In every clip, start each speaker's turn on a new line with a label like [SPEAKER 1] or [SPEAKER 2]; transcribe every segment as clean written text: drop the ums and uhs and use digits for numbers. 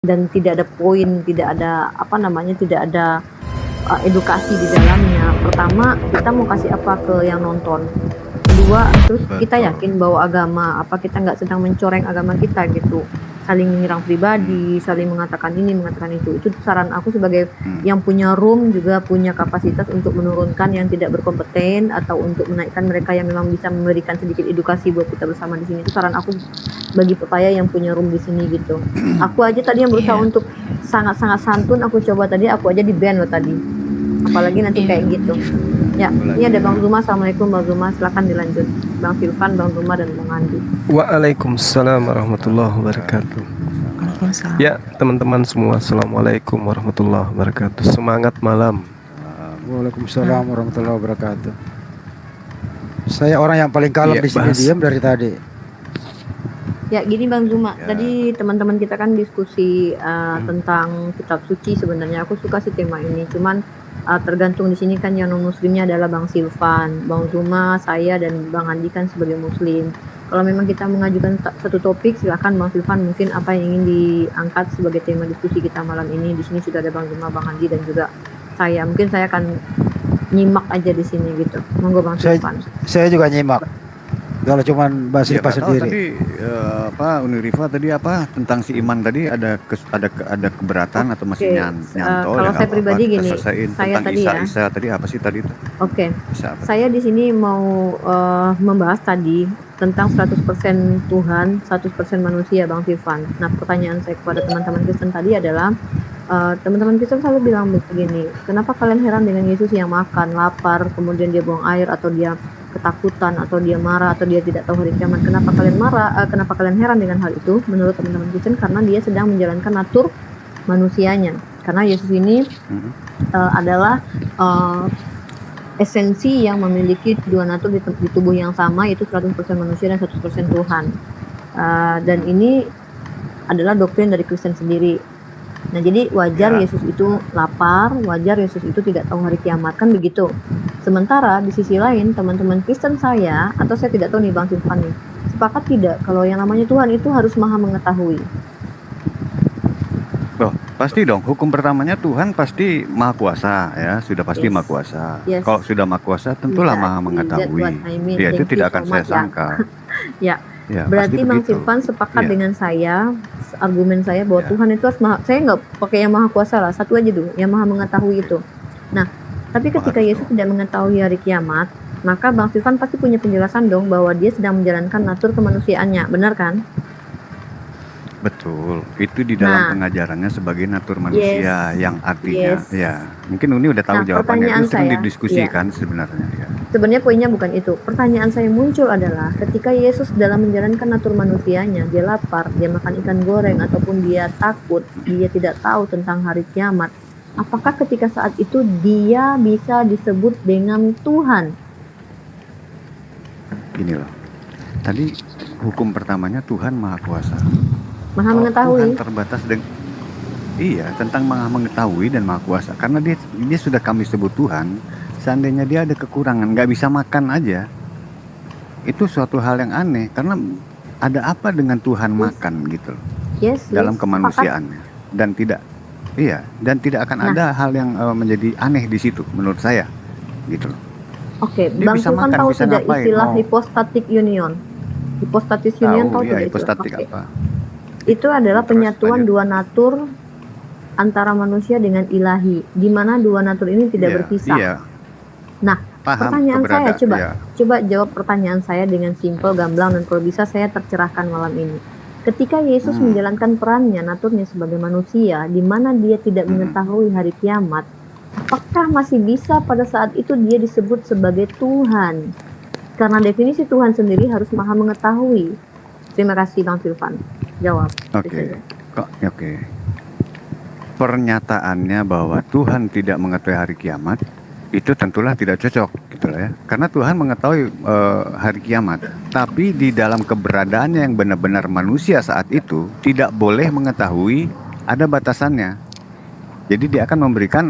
[SPEAKER 1] dan tidak ada poin, tidak ada apa namanya, tidak ada edukasi di dalamnya. Pertama, kita mau kasih apa ke yang nonton? Kedua, terus kita
[SPEAKER 2] Betul.
[SPEAKER 1] yakin bahwa agama, apa kita nggak sedang mencoreng agama kita gitu, saling menyerang pribadi, saling mengatakan ini, mengatakan itu. Itu saran aku sebagai yang punya room juga punya kapasitas untuk menurunkan yang tidak berkompeten atau untuk menaikkan mereka yang memang bisa memberikan sedikit edukasi buat kita bersama di sini. Itu saran aku bagi pepaya yang punya room di sini gitu. Aku aja tadi yang berusaha untuk sangat-sangat santun, aku coba tadi, aku aja di ban loh tadi. Apalagi nanti kayak gitu. Ya, ini ada Bang Zuma. Assalamualaikum Bang Zuma, silakan dilanjut. Bang Silvan, Bang Zuma, dan Bang Andi.
[SPEAKER 3] Waalaikumsalam warahmatullahi wabarakatuh. Ya, teman-teman semua, assalamualaikum warahmatullahi wabarakatuh. Semangat malam.
[SPEAKER 4] Waalaikumsalam warahmatullahi wabarakatuh. Saya orang yang paling kalem di sini, diam dari tadi.
[SPEAKER 1] Ya, gini Bang Zuma, tadi teman-teman kita kan diskusi tentang kitab suci. Sebenarnya aku suka sih tema ini, cuman tergantung di sini kan yang non muslimnya adalah Bang Silvan, Bang Zuma, saya, dan Bang Andi kan sebagai muslim. Kalau memang kita mengajukan satu topik, silakan Bang Silvan, mungkin apa yang ingin diangkat sebagai tema diskusi kita malam ini. Di sini sudah ada Bang Zuma, Bang Andi, dan juga saya. Mungkin saya akan nyimak aja di sini gitu. Monggo Bang Silvan.
[SPEAKER 4] Saya juga nyimak. Kalau cuman Mbak Silva sendiri.
[SPEAKER 2] Tadi Unirifa tadi apa tentang si Iman tadi ada keberatan atau masih nyanto?
[SPEAKER 1] Kalau saya pribadi gini, saya tadi
[SPEAKER 2] Isa tadi apa sih tadi itu?
[SPEAKER 1] Oke. Saya di sini mau membahas tadi tentang 100% Tuhan, 100% manusia, Bang Silvan. Nah, pertanyaan saya kepada teman-teman Kristen tadi adalah, teman-teman Kristen selalu bilang begini, kenapa kalian heran dengan Yesus yang makan, lapar, kemudian dia buang air, atau dia ketakutan, atau dia marah, atau dia tidak tahu hari kiamat? Kenapa kalian marah? Kenapa kalian heran dengan hal itu? Menurut teman-teman Kristen, karena dia sedang menjalankan natur manusianya. Karena Yesus ini adalah esensi yang memiliki dua natur di tubuh yang sama, yaitu 100% manusia dan 100% Tuhan. Dan ini adalah doktrin dari Kristen sendiri. Nah, jadi wajar Yesus itu lapar, wajar Yesus itu tidak tahu hari kiamat, kan begitu. Sementara di sisi lain, teman-teman Kristen saya, atau saya tidak tahu nih Bang Silvan nih, sepakat tidak kalau yang namanya Tuhan itu harus maha mengetahui?
[SPEAKER 2] Oh, pasti dong. Hukum pertamanya Tuhan pasti maha kuasa, ya, sudah pasti maha kuasa. Kalau sudah maha kuasa, tentulah maha mengetahui. Ya, itu tidak akan saya sangka.
[SPEAKER 1] Ya, berarti Bang Silvan sepakat dengan saya, argumen saya bahwa Tuhan itu harus maha, saya nggak pakai yang maha kuasa lah, satu aja dulu, yang maha mengetahui itu. Nah, tapi ketika Yesus tidak mengetahui hari kiamat, maka Bang Silvan pasti punya penjelasan dong bahwa dia sedang menjalankan natur kemanusiaannya, benar kan?
[SPEAKER 2] Betul, itu di dalam pengajarannya sebagai natur manusia, yang artinya, ya, mungkin Uni udah tahu jawabannya, itu sering didiskusikan sebenarnya. Ya.
[SPEAKER 1] Sebenarnya poinnya bukan itu. Pertanyaan saya muncul adalah ketika Yesus dalam menjalankan natur manusianya, dia lapar, dia makan ikan goreng, ataupun dia takut, dia tidak tahu tentang hari kiamat, apakah ketika saat itu dia bisa disebut dengan Tuhan?
[SPEAKER 2] Gini loh, tadi hukum pertamanya Tuhan maha kuasa.
[SPEAKER 1] Maha mengetahui.
[SPEAKER 2] Tuhan terbatas dengan tentang maha mengetahui dan maha kuasa. Karena dia sudah kami sebut Tuhan. Seandainya dia ada kekurangan, nggak bisa makan aja, itu suatu hal yang aneh. Karena ada apa dengan Tuhan makan gitu loh, dalam kemanusiaannya. Dan tidak akan ada hal yang menjadi aneh di situ menurut saya gitu loh.
[SPEAKER 1] Oke, Bang Silvan tahu tidak istilah hypostatic union? Hypostatic union tahu tidak itu?
[SPEAKER 2] Hypostatic apa?
[SPEAKER 1] Itu adalah penyatuan dua natur antara manusia dengan ilahi, di mana dua natur ini tidak berpisah. Nah, pertanyaan saya, coba jawab pertanyaan saya dengan simpel, gamblang, dan kalau bisa saya tercerahkan malam ini. Ketika Yesus menjalankan perannya, naturnya sebagai manusia, di mana dia tidak mengetahui hari kiamat, apakah masih bisa pada saat itu dia disebut sebagai Tuhan? Karena definisi Tuhan sendiri harus maha mengetahui. Terima kasih Bang Silvan. Jawab.
[SPEAKER 2] Oke. Pernyataannya bahwa Tuhan tidak mengetahui hari kiamat itu tentulah tidak cocok gitu lah ya. Karena Tuhan mengetahui hari kiamat, tapi di dalam keberadaannya yang benar-benar manusia saat itu tidak boleh mengetahui, ada batasannya. Jadi dia akan memberikan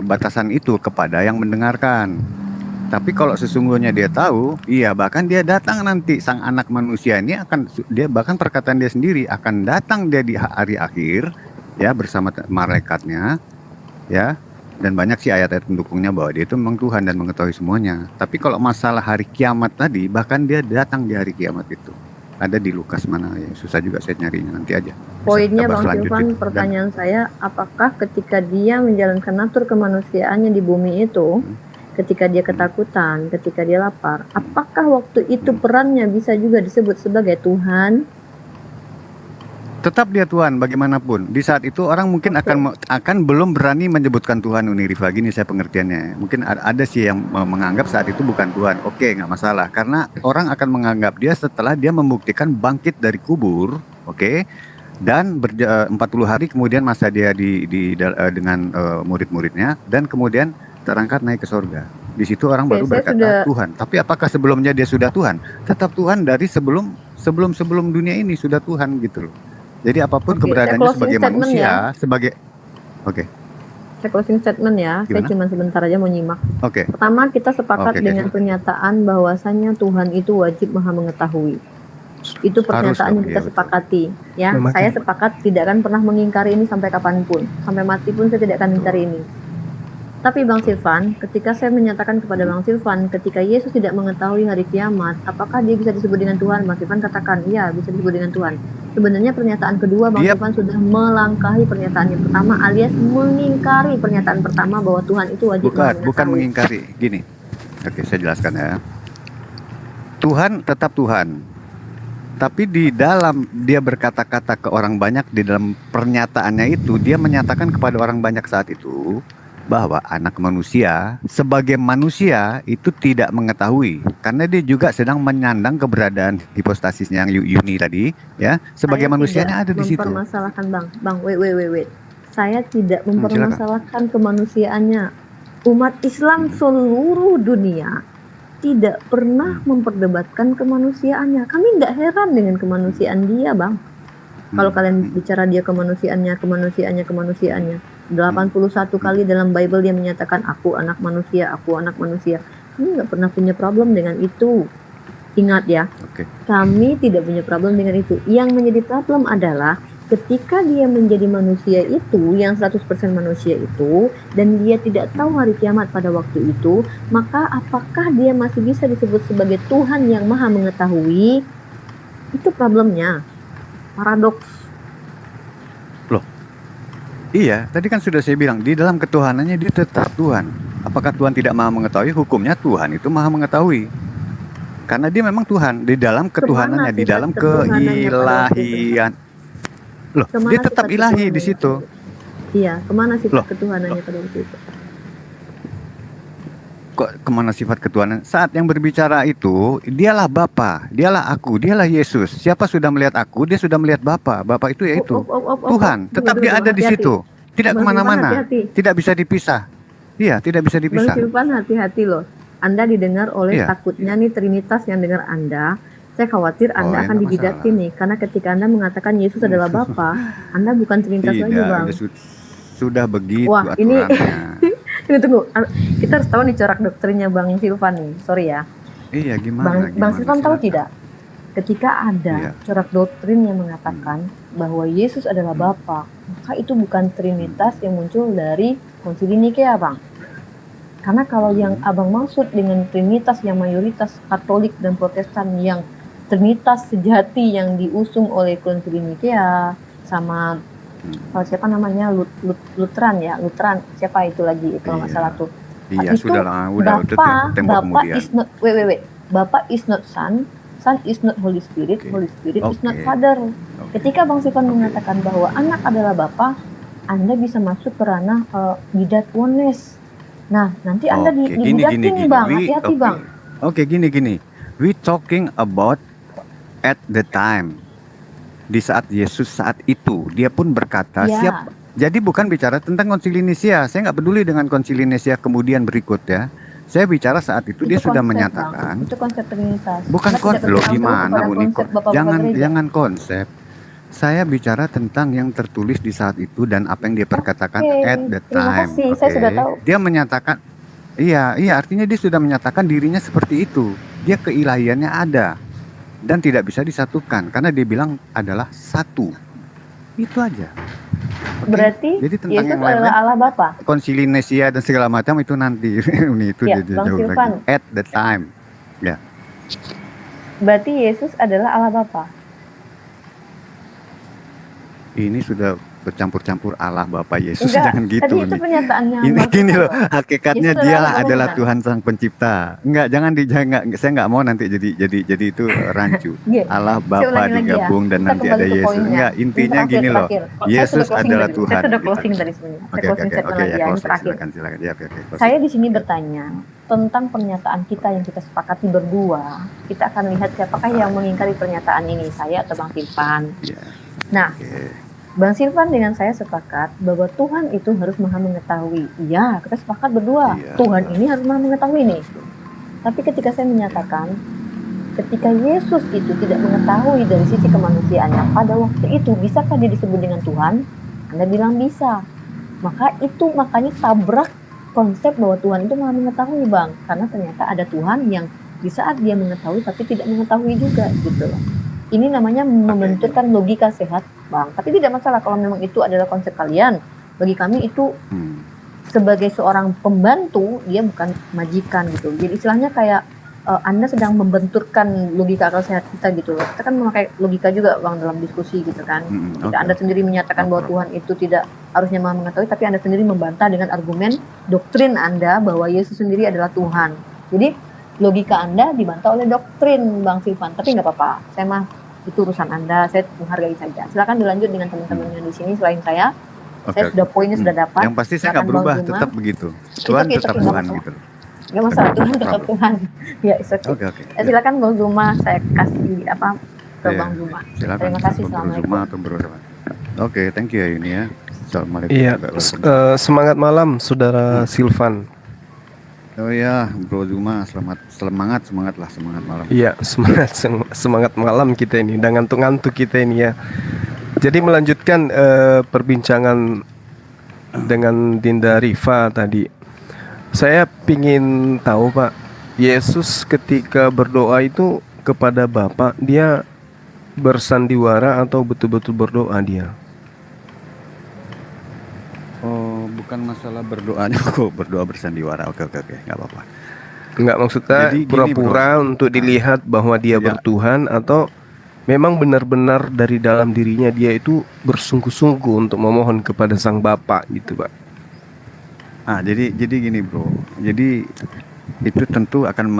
[SPEAKER 2] batasan itu kepada yang mendengarkan. Tapi kalau sesungguhnya dia tahu, bahkan dia datang nanti, sang anak manusia ini dia bahkan perkataan dia sendiri akan datang dia di hari akhir, ya bersama malaikatnya, ya. Dan banyak sih ayat-ayat pendukungnya bahwa dia itu memang Tuhan dan mengetahui semuanya. Tapi kalau masalah hari kiamat tadi, bahkan dia datang di hari kiamat itu. Ada di Lukas mana ya, susah juga saya nyarinya, nanti aja. Bisa
[SPEAKER 1] Poinnya
[SPEAKER 2] kita bahas
[SPEAKER 1] Bang
[SPEAKER 2] lanjut
[SPEAKER 1] Silvan,
[SPEAKER 2] itu.
[SPEAKER 1] pertanyaan saya, apakah ketika dia menjalankan natur kemanusiaannya di bumi itu, ketika dia ketakutan, ketika dia lapar, apakah waktu itu perannya bisa juga disebut sebagai Tuhan?
[SPEAKER 2] Tetap dia Tuhan bagaimanapun. Di saat itu orang mungkin akan belum berani menyebutkan Tuhan, Uni Rifa, gini saya pengertiannya. Mungkin ada sih yang menganggap saat itu bukan Tuhan. Oke, nggak masalah. Karena orang akan menganggap dia setelah dia membuktikan bangkit dari kubur, oke, dan 40 hari kemudian masa dia dengan murid-muridnya, dan kemudian terangkat naik ke surga. Di situ orang baru berkata Tuhan. Tapi apakah sebelumnya dia sudah Tuhan? Tetap Tuhan dari sebelum dunia ini sudah Tuhan gitu loh. Jadi apapun keberadaannya sebagai manusia,
[SPEAKER 1] Saya closing statement ya.
[SPEAKER 2] Gimana?
[SPEAKER 1] Saya cuma sebentar aja mau nyimak.
[SPEAKER 2] Oke.
[SPEAKER 1] Pertama, kita sepakat
[SPEAKER 2] Oke,
[SPEAKER 1] dengan pernyataan bahwasanya Tuhan itu wajib maha mengetahui. Itu pernyataan yang kita sepakati. Ya, saya sepakat tidak akan pernah mengingkari ini sampai kapanpun. Sampai mati pun saya tidak akan mengingkari ini. Tapi Bang Silvan, ketika saya menyatakan kepada Bang Silvan, ketika Yesus tidak mengetahui hari kiamat, apakah dia bisa disebut dengan Tuhan? Bang Silvan katakan, iya bisa disebut dengan Tuhan. Sebenarnya pernyataan kedua Bang Silvan sudah melangkahi pernyataan yang pertama, alias mengingkari pernyataan pertama bahwa Tuhan itu wajib mengetahui.
[SPEAKER 2] Bukan mengingkari, gini. Oke, saya jelaskan ya. Tuhan tetap Tuhan. Tapi di dalam dia berkata-kata ke orang banyak, di dalam pernyataannya itu, dia menyatakan kepada orang banyak saat itu, bahwa anak manusia sebagai manusia itu tidak mengetahui karena dia juga sedang menyandang keberadaan hipostasisnya yang Yuni tadi ya, sebagai manusianya ada di situ.
[SPEAKER 1] Mempermasalahkan Bang, wait. Saya tidak mempermasalahkan kemanusiaannya. Umat Islam seluruh dunia tidak pernah memperdebatkan kemanusiaannya. Kami tidak heran dengan kemanusiaan dia, Bang. Kalau kalian bicara dia kemanusiaannya. 81 kali dalam Bible dia menyatakan aku anak manusia. Kami nggak pernah punya problem dengan itu. Ingat ya, kami tidak punya problem dengan itu. Yang menjadi problem adalah ketika dia menjadi manusia itu, yang 100% manusia itu, dan dia tidak tahu hari kiamat pada waktu itu, maka apakah dia masih bisa disebut sebagai Tuhan yang maha mengetahui? Itu problemnya. Paradoks.
[SPEAKER 2] Loh, iya, tadi kan sudah saya bilang di dalam ketuhanannya dia tetap Tuhan. Apakah Tuhan tidak maha mengetahui? Hukumnya Tuhan itu maha mengetahui. Karena dia memang Tuhan di dalam ketuhanannya, di dalam keilahian. Loh, dia tetap ilahi di situ.
[SPEAKER 1] Iya, kemana sifat ketuhanannya pada waktu itu?
[SPEAKER 2] Kok kemana sifat ketuhanan? Saat yang berbicara itu, dialah Bapa, dialah aku, dialah Yesus. Siapa sudah melihat aku, dia sudah melihat Bapa. Bapa itu yaitu Tuhan. Tetap dia ada di situ. Tidak kemana-mana. Tidak bisa dipisah. Iya, tidak bisa dipisah.
[SPEAKER 1] Bang Silvan, hati-hati loh. Anda didengar oleh takutnya nih Trinitas yang dengar Anda. Saya khawatir Anda akan dibidati nih. Karena ketika Anda mengatakan Yesus adalah Bapa, Anda bukan Trinitas lagi, Bang.
[SPEAKER 2] Sudah begitu
[SPEAKER 1] wah,
[SPEAKER 2] aturannya.
[SPEAKER 1] Tunggu. Kita harus tahu nih corak doktrinnya Bang Silvan nih. Sorry ya.
[SPEAKER 2] Iya, gimana?
[SPEAKER 1] Bang Silvan tahu tidak? Ketika ada corak doktrin yang mengatakan bahwa Yesus adalah Bapa, maka itu bukan Trinitas yang muncul dari Konsili Nikea, Bang. Karena kalau yang Abang maksud dengan Trinitas yang mayoritas Katolik dan Protestan, yang Trinitas sejati yang diusung oleh Konsili Nikea sama siapa namanya Lutheran siapa itu lagi kalau nggak salah tuh.
[SPEAKER 2] Iya,
[SPEAKER 1] itu Bapak is not Bapak is not Son is not Holy Spirit, Holy Spirit is not Father. Ketika Bang Silvan mengatakan bahwa anak adalah Bapa, Anda bisa masuk ke ranah bidat oneness. Nah, nanti Anda dibidatin nih, Bang. Hati-hati, Bang.
[SPEAKER 2] Oke, gini. We talking about at the time. Di saat Yesus saat itu, dia pun berkata, siap. Jadi bukan bicara tentang konsili Nicea. Saya nggak peduli dengan konsili Nicea kemudian berikut ya. Saya bicara saat itu dia sudah menyatakan.
[SPEAKER 1] Itu konsep Trinitas.
[SPEAKER 2] Bukan konsep. Loh, gimana Unikon? Jangan konsep. Saya bicara tentang yang tertulis di saat itu dan apa yang dia perkatakan at the time.
[SPEAKER 1] Saya sudah tahu.
[SPEAKER 2] Dia menyatakan, iya, artinya dia sudah menyatakan dirinya seperti itu. Dia keilahiannya ada. Dan tidak bisa disatukan karena dia bilang adalah satu. Itu aja. Oke?
[SPEAKER 1] Berarti
[SPEAKER 2] Jadi tentang
[SPEAKER 1] Yesus
[SPEAKER 2] yang
[SPEAKER 1] adalah
[SPEAKER 2] lain-lain,
[SPEAKER 1] Allah Bapa.
[SPEAKER 2] konsili Nesia dan segala macam itu nanti. Ini itu
[SPEAKER 1] Ya,
[SPEAKER 2] jadi
[SPEAKER 1] Bang
[SPEAKER 2] jauh
[SPEAKER 1] Silvan.
[SPEAKER 2] lagi. At the time. Ya.
[SPEAKER 1] Berarti Yesus adalah Allah Bapa.
[SPEAKER 2] Ini sudah bercampur-campur Allah Bapak Yesus,
[SPEAKER 1] Enggak,
[SPEAKER 2] jangan gitu
[SPEAKER 1] tadi itu
[SPEAKER 2] nih.
[SPEAKER 1] pernyataannya
[SPEAKER 2] Ini
[SPEAKER 1] Bang
[SPEAKER 2] gini
[SPEAKER 1] Silvan
[SPEAKER 2] loh,
[SPEAKER 1] loh.
[SPEAKER 2] hakikatnya
[SPEAKER 1] Yesus
[SPEAKER 2] dialah
[SPEAKER 1] Allah
[SPEAKER 2] adalah
[SPEAKER 1] bukan?
[SPEAKER 2] Tuhan Sang Pencipta. Enggak, saya nggak mau nanti jadi itu rancu.
[SPEAKER 1] Iya,
[SPEAKER 2] Allah
[SPEAKER 1] saya
[SPEAKER 2] Bapa
[SPEAKER 1] ulangi lagi ya.
[SPEAKER 2] digabung dan
[SPEAKER 1] Kita
[SPEAKER 2] nanti
[SPEAKER 1] kembali
[SPEAKER 2] ada
[SPEAKER 1] ke
[SPEAKER 2] Yesus.
[SPEAKER 1] poinnya.
[SPEAKER 2] Enggak,
[SPEAKER 1] Yang
[SPEAKER 2] intinya
[SPEAKER 1] terakhir,
[SPEAKER 2] gini loh.
[SPEAKER 1] terakhir. Saya sudah
[SPEAKER 2] Yesus
[SPEAKER 1] closing
[SPEAKER 2] adalah
[SPEAKER 1] tadi.
[SPEAKER 2] Tuhan.
[SPEAKER 1] Saya sudah
[SPEAKER 2] gitu.
[SPEAKER 1] closing tadi sebenarnya. Saya
[SPEAKER 2] Oke,
[SPEAKER 1] closing statement
[SPEAKER 2] ya
[SPEAKER 1] lagi ya, yang
[SPEAKER 2] closing,
[SPEAKER 1] terakhir.
[SPEAKER 2] silakan. Ya, oke, closing.
[SPEAKER 1] Saya di sini bertanya tentang pernyataan kita yang kita sepakati berdua. Kita akan lihat siapakah yang mengingkari pernyataan ini, saya atau Bang Silvan.
[SPEAKER 2] Ya,
[SPEAKER 1] Nah,
[SPEAKER 2] oke.
[SPEAKER 1] Bang Silvan dengan saya sepakat bahwa Tuhan itu harus maha mengetahui. Iya, kita sepakat berdua.
[SPEAKER 2] Iya.
[SPEAKER 1] Tuhan ini harus maha mengetahui nih. Tapi ketika saya menyatakan, ketika Yesus itu tidak mengetahui dari sisi kemanusiaannya, pada waktu itu bisakah dia disebut dengan Tuhan? Anda bilang bisa. Makanya tabrak konsep bahwa Tuhan itu maha mengetahui, Bang. Karena ternyata ada Tuhan yang di saat dia mengetahui tapi tidak mengetahui juga gitu loh. Ini namanya membenturkan logika sehat, Bang. Tapi tidak masalah kalau memang itu adalah konsep kalian. Bagi kami itu sebagai seorang pembantu, dia bukan majikan gitu. Jadi istilahnya kayak Anda sedang membenturkan logika akal sehat kita gitu loh. Kita kan memakai logika juga, Bang, dalam diskusi gitu kan. Jika Anda sendiri menyatakan bahwa Tuhan itu tidak harusnya maha mengetahui, tapi Anda sendiri membantah dengan argumen doktrin Anda bahwa Yesus sendiri adalah Tuhan. Jadi logika Anda dibantah oleh doktrin, Bang Silvan. Tapi nggak apa-apa. Saya mah itu urusan Anda, saya menghargai saja. Silakan dilanjut dengan teman-temannya di sini selain saya. Saya sudah poinnya sudah dapat.
[SPEAKER 2] Yang pasti saya nggak
[SPEAKER 1] Silakan,
[SPEAKER 2] berubah,
[SPEAKER 1] Bang Zuma.
[SPEAKER 2] tetap begitu. Tuhan
[SPEAKER 1] Oke,
[SPEAKER 2] tetap
[SPEAKER 1] nggak
[SPEAKER 2] Tuhan
[SPEAKER 1] masalah.
[SPEAKER 2] gitu.
[SPEAKER 1] Nggak masalah, Tuhan tetap
[SPEAKER 2] problem.
[SPEAKER 1] Tuhan. Ya, it's okay.
[SPEAKER 2] Oke.
[SPEAKER 1] Silakan Bang Zuma, saya kasih ke
[SPEAKER 2] Iya,
[SPEAKER 1] Bang Zuma.
[SPEAKER 2] Silakan.
[SPEAKER 1] Terima kasih,
[SPEAKER 2] Bro
[SPEAKER 1] assalamualaikum.
[SPEAKER 2] Zuma atau Bro Zuma. Oke, thank you ya ini ya. Assalamualaikum.
[SPEAKER 3] Iya, semangat malam Saudara Silvan.
[SPEAKER 2] Oh ya, Bro Zuma, semangat malam.
[SPEAKER 3] Iya, semangat malam kita ini, dan ngantuk-ngantuk kita ini ya. Jadi melanjutkan perbincangan dengan Dinda Rifa tadi. Saya pingin tahu Pak, Yesus ketika berdoa itu kepada Bapa, dia bersandiwara atau betul-betul berdoa dia?
[SPEAKER 2] Oh, bukan masalah berdoanya kok, berdoa bersandiwara. Oke, nggak apa-apa.
[SPEAKER 3] Enggak, maksudnya
[SPEAKER 2] Jadi gini,
[SPEAKER 3] pura-pura untuk dilihat bahwa dia
[SPEAKER 2] Ya.
[SPEAKER 3] bertuhan, atau memang benar-benar dari dalam dirinya dia itu bersungguh-sungguh untuk memohon kepada Sang Bapa gitu, Pak.
[SPEAKER 2] Jadi gini bro, jadi itu tentu akan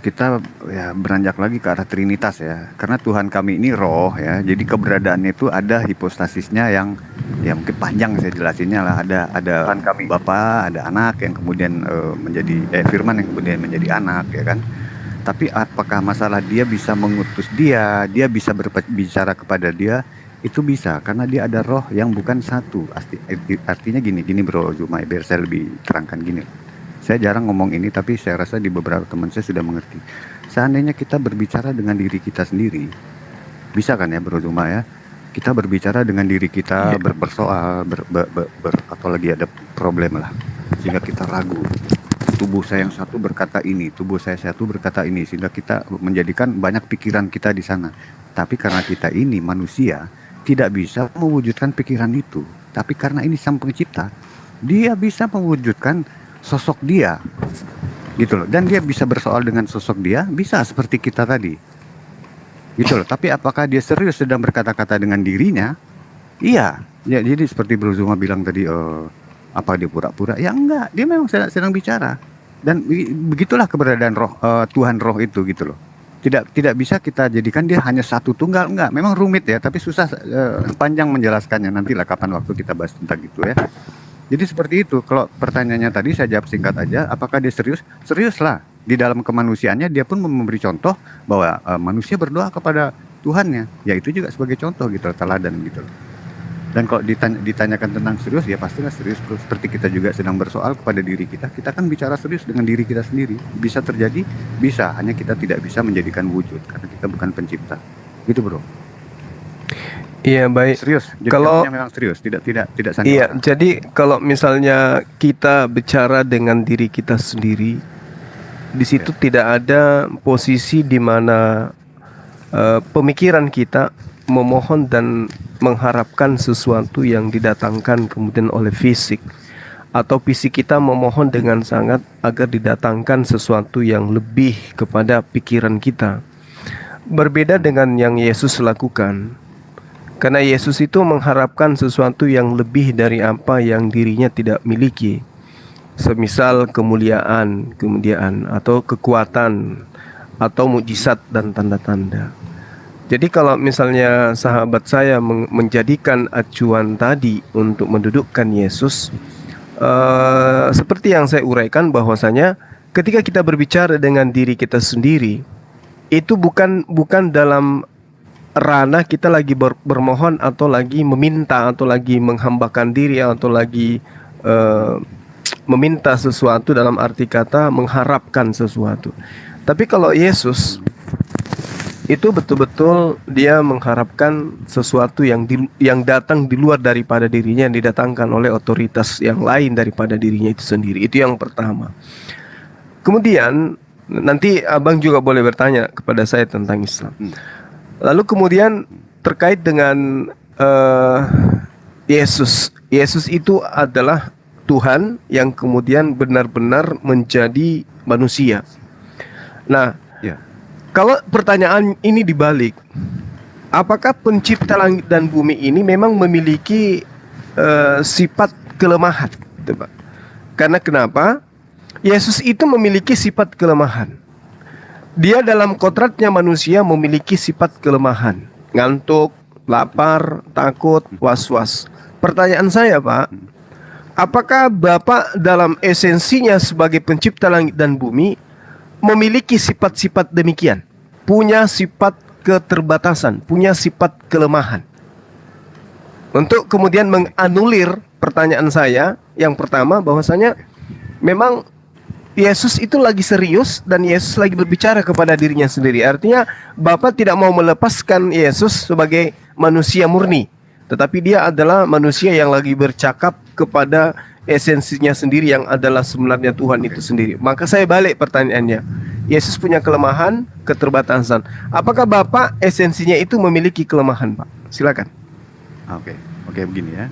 [SPEAKER 2] kita ya beranjak lagi ke arah Trinitas ya, karena Tuhan kami ini roh ya, jadi keberadaannya itu ada hipostasisnya yang ya mungkin panjang saya jelasinnya lah, ada Tuhan kami Bapa, ada anak yang kemudian menjadi firman yang kemudian menjadi anak ya kan. Tapi apakah masalah dia bisa mengutus dia bisa berbicara kepada dia? Itu bisa, karena dia ada roh yang bukan satu. Artinya gini bro Zuma, biar saya lebih terangkan gini. Saya jarang ngomong ini, tapi saya rasa di beberapa teman saya sudah mengerti. Seandainya kita berbicara dengan diri kita sendiri, bisa kan ya bro Zuma ya? Kita berbicara dengan diri kita, bersoal, atau lagi ada problem lah, sehingga kita ragu. Tubuh saya yang satu berkata ini, tubuh saya satu berkata ini, sehingga kita menjadikan banyak pikiran kita di sana. Tapi karena kita ini manusia, tidak bisa mewujudkan pikiran itu. Tapi karena ini Sang Pencipta, dia bisa mewujudkan sosok dia, gitu loh. Dan dia bisa bersoal dengan sosok dia, bisa seperti kita tadi, gitu loh. Tapi apakah dia serius sedang berkata-kata dengan dirinya? Iya, ya. Jadi seperti Bro Zuma bilang tadi, apa dia pura-pura? Ya enggak, dia memang sedang bicara. Dan begitulah keberadaan roh, Tuhan roh itu, gitu loh. Tidak bisa kita jadikan dia hanya satu tunggal, enggak. Memang rumit ya, tapi susah, panjang menjelaskannya. Nantilah kapan waktu kita bahas tentang itu ya. Jadi seperti itu. Kalau pertanyaannya tadi saya jawab singkat aja, apakah dia serius? Seriuslah. Di dalam kemanusiaannya dia pun memberi contoh bahwa manusia berdoa kepada Tuhannya. Ya itu juga sebagai contoh gitu, teladan gitu. Dan kalau ditanyakan tentang serius, ya pastilah serius. Seperti kita juga sedang bersoal kepada diri kita, kita kan bicara serius dengan diri kita sendiri. Bisa terjadi, bisa. Hanya kita tidak bisa menjadikan wujud, karena kita bukan pencipta. Gitu bro.
[SPEAKER 3] Iya, baik.
[SPEAKER 2] Serius.
[SPEAKER 3] Kalau
[SPEAKER 2] memang serius, tidak sandiwara.
[SPEAKER 3] Iya, jadi kalau misalnya kita bicara dengan diri kita sendiri, di situ tidak ada posisi di mana pemikiran kita memohon dan mengharapkan sesuatu yang didatangkan kemudian oleh fisik, atau fisik kita memohon dengan sangat agar didatangkan sesuatu yang lebih kepada pikiran kita. Berbeda dengan yang Yesus lakukan. Karena Yesus itu mengharapkan sesuatu yang lebih dari apa yang dirinya tidak miliki. Semisal kemuliaan atau kekuatan atau mukjizat dan tanda-tanda. Jadi kalau misalnya sahabat saya menjadikan acuan tadi untuk mendudukkan Yesus, seperti yang saya uraikan bahwasanya ketika kita berbicara dengan diri kita sendiri, itu bukan dalam ranah kita lagi bermohon atau lagi meminta atau lagi menghambakan diri atau lagi meminta sesuatu dalam arti kata mengharapkan sesuatu. Tapi kalau Yesus itu betul-betul dia mengharapkan sesuatu yang datang di luar daripada dirinya, yang didatangkan oleh otoritas yang lain daripada dirinya itu sendiri. Itu yang pertama. Kemudian nanti abang juga boleh bertanya kepada saya tentang Islam. Lalu kemudian terkait dengan Yesus. Yesus itu adalah Tuhan yang kemudian benar-benar menjadi manusia. Nah, kalau pertanyaan ini dibalik, apakah pencipta langit dan bumi ini memang memiliki sifat kelemahan? Gitu, Pak. Karena kenapa? Yesus itu memiliki sifat kelemahan. Dia dalam kodratnya manusia memiliki sifat kelemahan. Ngantuk, lapar, takut, was-was. Pertanyaan saya, Pak, apakah Bapak dalam esensinya sebagai pencipta langit dan bumi memiliki sifat-sifat demikian, punya sifat keterbatasan, punya sifat kelemahan? Untuk kemudian menganulir pertanyaan saya yang pertama, bahwasanya memang Yesus itu lagi serius dan Yesus lagi berbicara kepada dirinya sendiri. Artinya Bapa tidak mau melepaskan Yesus sebagai manusia murni, tetapi dia adalah manusia yang lagi bercakap kepada esensinya sendiri yang adalah sebenarnya Tuhan itu sendiri. Maka saya balik pertanyaannya. Yesus punya kelemahan, keterbatasan. Apakah Bapak esensinya itu memiliki kelemahan, Pak? Silakan.
[SPEAKER 2] Oke, begini ya.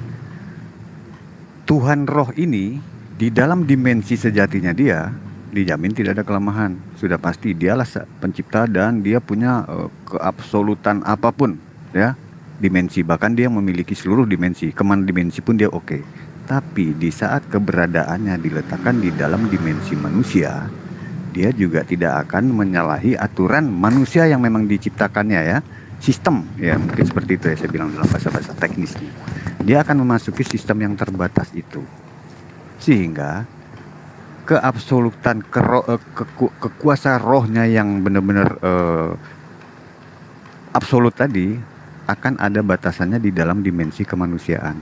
[SPEAKER 2] Tuhan Roh ini di dalam dimensi sejatinya dia dijamin tidak ada kelemahan. Sudah pasti dialah pencipta dan dia punya keabsolutan apapun, ya. Dimensi, bahkan dia memiliki seluruh dimensi. Kemana dimensi pun dia oke. Tapi di saat keberadaannya diletakkan di dalam dimensi manusia, dia juga tidak akan menyalahi aturan manusia yang memang diciptakannya, ya. Sistem, ya mungkin seperti itu ya saya bilang dalam bahasa-bahasa teknisnya. Dia akan memasuki sistem yang terbatas itu. Sehingga keabsolutan kekuasaan rohnya yang benar-benar absolut tadi akan ada batasannya di dalam dimensi kemanusiaan.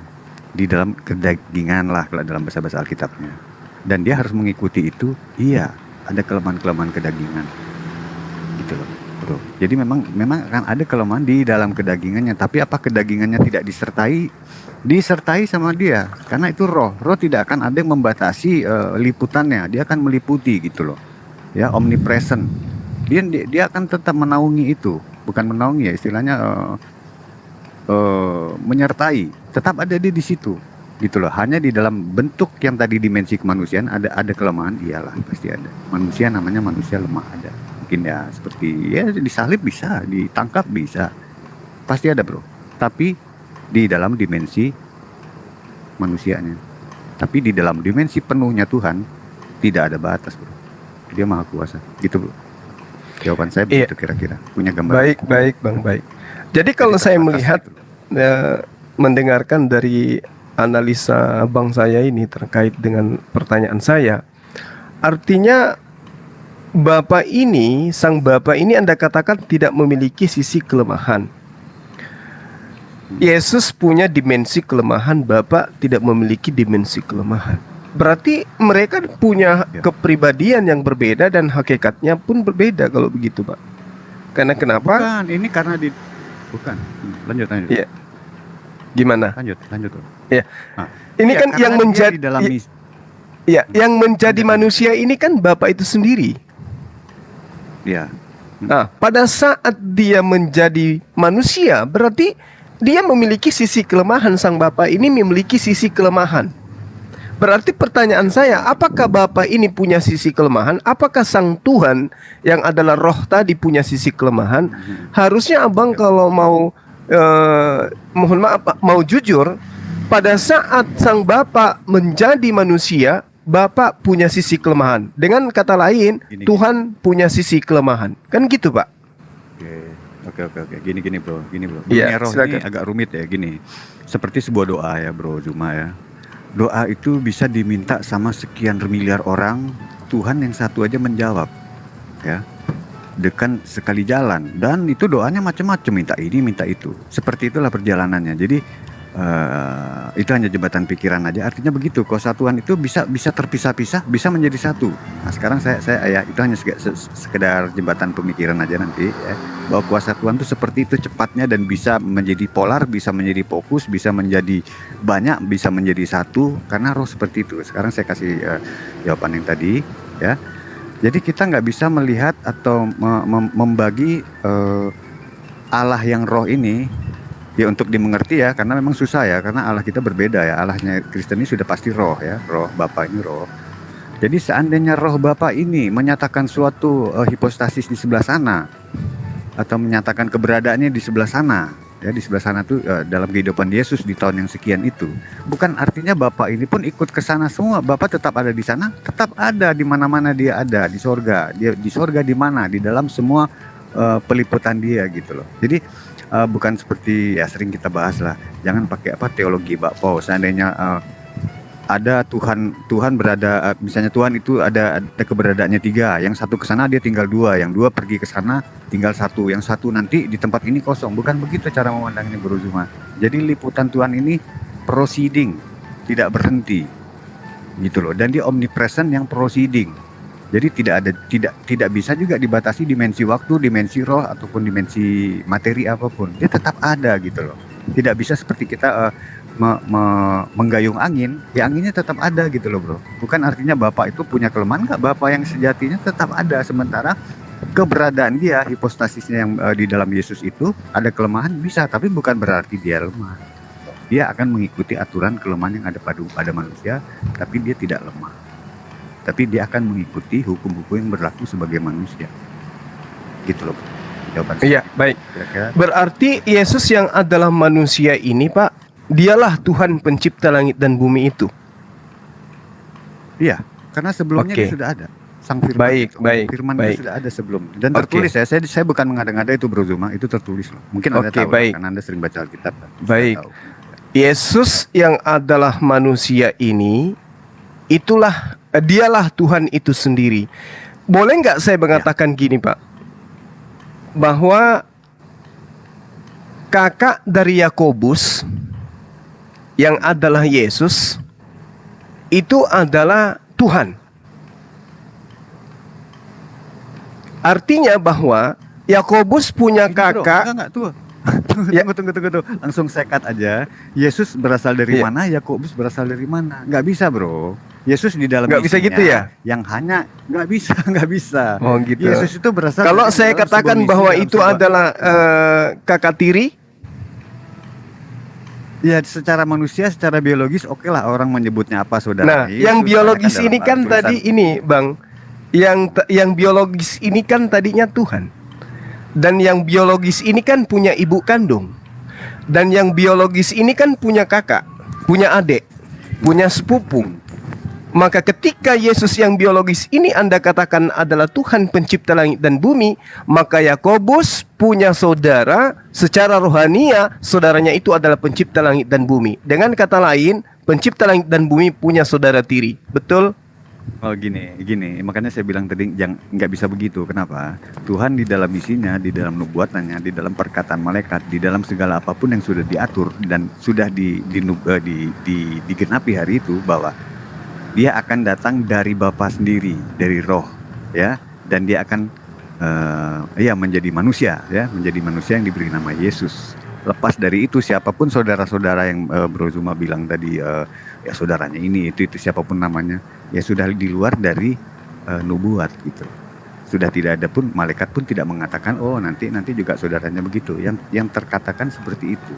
[SPEAKER 2] Di dalam kedagingan lah kalau dalam bahasa-bahasa Alkitabnya. Dan dia harus mengikuti itu, iya, ada kelemahan-kelemahan kedagingan. Gitu loh, bro. Jadi memang akan ada kelemahan di dalam kedagingannya, tapi apa kedagingannya tidak disertai sama dia, karena itu roh tidak akan ada yang membatasi liputannya, dia akan meliputi gitu loh. Ya, omnipresent. Dia akan tetap menaungi itu, bukan menaungi ya istilahnya menyertai, tetap ada dia di situ gitu loh. Hanya di dalam bentuk yang tadi dimensi kemanusiaan ada kelemahan, iyalah pasti ada. Manusia namanya manusia lemah, ada mungkin ya, seperti ya disalib bisa, ditangkap bisa, pasti ada bro. Tapi di dalam dimensi manusianya, tapi di dalam dimensi penuhnya Tuhan tidak ada batas bro. Dia maha kuasa gitu bro. Jawaban saya begitu kira-kira, punya gambar.
[SPEAKER 3] Baik Bang, baik. Jadi kalau saya melihat mendengarkan dari analisa abang saya ini terkait dengan pertanyaan saya, artinya sang Bapak ini Anda katakan tidak memiliki sisi kelemahan. Yesus punya dimensi kelemahan, Bapak tidak memiliki dimensi kelemahan. Berarti mereka punya kepribadian yang berbeda dan hakikatnya pun berbeda kalau begitu, Pak. Karena kenapa?
[SPEAKER 2] Bukan, ini karena bukan. Lanjut.
[SPEAKER 3] Iya. Gimana?
[SPEAKER 2] Lanjut.
[SPEAKER 3] Iya.
[SPEAKER 2] Nah,
[SPEAKER 3] ini kan yang menjadi
[SPEAKER 2] dalam
[SPEAKER 3] yang menjadi manusia ini kan Bapak itu sendiri.
[SPEAKER 2] Ya.
[SPEAKER 3] Nah, pada saat dia menjadi manusia, berarti dia memiliki sisi kelemahan. Sang Bapa ini memiliki sisi kelemahan. Berarti pertanyaan saya, apakah Bapa ini punya sisi kelemahan? Apakah Sang Tuhan yang adalah roh tadi punya sisi kelemahan? Harusnya abang kalau mau mohon maaf Pak, mau jujur, pada saat Sang Bapa menjadi manusia, Bapa punya sisi kelemahan. Dengan kata lain,
[SPEAKER 2] Gini.
[SPEAKER 3] Tuhan punya sisi kelemahan. Kan gitu, Pak?
[SPEAKER 2] Oke. Gini bro.
[SPEAKER 3] Iya,
[SPEAKER 2] Dunia roh
[SPEAKER 3] silakan.
[SPEAKER 2] ini agak rumit ya. Gini, seperti sebuah doa ya bro, cuma ya. Doa itu bisa diminta sama sekian miliar orang, Tuhan yang satu aja menjawab, ya. Dekan sekali jalan, dan itu doanya macam-macam, minta ini, minta itu. Seperti itulah perjalanannya. Jadi itu hanya jembatan pikiran aja. Artinya begitu, kesatuan itu bisa terpisah-pisah, bisa menjadi satu. Nah sekarang saya ya itu hanya sekedar jembatan pemikiran aja nanti ya, bahwa kesatuan itu seperti itu cepatnya dan bisa menjadi polar, bisa menjadi fokus, bisa menjadi banyak, bisa menjadi satu karena roh seperti itu. Sekarang saya kasih jawaban yang tadi ya. Jadi kita nggak bisa melihat atau membagi Allah yang roh ini ya untuk dimengerti ya, karena memang susah ya, karena Allah kita berbeda ya. Allahnya Kristen ini sudah pasti roh ya, roh Bapa ini roh. Jadi seandainya roh Bapa ini menyatakan suatu hipostasis di sebelah sana atau menyatakan keberadaannya di sebelah sana ya, di sebelah sana tuh dalam kehidupan Yesus di tahun yang sekian itu, bukan artinya Bapa ini pun ikut ke sana semua. Bapa tetap ada di sana, tetap ada di mana-mana dia ada, di sorga. Dia di sorga di mana? Di dalam semua peliputan dia gitu loh. Jadi bukan seperti ya sering kita bahas lah, jangan pakai teologi bakpao. Seandainya ada Tuhan berada, misalnya Tuhan itu ada keberadaannya 3, yang satu ke sana dia tinggal 2, yang 2 pergi ke sana tinggal 1, yang 1 nanti di tempat ini kosong. Bukan begitu cara memandangnya Bro Zuma. Jadi liputan Tuhan ini proceeding, tidak berhenti gitu loh, dan dia omnipresent yang proceeding. Jadi tidak bisa juga dibatasi dimensi waktu, dimensi roh ataupun dimensi materi apapun. Dia tetap ada gitu loh. Tidak bisa seperti kita menggayung angin, ya anginnya tetap ada gitu loh bro. Bukan artinya Bapak itu punya kelemahan, enggak. Bapak yang sejatinya tetap ada, sementara keberadaan dia, hipostasisnya yang di dalam Yesus itu ada kelemahan bisa, tapi bukan berarti dia lemah. Dia akan mengikuti aturan kelemahan yang ada pada manusia, tapi dia tidak lemah. Tapi dia akan mengikuti hukum-hukum yang berlaku sebagai manusia. Gitu loh. Jawaban
[SPEAKER 3] Iya, baik.
[SPEAKER 2] kira-kira.
[SPEAKER 3] Berarti Yesus yang adalah manusia ini, Pak, dialah Tuhan pencipta langit dan bumi itu.
[SPEAKER 2] Iya, karena sebelumnya
[SPEAKER 3] Oke.
[SPEAKER 2] dia sudah ada. Sang Firman.
[SPEAKER 3] Baik,
[SPEAKER 2] itu.
[SPEAKER 3] baik,
[SPEAKER 2] Firman
[SPEAKER 3] baik.
[SPEAKER 2] itu sudah ada sebelum. Dan
[SPEAKER 3] Oke.
[SPEAKER 2] tertulis ya. Saya bukan mengada-ngada itu Bro Zuma, itu tertulis loh. Mungkin Anda
[SPEAKER 3] Oke,
[SPEAKER 2] tahu
[SPEAKER 3] baik.
[SPEAKER 2] karena Anda sering baca Alkitab. Sudah
[SPEAKER 3] Baik.
[SPEAKER 2] tahu.
[SPEAKER 3] Yesus yang adalah manusia ini, dialah Tuhan itu sendiri. Boleh nggak saya mengatakan gini, Pak? Bahwa kakak dari Yakobus yang adalah Yesus itu adalah Tuhan. Artinya bahwa Yakobus punya
[SPEAKER 2] Gini, bro.
[SPEAKER 3] kakak.
[SPEAKER 2] Enggak tuh.
[SPEAKER 3] Ya.
[SPEAKER 2] Tunggu. Langsung sekat aja. Yesus berasal dari
[SPEAKER 3] Iya.
[SPEAKER 2] mana? Yakobus berasal dari mana? Nggak bisa bro. Yesus di dalam
[SPEAKER 3] Nggak bisa
[SPEAKER 2] isinya
[SPEAKER 3] gitu ya?
[SPEAKER 2] Yang hanya nggak bisa.
[SPEAKER 3] Oh gitu.
[SPEAKER 2] Yesus itu berasal.
[SPEAKER 3] Kalau
[SPEAKER 2] dari
[SPEAKER 3] saya
[SPEAKER 2] dalam
[SPEAKER 3] katakan
[SPEAKER 2] sebuah misi,
[SPEAKER 3] bahwa
[SPEAKER 2] dalam
[SPEAKER 3] itu
[SPEAKER 2] sebuah-
[SPEAKER 3] adalah kakak tiri,
[SPEAKER 2] ya secara manusia, secara biologis oke lah orang menyebutnya apa saudara.
[SPEAKER 3] nah,
[SPEAKER 2] Yesus,
[SPEAKER 3] yang biologis
[SPEAKER 2] dalam
[SPEAKER 3] ini kan
[SPEAKER 2] tulisan.
[SPEAKER 3] tadi ini, Bang, yang biologis ini kan tadinya Tuhan, dan yang biologis ini kan punya ibu kandung, dan yang biologis ini kan punya kakak, punya adik, punya sepupu. Maka ketika Yesus yang biologis ini Anda katakan adalah Tuhan pencipta langit dan bumi, maka Yakobus punya saudara secara rohania, saudaranya itu adalah pencipta langit dan bumi. Dengan kata lain, pencipta langit dan bumi punya saudara tiri. Betul?
[SPEAKER 2] Oh gini, makanya saya bilang tadi nggak bisa begitu. Kenapa? Tuhan di dalam isinya, di dalam nubuatannya, di dalam perkataan malaikat, di dalam segala apapun yang sudah diatur dan sudah digenapi hari itu, bahwa dia akan datang dari Bapa sendiri, dari Roh, ya, dan dia akan menjadi manusia, ya, menjadi manusia yang diberi nama Yesus. Lepas dari itu, siapapun saudara-saudara yang Bro Zuma bilang tadi, ya saudaranya ini, itu siapapun namanya, ya sudah di luar dari nubuat gitu. sudah tidak ada pun, malaikat pun tidak mengatakan oh nanti juga saudaranya begitu. Yang terkatakan seperti itu.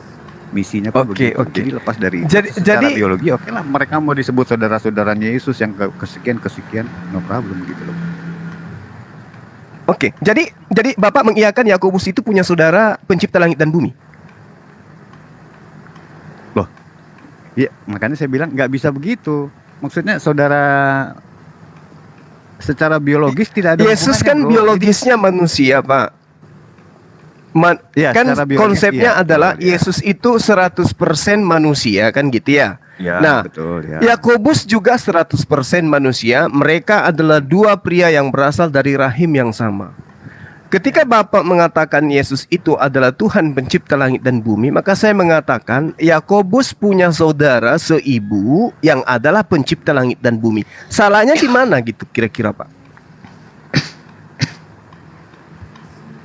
[SPEAKER 2] Misinya pun
[SPEAKER 3] Oke,
[SPEAKER 2] begitu.
[SPEAKER 3] oke.
[SPEAKER 2] Jadi lepas dari itu,
[SPEAKER 3] Jadi-
[SPEAKER 2] secara
[SPEAKER 3] jadi-
[SPEAKER 2] biologi oke lah mereka mau disebut saudara-saudaranya Yesus yang kesekian no problem gitu loh.
[SPEAKER 3] Oke, jadi Bapak mengiyakan Yakobus itu punya saudara pencipta langit dan bumi.
[SPEAKER 2] Loh, iya makanya saya bilang nggak bisa begitu. Maksudnya saudara secara biologis tidak ada
[SPEAKER 3] Yesus
[SPEAKER 2] hubungannya,
[SPEAKER 3] kan
[SPEAKER 2] bro.
[SPEAKER 3] biologisnya manusia, Pak.
[SPEAKER 2] Iya,
[SPEAKER 3] Kan
[SPEAKER 2] secara biologis,
[SPEAKER 3] konsepnya
[SPEAKER 2] iya,
[SPEAKER 3] adalah
[SPEAKER 2] betul, iya.
[SPEAKER 3] Yesus itu 100% manusia kan gitu ya.
[SPEAKER 2] Ya,
[SPEAKER 3] Nah,
[SPEAKER 2] betul ya.
[SPEAKER 3] Yakobus juga 100% manusia. Mereka adalah dua pria yang berasal dari rahim yang sama. Ketika Bapak mengatakan Yesus itu adalah Tuhan pencipta langit dan bumi, maka saya mengatakan Yakobus punya saudara seibu yang adalah pencipta langit dan bumi. Salahnya di mana gitu kira-kira, Pak?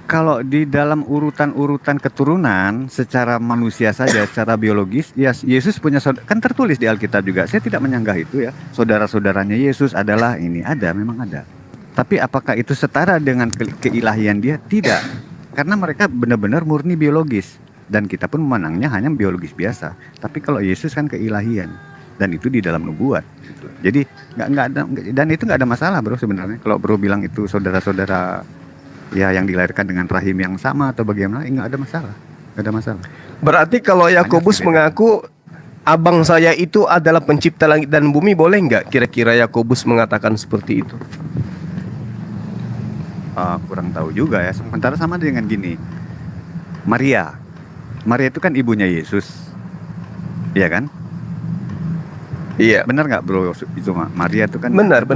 [SPEAKER 2] Kalau di dalam urutan-urutan keturunan secara manusia saja, secara biologis, ya Yesus punya saudara, kan tertulis di Alkitab juga. Saya tidak menyanggah itu ya. Saudara-saudaranya Yesus adalah ini, ada, memang ada. Tapi apakah itu setara dengan keilahian dia? Tidak. Karena mereka benar-benar murni biologis dan kita pun memandangnya hanya biologis biasa. Tapi kalau Yesus kan keilahian dan itu di dalam nubuat. Gitu. Jadi nggak ada, dan itu nggak ada masalah bro sebenarnya. Kalau bro bilang itu saudara-saudara ya yang dilahirkan dengan rahim yang sama atau bagaimana, nggak ada masalah, nggak ada masalah.
[SPEAKER 3] Berarti kalau Yakobus
[SPEAKER 2] Hanya
[SPEAKER 3] mengaku abang saya itu adalah pencipta langit dan bumi, boleh nggak kira-kira Yakobus mengatakan seperti itu?
[SPEAKER 2] Kurang tahu juga ya. Sementara sama dengan gini, Maria itu kan ibunya Yesus, iya kan?
[SPEAKER 3] Iya.
[SPEAKER 2] Benar nggak bro itu Maria itu kan
[SPEAKER 3] Benar.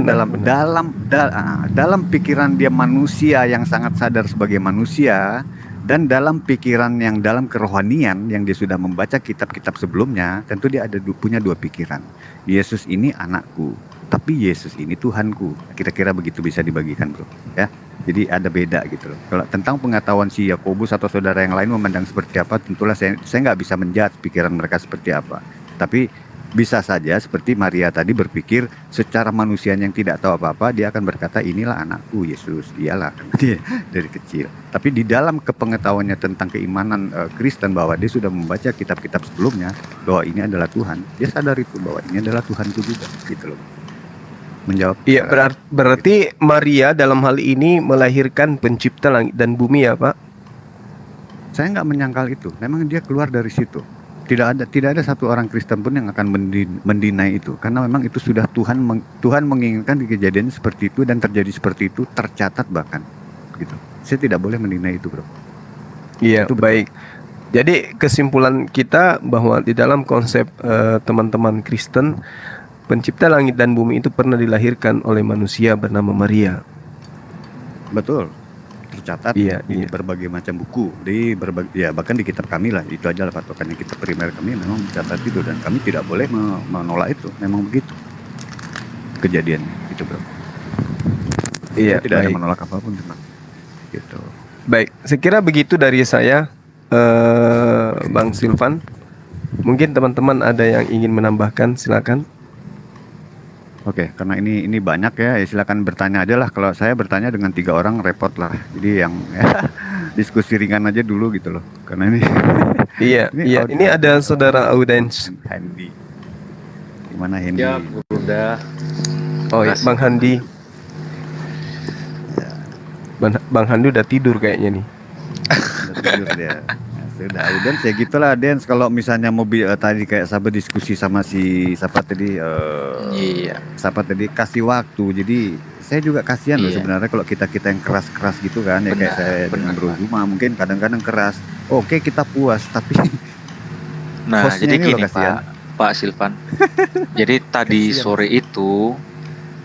[SPEAKER 2] dalam pikiran dia manusia yang sangat sadar sebagai manusia, dan dalam pikiran yang dalam kerohanian yang dia sudah membaca kitab-kitab sebelumnya, tentu dia punya dua pikiran. Yesus ini anakku, tapi Yesus ini Tuhanku. Kira-kira begitu bisa dibagikan bro ya. Jadi ada beda gitu loh. Kalau tentang pengetahuan si Yakobus atau saudara yang lain memandang seperti apa, tentulah saya nggak bisa menjudge pikiran mereka seperti apa. Tapi bisa saja seperti Maria tadi berpikir secara manusia yang tidak tahu apa-apa, dia akan berkata inilah anakku Yesus, iyalah dia dari kecil. Tapi di dalam kepengetahuannya tentang keimanan Kristen bahwa dia sudah membaca kitab-kitab sebelumnya bahwa ini adalah Tuhan, dia sadar itu bahwa ini adalah Tuhanku juga gitu loh. Menjawab.
[SPEAKER 3] Iya, berarti Maria dalam hal ini melahirkan pencipta langit dan bumi ya, Pak?
[SPEAKER 2] Saya nggak menyangkal itu. Memang dia keluar dari situ. Tidak ada satu orang Kristen pun yang akan mendinai itu, karena memang itu sudah Tuhan menginginkan kejadian seperti itu dan terjadi seperti itu, tercatat bahkan gitu. Saya tidak boleh mendinai itu bro.
[SPEAKER 3] Iya,
[SPEAKER 2] Itu betul.
[SPEAKER 3] baik. Jadi kesimpulan kita bahwa di dalam konsep teman-teman Kristen, pencipta langit dan bumi itu pernah dilahirkan oleh manusia bernama Maria.
[SPEAKER 2] Betul, tercatat
[SPEAKER 3] Iya,
[SPEAKER 2] di
[SPEAKER 3] iya.
[SPEAKER 2] berbagai macam buku, ya bahkan di kitab kami lah, itu aja lah patokannya. Kitab primer kami memang mencatat itu dan kami tidak boleh menolak itu, memang begitu kejadiannya gitu bro.
[SPEAKER 3] Iya,
[SPEAKER 2] Tidak ada
[SPEAKER 3] baik.
[SPEAKER 2] menolak apapun memang gitu.
[SPEAKER 3] Baik, sekira begitu dari saya, Bang Silvan. Mungkin teman-teman ada yang ingin menambahkan, silakan.
[SPEAKER 2] Oke, karena ini banyak ya, silakan bertanya aja lah. Kalau saya bertanya dengan 3 orang repot lah. Jadi yang diskusi ringan aja dulu gitu loh. Karena ini
[SPEAKER 3] Iya, ini ada saudara Audens.
[SPEAKER 2] Handi. Gimana Handi?
[SPEAKER 5] Ya, Bunda.
[SPEAKER 3] Oh ya, Bang Handi. Bang Handi udah tidur kayaknya nih.
[SPEAKER 2] Udah tidur dia. Sudah, Dens ya gitulah Dens. Kalau misalnya mobil tadi kayak sahabat diskusi sama si siapa tadi
[SPEAKER 5] Iya.
[SPEAKER 2] siapa tadi kasih waktu. Jadi saya juga kasihan loh
[SPEAKER 5] Iya.
[SPEAKER 2] sebenarnya kalau kita yang keras-keras gitu kan ya, kayak
[SPEAKER 5] Benar,
[SPEAKER 2] saya dengan
[SPEAKER 5] benar,
[SPEAKER 2] Bro
[SPEAKER 5] Pak.
[SPEAKER 2] Zuma mungkin kadang-kadang keras. Oke, kita puas tapi
[SPEAKER 5] Nah,
[SPEAKER 2] hostnya
[SPEAKER 5] jadi
[SPEAKER 2] ini loh
[SPEAKER 5] gini
[SPEAKER 2] kasihan.
[SPEAKER 5] Pak Silvan. Jadi tadi
[SPEAKER 2] Kasihan.
[SPEAKER 5] sore itu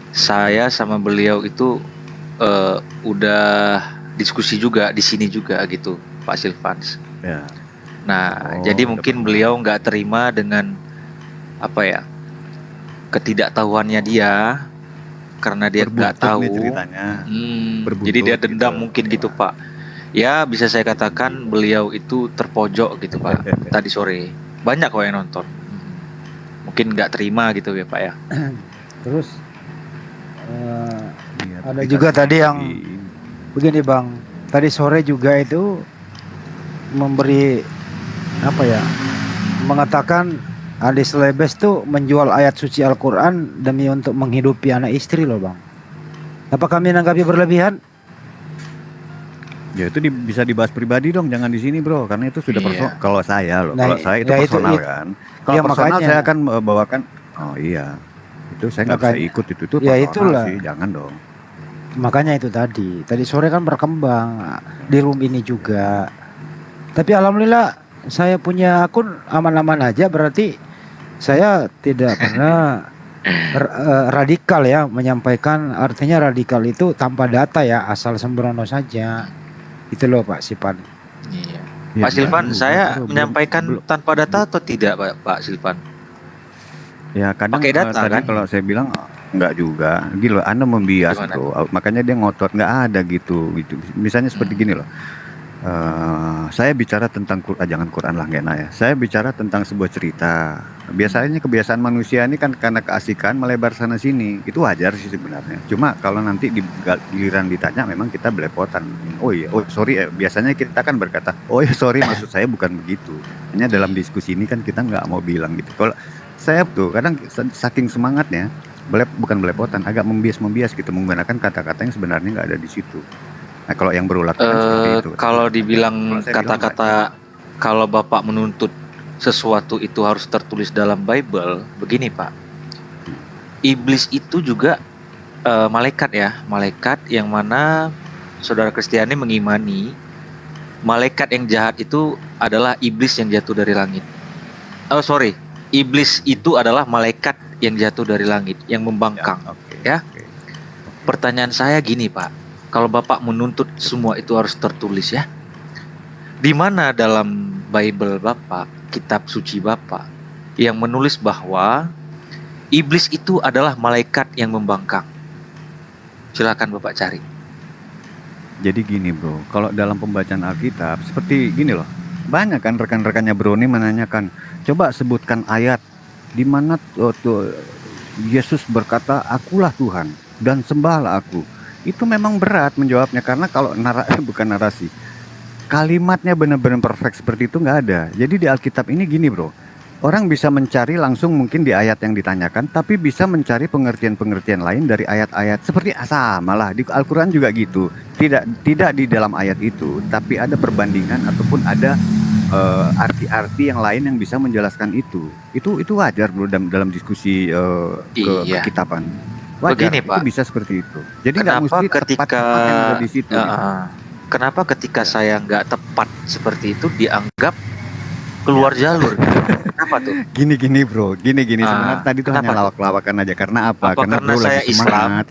[SPEAKER 5] saya sama beliau itu udah diskusi juga di sini juga gitu, Pak Silvan.
[SPEAKER 2] Ya.
[SPEAKER 5] Nah,
[SPEAKER 2] Oh,
[SPEAKER 5] jadi
[SPEAKER 2] udah
[SPEAKER 5] mungkin
[SPEAKER 2] pernah.
[SPEAKER 5] beliau nggak terima dengan apa ya, ketidaktahuannya dia karena dia nggak
[SPEAKER 2] Berbuntut
[SPEAKER 5] tahu.
[SPEAKER 2] nih ceritanya. Berbuntut
[SPEAKER 5] Jadi dia dendam
[SPEAKER 2] gitu.
[SPEAKER 5] mungkin gitu Pak. Ya bisa saya katakan beliau itu terpojok gitu Pak. Tadi sore banyak kok yang nonton. Mungkin nggak terima gitu ya Pak ya.
[SPEAKER 4] Terus
[SPEAKER 2] Iya,
[SPEAKER 4] ada
[SPEAKER 2] tapi
[SPEAKER 4] juga
[SPEAKER 2] kan
[SPEAKER 4] tadi yang
[SPEAKER 2] di-
[SPEAKER 4] Begini Bang, tadi sore juga itu memberi apa ya? Mengatakan Addis Lebes tuh menjual ayat suci Al-Quran demi untuk menghidupi anak istri loh Bang. Apa kami menanggapi berlebihan?
[SPEAKER 2] Ya itu bisa dibahas pribadi dong, jangan di sini bro, karena itu sudah
[SPEAKER 5] Iya.
[SPEAKER 2] personal. Kalau saya loh,
[SPEAKER 4] Nah,
[SPEAKER 2] kalau saya itu
[SPEAKER 4] ya itu-
[SPEAKER 2] personal
[SPEAKER 4] itu-
[SPEAKER 2] kan. Kalau
[SPEAKER 4] ya
[SPEAKER 2] personal
[SPEAKER 4] makanya.
[SPEAKER 2] saya akan bawakan. Oh iya, itu saya nggak bisa
[SPEAKER 4] Makanya.
[SPEAKER 2] ikut itu
[SPEAKER 4] Ya,
[SPEAKER 2] personal
[SPEAKER 4] itulah.
[SPEAKER 2] sih, jangan dong.
[SPEAKER 4] Makanya itu tadi sore kan berkembang di room ini juga. Tapi alhamdulillah saya punya akun aman-aman aja, berarti saya tidak pernah radikal ya menyampaikan. Artinya radikal itu tanpa data ya, asal sembrono saja. Itu loh Pak Sipan.
[SPEAKER 5] Iya.
[SPEAKER 2] Ya,
[SPEAKER 5] Pak Silvan,
[SPEAKER 2] belum,
[SPEAKER 5] saya
[SPEAKER 2] belum,
[SPEAKER 5] menyampaikan
[SPEAKER 2] belum.
[SPEAKER 5] tanpa data atau tidak, Pak Silvan?
[SPEAKER 2] Ya kadang
[SPEAKER 5] Pakai data,
[SPEAKER 2] tadi
[SPEAKER 5] kan?
[SPEAKER 2] kalau saya bilang enggak juga. Gini loh, Anda membias
[SPEAKER 5] Gimana?
[SPEAKER 2] bro. Makanya dia ngotot nggak ada gitu. Misalnya seperti gini loh. Saya bicara tentang jangan Quran lah nggak enak ya. Saya bicara tentang sebuah cerita. Biasanya kebiasaan manusia ini kan karena keasikan melebar sana sini. Itu wajar sih sebenarnya. Cuma kalau nanti di giliran ditanya memang kita belepotan. Oh iya, oh sorry. Biasanya kita kan berkata, oh ya sorry maksud saya bukan begitu. Hanya dalam diskusi ini kan kita nggak mau bilang gitu. Kalau saya tuh kadang saking semangatnya bukan belepotan, agak membias gitu menggunakan kata-kata yang sebenarnya nggak ada di situ. Nah kalau yang berulang kan seperti itu.
[SPEAKER 5] Kalau dibilang
[SPEAKER 2] Kalau saya bilang
[SPEAKER 5] kata-kata, kalau Bapak menuntut sesuatu itu harus tertulis dalam Bible, begini Pak. Iblis itu juga malaikat ya, malaikat yang mana saudara Kristiani mengimani malaikat yang jahat itu adalah iblis yang jatuh dari langit. Oh sorry, iblis itu adalah malaikat yang jatuh dari langit, yang membangkang.
[SPEAKER 2] Oke,
[SPEAKER 5] Ya.
[SPEAKER 2] oke.
[SPEAKER 5] Pertanyaan saya gini Pak, kalau Bapak menuntut semua itu harus tertulis ya, di mana dalam Bible Bapak, kitab suci Bapak, yang menulis bahwa iblis itu adalah malaikat yang membangkang? Silakan Bapak cari.
[SPEAKER 2] Jadi gini bro, kalau dalam pembacaan Alkitab seperti gini loh, banyak kan rekan-rekannya bro ini menanyakan, coba sebutkan ayat di mana tuh Yesus berkata, akulah Tuhan dan sembahlah aku. Itu memang berat menjawabnya karena kalau bukan narasi, kalimatnya benar-benar perfect seperti itu nggak ada. Jadi di Alkitab ini gini bro, orang bisa mencari langsung mungkin di ayat yang ditanyakan, tapi bisa mencari pengertian-pengertian lain dari ayat-ayat seperti sama lah di Al-Quran juga gitu. Tidak di dalam ayat itu, tapi ada perbandingan ataupun ada arti-arti yang lain yang bisa menjelaskan itu. Itu wajar bro dalam diskusi
[SPEAKER 5] Iya.
[SPEAKER 2] kekitaban. Wajar,
[SPEAKER 5] Begini,
[SPEAKER 2] itu
[SPEAKER 5] Pak.
[SPEAKER 2] bisa seperti itu. Jadi nggak
[SPEAKER 5] Kenapa
[SPEAKER 2] mesti
[SPEAKER 5] ketika
[SPEAKER 2] tepat-tepat yang ada di situ. gitu.
[SPEAKER 5] Kenapa ketika saya nggak tepat seperti itu dianggap keluar jalur? Kenapa tuh?
[SPEAKER 2] Gini bro, gini sebenarnya tadi tuh
[SPEAKER 5] kenapa
[SPEAKER 2] hanya
[SPEAKER 5] tuh?
[SPEAKER 2] lawak-lawakan aja. Karena apa?
[SPEAKER 5] Apa karena
[SPEAKER 2] bro
[SPEAKER 5] saya
[SPEAKER 2] lagi semangat.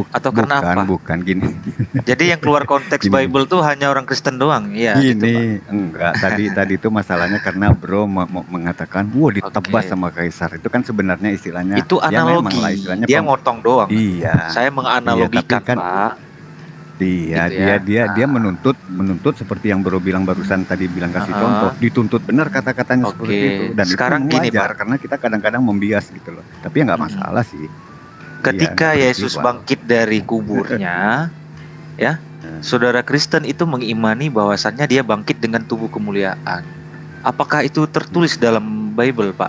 [SPEAKER 5] Atau karena
[SPEAKER 2] bukan,
[SPEAKER 5] apa?
[SPEAKER 2] bukan gini.
[SPEAKER 5] Jadi yang keluar konteks
[SPEAKER 2] Gini.
[SPEAKER 5] Bible tuh hanya orang Kristen doang, ya? Gitu, Pak.
[SPEAKER 2] Gini, enggak. Tadi itu masalahnya karena bro mengatakan, wah ditebas
[SPEAKER 5] Oke.
[SPEAKER 2] sama kaisar. Itu kan sebenarnya istilahnya.
[SPEAKER 5] Itu
[SPEAKER 2] ya memang
[SPEAKER 5] analogi,
[SPEAKER 2] lah istilahnya
[SPEAKER 5] dia ngotong doang.
[SPEAKER 2] Iya.
[SPEAKER 5] Saya menganalogikan,
[SPEAKER 2] Iya, tapi kan-
[SPEAKER 5] Pak.
[SPEAKER 2] Iya,
[SPEAKER 5] Gitu ya.
[SPEAKER 2] dia menuntut seperti yang bro bilang barusan tadi bilang kasih
[SPEAKER 5] Ah.
[SPEAKER 2] contoh, dituntut benar kata-katanya
[SPEAKER 5] Oke.
[SPEAKER 2] seperti itu dan
[SPEAKER 5] Sekarang
[SPEAKER 2] itu
[SPEAKER 5] gini,
[SPEAKER 2] wajar
[SPEAKER 5] Pak.
[SPEAKER 2] karena kita kadang-kadang membias gitu loh. Tapi ya nggak masalah sih.
[SPEAKER 5] Ketika
[SPEAKER 2] Iya,
[SPEAKER 5] Yesus
[SPEAKER 2] peristiwa.
[SPEAKER 5] bangkit dari kuburnya, ya, saudara Kristen itu mengimani bahwasannya dia bangkit dengan tubuh kemuliaan. Apakah itu tertulis dalam Bible, Pak?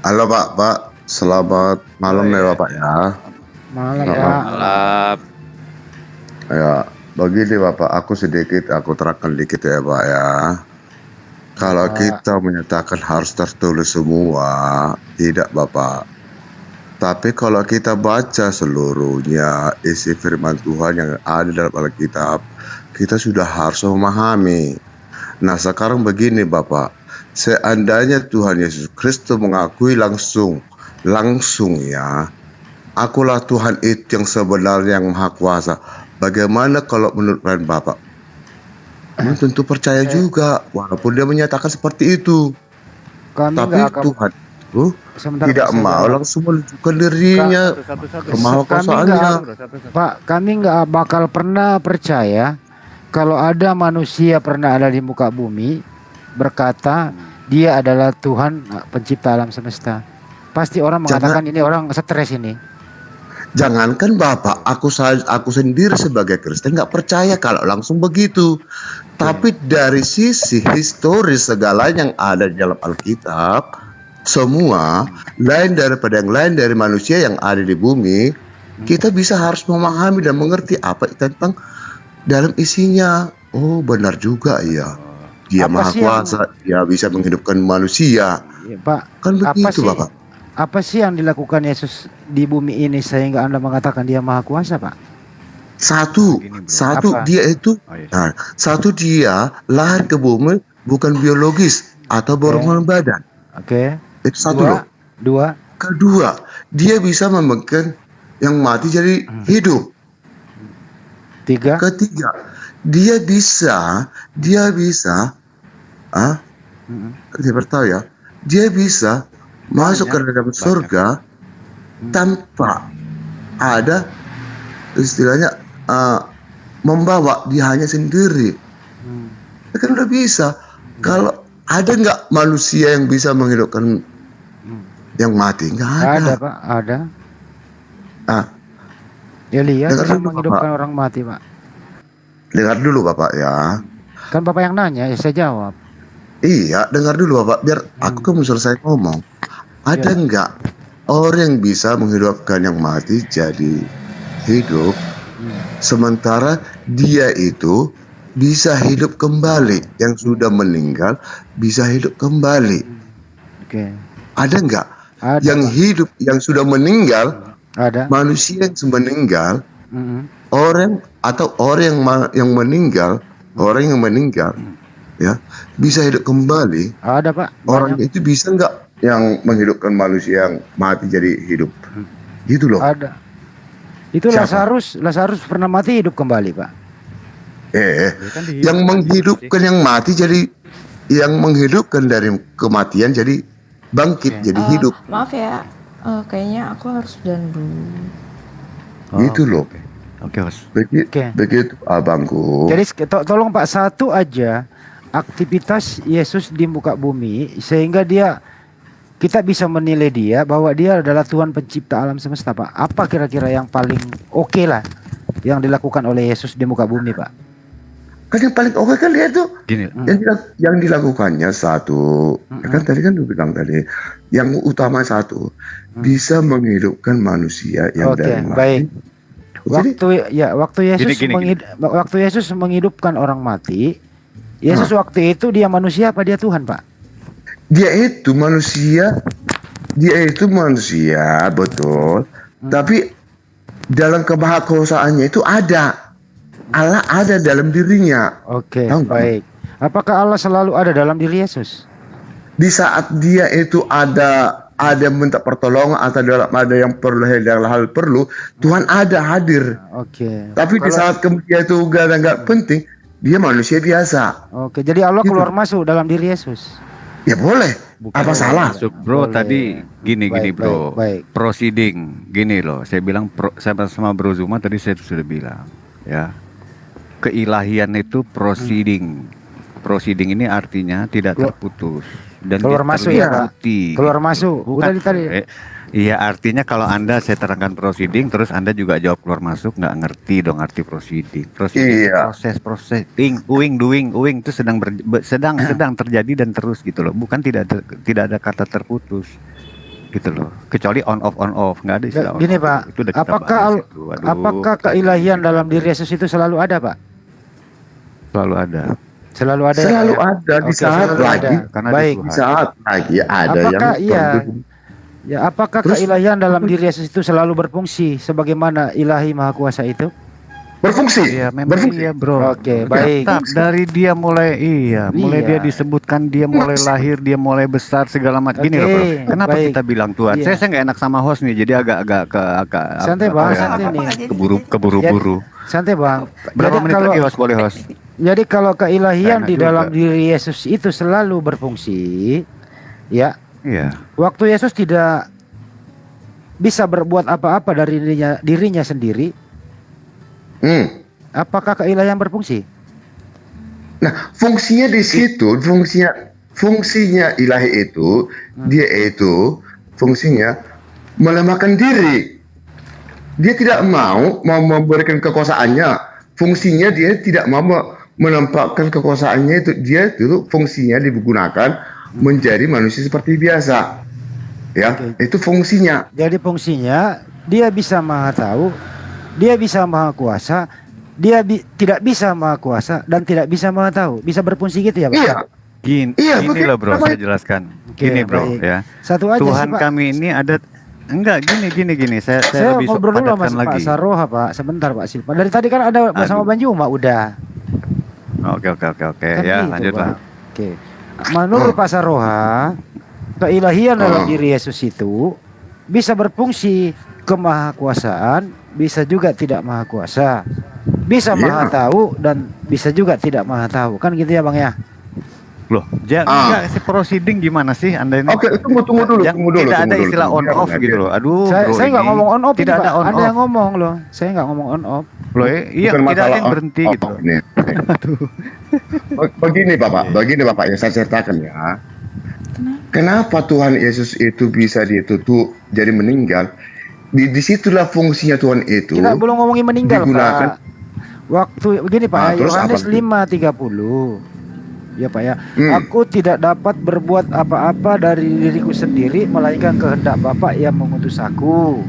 [SPEAKER 6] Halo Pak, selamat malam ya Bapak ya.
[SPEAKER 4] Malam
[SPEAKER 6] Selamat
[SPEAKER 4] Pak.
[SPEAKER 5] Malam.
[SPEAKER 6] Ya, begini Bapak, aku terangkan dikit ya Pak ya. Kalau
[SPEAKER 4] Pak.
[SPEAKER 6] kita menyatakan harus tertulis semua, tidak Bapak. Tapi kalau kita baca seluruhnya isi firman Tuhan yang ada dalam Alkitab, kita sudah harus memahami. Nah sekarang begini Bapak, seandainya Tuhan Yesus Kristus mengakui langsung ya, akulah Tuhan itu yang sebenarnya yang maha kuasa. Bagaimana kalau menurut Bapak? Tentu percaya juga, walaupun dia menyatakan seperti itu.
[SPEAKER 4] Kami
[SPEAKER 6] Tapi
[SPEAKER 4] nggak akan
[SPEAKER 6] Tuhan itu
[SPEAKER 4] sebentar,
[SPEAKER 6] tidak
[SPEAKER 4] Pak,
[SPEAKER 6] mau
[SPEAKER 4] sebentar.
[SPEAKER 6] langsung menunjukkan dirinya, kemahakuasaannya.
[SPEAKER 4] Pak, kami nggak bakal pernah percaya kalau ada manusia pernah ada di muka bumi berkata dia adalah Tuhan pencipta alam semesta. Pasti orang mengatakan ini orang stres ini.
[SPEAKER 6] Jangankan Bapak, aku sendiri sebagai Kristen nggak percaya kalau langsung begitu. Tapi dari sisi historis segala yang ada di dalam Alkitab, semua lain daripada yang lain dari manusia yang ada di bumi, kita bisa harus memahami dan mengerti apa tentang dalam isinya. Oh, benar juga ya. Dia
[SPEAKER 4] Apa
[SPEAKER 6] maha
[SPEAKER 4] sih
[SPEAKER 6] kuasa, dia bisa menghidupkan manusia.
[SPEAKER 4] Ya, Pak,
[SPEAKER 6] Kan
[SPEAKER 4] apa
[SPEAKER 6] begitu,
[SPEAKER 4] sih
[SPEAKER 6] Bapak.
[SPEAKER 4] apa sih yang dilakukan Yesus di bumi ini sehingga Anda mengatakan dia maha kuasa, Pak?
[SPEAKER 6] Satu,
[SPEAKER 2] Begini, bro.
[SPEAKER 6] satu
[SPEAKER 4] Apa?
[SPEAKER 6] dia itu,
[SPEAKER 2] Oh, iya.
[SPEAKER 6] nah, satu dia lahir ke bumi bukan biologis atau borongan badan.
[SPEAKER 4] Oke.
[SPEAKER 6] Itu satu loh.
[SPEAKER 4] Dua.
[SPEAKER 6] Kedua, dia bisa membuat yang mati jadi hidup.
[SPEAKER 4] Tiga.
[SPEAKER 6] Ketiga, dia bisa,
[SPEAKER 4] Mm-mm.
[SPEAKER 6] dia bertahu ya, dia bisa masuk ke dalam surga tanpa ada istilahnya membawa dia hanya sendiri.
[SPEAKER 4] Hmm.
[SPEAKER 6] Ya kan udah bisa. Kalau ada nggak manusia yang bisa menghidupkan yang mati? Nggak
[SPEAKER 4] Ada,
[SPEAKER 6] ada.
[SPEAKER 4] Pak, ada.
[SPEAKER 6] Ah,
[SPEAKER 4] Elia
[SPEAKER 6] Dengar
[SPEAKER 4] bisa
[SPEAKER 6] dulu,
[SPEAKER 4] menghidupkan orang mati, Pak.
[SPEAKER 6] dengar dulu Bapak ya.
[SPEAKER 4] Kan Bapak yang nanya, ya saya jawab.
[SPEAKER 6] Iya, dengar dulu Bapak, biar aku kan mau selesai ngomong. Ada nggak orang yang bisa menghidupkan yang mati jadi hidup, sementara dia itu bisa hidup kembali, yang sudah meninggal bisa hidup kembali.
[SPEAKER 4] Oke.
[SPEAKER 6] Ada nggak
[SPEAKER 4] Ada,
[SPEAKER 6] yang
[SPEAKER 4] Pak.
[SPEAKER 6] hidup yang sudah meninggal,
[SPEAKER 4] Ada.
[SPEAKER 6] manusia yang meninggal,
[SPEAKER 4] Mm-mm.
[SPEAKER 6] orang atau orang yang meninggal, orang yang meninggal, ya bisa hidup kembali.
[SPEAKER 4] Ada, Pak.
[SPEAKER 6] Orang
[SPEAKER 4] Banyak.
[SPEAKER 6] itu bisa nggak yang menghidupkan manusia yang mati jadi hidup? Gitu loh.
[SPEAKER 4] Ada. Itu
[SPEAKER 6] Siapa?
[SPEAKER 4] Lazarus pernah mati hidup kembali, Pak.
[SPEAKER 6] Yang menghidupkan yang mati jadi, yang menghidupkan dari kematian jadi bangkit, jadi hidup.
[SPEAKER 7] Maaf ya, kayaknya aku harus jalan dulu.
[SPEAKER 6] Gitu loh.
[SPEAKER 2] Oke, Host.
[SPEAKER 4] Oke.
[SPEAKER 6] Begitu abangku.
[SPEAKER 4] Jadi tolong Pak, satu aja aktivitas Yesus di muka bumi sehingga kita bisa menilai dia bahwa dia adalah Tuhan pencipta alam semesta, Pak. Apa kira-kira yang paling oke lah yang dilakukan oleh Yesus di muka bumi, Pak?
[SPEAKER 6] Kan yang paling oke kan dia tuh
[SPEAKER 2] Gini,
[SPEAKER 6] yang dilakukannya satu, ya kan tadi kan lu bilang tadi, yang utama satu, bisa menghidupkan manusia yang
[SPEAKER 4] Oke,
[SPEAKER 6] dari mati.
[SPEAKER 4] baik.
[SPEAKER 6] Jadi,
[SPEAKER 4] Waktu Yesus
[SPEAKER 2] Gini.
[SPEAKER 4] waktu Yesus menghidupkan orang mati, Yesus waktu itu dia manusia apa dia Tuhan, Pak?
[SPEAKER 6] dia itu manusia, betul. Tapi dalam kemahakuasaannya itu ada Allah ada dalam dirinya.
[SPEAKER 4] Oke,
[SPEAKER 6] Tahu nggak?
[SPEAKER 4] baik. Apakah Allah selalu ada dalam diri Yesus?
[SPEAKER 6] Di saat dia itu ada minta pertolongan atau ada yang perlu hal perlu, Tuhan ada hadir.
[SPEAKER 4] Oke.
[SPEAKER 6] Tapi di saat kemudian itu nggak penting, dia manusia biasa.
[SPEAKER 4] Oke, jadi Allah
[SPEAKER 6] Gitu.
[SPEAKER 4] keluar masuk dalam diri Yesus.
[SPEAKER 6] Ya boleh. Apa salah?
[SPEAKER 2] Masuk, bro.
[SPEAKER 4] Boleh.
[SPEAKER 2] Tadi gini
[SPEAKER 4] Baik,
[SPEAKER 2] bro.
[SPEAKER 4] baik.
[SPEAKER 2] Proceeding, gini loh. Saya bilang sama Bro Zuma tadi saya sudah bilang, ya. Keilahian itu proceeding. Proceeding ini artinya tidak terputus dan
[SPEAKER 4] Keluar masuk ya, Pak?
[SPEAKER 2] terliputi.
[SPEAKER 4] Keluar masuk.
[SPEAKER 2] Bukan.
[SPEAKER 4] Udah tadi.
[SPEAKER 2] Iya, artinya kalau Anda saya terangkan proceeding, terus Anda juga jawab keluar masuk, nggak ngerti dong arti proceeding. Proceeding,
[SPEAKER 6] Iya.
[SPEAKER 2] proses, doing itu sedang terjadi dan terus gitu loh. Bukan tidak ada kata terputus gitu loh. Kecuali on off, nggak ada istilah on
[SPEAKER 4] Gini,
[SPEAKER 2] off.
[SPEAKER 4] Pak.
[SPEAKER 2] Itu udah kita
[SPEAKER 4] Apakah
[SPEAKER 2] bahas itu. Aduh,
[SPEAKER 4] apakah keilahian dalam diri Yesus itu selalu ada, Pak?
[SPEAKER 2] selalu ada.
[SPEAKER 4] Selalu ada. ya,
[SPEAKER 6] Selalu
[SPEAKER 4] Pak, ya?
[SPEAKER 6] ada di
[SPEAKER 4] Oke,
[SPEAKER 6] saat
[SPEAKER 4] selalu
[SPEAKER 6] lagi.
[SPEAKER 4] ada.
[SPEAKER 2] Karena
[SPEAKER 4] Baik.
[SPEAKER 2] dia
[SPEAKER 6] Di saat lagi ada
[SPEAKER 4] Apakah
[SPEAKER 6] yang
[SPEAKER 4] Ya, apakah
[SPEAKER 6] Terus?
[SPEAKER 4] keilahian dalam diri Yesus itu selalu berfungsi sebagaimana ilahi maha kuasa itu?
[SPEAKER 6] berfungsi.
[SPEAKER 2] Iya, memang
[SPEAKER 6] Berfungsi.
[SPEAKER 2] iya, bro.
[SPEAKER 4] Oke, baik.
[SPEAKER 2] Tetap dari dia mulai mulai
[SPEAKER 4] Iya.
[SPEAKER 2] dia disebutkan, dia mulai lahir, dia mulai besar segala macam. Gini loh, bro.
[SPEAKER 4] Oke,
[SPEAKER 2] Kenapa
[SPEAKER 4] baik.
[SPEAKER 2] kita bilang Tuhan?
[SPEAKER 4] Iya.
[SPEAKER 2] Saya nggak enak sama host nih, jadi agak
[SPEAKER 4] Santai, Bang, santai nih.
[SPEAKER 2] keburu-buru.
[SPEAKER 4] Santai, Bang.
[SPEAKER 2] Berapa
[SPEAKER 4] Jadi
[SPEAKER 2] menit
[SPEAKER 4] kalau
[SPEAKER 2] lagi host boleh host?
[SPEAKER 4] jadi kalau keilahian
[SPEAKER 2] Enak
[SPEAKER 4] di dalam
[SPEAKER 2] juga.
[SPEAKER 4] diri Yesus itu selalu berfungsi, ya.
[SPEAKER 2] Iya.
[SPEAKER 4] Waktu Yesus tidak bisa berbuat apa-apa dari dirinya sendiri, apakah keilahian berfungsi?
[SPEAKER 6] Nah, fungsinya di situ, fungsinya ilahi itu, dia itu fungsinya melemahkan diri. Dia tidak mau memberikan kekuasaannya. Fungsinya dia tidak mau menempatkan kekuasaannya itu. Dia itu fungsinya digunakan menjadi manusia seperti biasa. Ya, itu fungsinya.
[SPEAKER 4] Jadi fungsinya dia bisa maha tahu, dia bisa maha kuasa, dia tidak bisa maha kuasa dan tidak bisa maha tahu. Bisa berfungsi gitu ya, Pak?
[SPEAKER 6] Iya.
[SPEAKER 2] Gini
[SPEAKER 6] Iya,
[SPEAKER 2] loh bro,
[SPEAKER 6] betul.
[SPEAKER 2] saya jelaskan.
[SPEAKER 4] Oke,
[SPEAKER 2] Gini bro
[SPEAKER 4] baik.
[SPEAKER 2] ya.
[SPEAKER 4] Satu aja
[SPEAKER 2] Tuhan
[SPEAKER 4] sih, Pak.
[SPEAKER 2] kami ini ada enggak gini. Saya
[SPEAKER 4] Saya
[SPEAKER 2] lebih
[SPEAKER 4] ngobrol dulu sama
[SPEAKER 2] padatkan
[SPEAKER 4] Pak
[SPEAKER 2] lagi.
[SPEAKER 4] Saroha, Pak. Sebentar, Pak Silva. Dari tadi kan ada bersama
[SPEAKER 2] Aduh.
[SPEAKER 4] Banjuma udah.
[SPEAKER 2] Oke.
[SPEAKER 4] Kan
[SPEAKER 2] Ya,
[SPEAKER 4] gitu,
[SPEAKER 2] lanjutlah.
[SPEAKER 4] Pak. Oke. Menurut Pak Saroha, keilahian dalam diri Yesus itu bisa berfungsi kemahakuasaan, bisa juga tidak maha kuasa. Bisa
[SPEAKER 6] Iya.
[SPEAKER 4] maha tahu dan bisa juga tidak maha tahu. Kan gitu ya, Bang ya?
[SPEAKER 2] Loh, enggak si proceeding gimana sih Anda ini?
[SPEAKER 6] Oke, tunggu dulu.
[SPEAKER 2] Tidak ada istilah on off gitu loh. Aduh,
[SPEAKER 4] Saya
[SPEAKER 2] bro,
[SPEAKER 4] nggak
[SPEAKER 2] ini
[SPEAKER 4] ngomong on off ini,
[SPEAKER 2] tidak ada
[SPEAKER 4] Pak.
[SPEAKER 2] on
[SPEAKER 4] Anda
[SPEAKER 2] off.
[SPEAKER 4] yang ngomong loh. Saya nggak ngomong on off.
[SPEAKER 2] Loh, iya
[SPEAKER 6] Bukan
[SPEAKER 2] tidak ada
[SPEAKER 6] masalah
[SPEAKER 2] yang berhenti
[SPEAKER 6] on-
[SPEAKER 2] gitu.
[SPEAKER 6] off ini. Begini Bapak yang saya ceritakan ya. Kenapa Tuhan Yesus itu bisa ditutup jadi meninggal? Disitulah fungsinya Tuhan itu.
[SPEAKER 4] Kita belum ngomongin meninggal,
[SPEAKER 6] digunakan-
[SPEAKER 4] Pak. Waktu begini, Pak.
[SPEAKER 6] Ah, terus
[SPEAKER 4] Yohanes
[SPEAKER 6] apa?
[SPEAKER 4] 5:30. Ya, Pak ya.
[SPEAKER 6] Hmm.
[SPEAKER 4] Aku tidak dapat berbuat apa-apa dari diriku sendiri melainkan kehendak Bapa yang mengutus aku.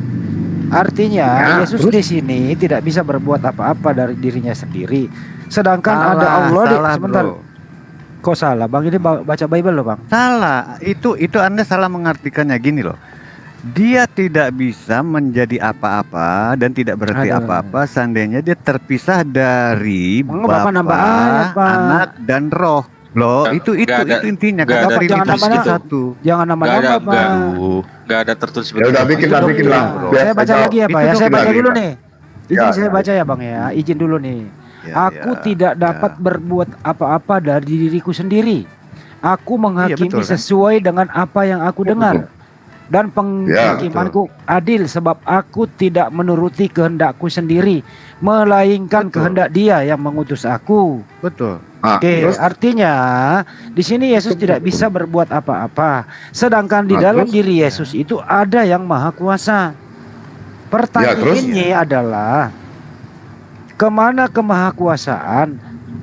[SPEAKER 4] Artinya
[SPEAKER 6] Ya,
[SPEAKER 4] Yesus
[SPEAKER 6] terus?
[SPEAKER 4] di sini tidak bisa berbuat apa-apa dari dirinya sendiri. Sedangkan ada Allah
[SPEAKER 2] salah,
[SPEAKER 4] sebentar.
[SPEAKER 2] bro.
[SPEAKER 4] Kok salah? Bang ini baca Bible loh, Bang.
[SPEAKER 2] Salah, itu Anda salah mengartikannya gini loh. Dia tidak bisa menjadi apa-apa dan tidak berarti
[SPEAKER 4] Aduh.
[SPEAKER 2] apa-apa seandainya dia terpisah dari
[SPEAKER 4] Bang, Bapak nambah ayat, Pak.
[SPEAKER 2] Anak dan Roh. Loh,
[SPEAKER 5] Nggak-
[SPEAKER 2] itu
[SPEAKER 5] nggak ada-
[SPEAKER 2] intinya
[SPEAKER 5] nggak
[SPEAKER 2] kata
[SPEAKER 5] ada
[SPEAKER 2] Trinitas
[SPEAKER 4] jangan
[SPEAKER 2] itu
[SPEAKER 4] nambah-
[SPEAKER 2] satu.
[SPEAKER 4] Jangan nama-nama,
[SPEAKER 5] Nggak ada-
[SPEAKER 4] Pak.
[SPEAKER 2] Aduh.
[SPEAKER 5] Nggak ada tertulis
[SPEAKER 6] Ya udah
[SPEAKER 5] begitu.
[SPEAKER 6] bikin
[SPEAKER 4] Itu
[SPEAKER 6] bikin
[SPEAKER 4] dulu.
[SPEAKER 6] lah.
[SPEAKER 2] bro.
[SPEAKER 6] Biar
[SPEAKER 4] Saya baca
[SPEAKER 6] tahu.
[SPEAKER 4] lagi ya, Pak
[SPEAKER 2] Itu
[SPEAKER 4] ya. Saya
[SPEAKER 6] bikin
[SPEAKER 4] baca
[SPEAKER 6] lagi,
[SPEAKER 4] dulu
[SPEAKER 6] Pak.
[SPEAKER 4] nih. Izin
[SPEAKER 6] Ya,
[SPEAKER 4] saya
[SPEAKER 6] ya.
[SPEAKER 4] baca ya, Bang ya. Izin dulu nih.
[SPEAKER 2] Ya,
[SPEAKER 4] Aku
[SPEAKER 2] ya,
[SPEAKER 4] tidak
[SPEAKER 2] ya.
[SPEAKER 4] dapat berbuat apa-apa dari diriku sendiri. Aku menghakimi
[SPEAKER 2] betul, kan?
[SPEAKER 4] sesuai dengan apa yang aku dengar. Dan penghakimanku adil sebab aku tidak menuruti kehendakku sendiri, melainkan
[SPEAKER 2] Betul.
[SPEAKER 4] kehendak Dia yang mengutus aku.
[SPEAKER 2] Betul.
[SPEAKER 6] Ah,
[SPEAKER 4] Oke,
[SPEAKER 6] terus?
[SPEAKER 4] artinya di sini Yesus tidak bisa berbuat apa-apa. Sedangkan di
[SPEAKER 6] Nah,
[SPEAKER 4] dalam
[SPEAKER 6] terus?
[SPEAKER 4] diri Yesus itu ada yang maha kuasa. Pertanyaannya adalah kemana kemahakuasaan?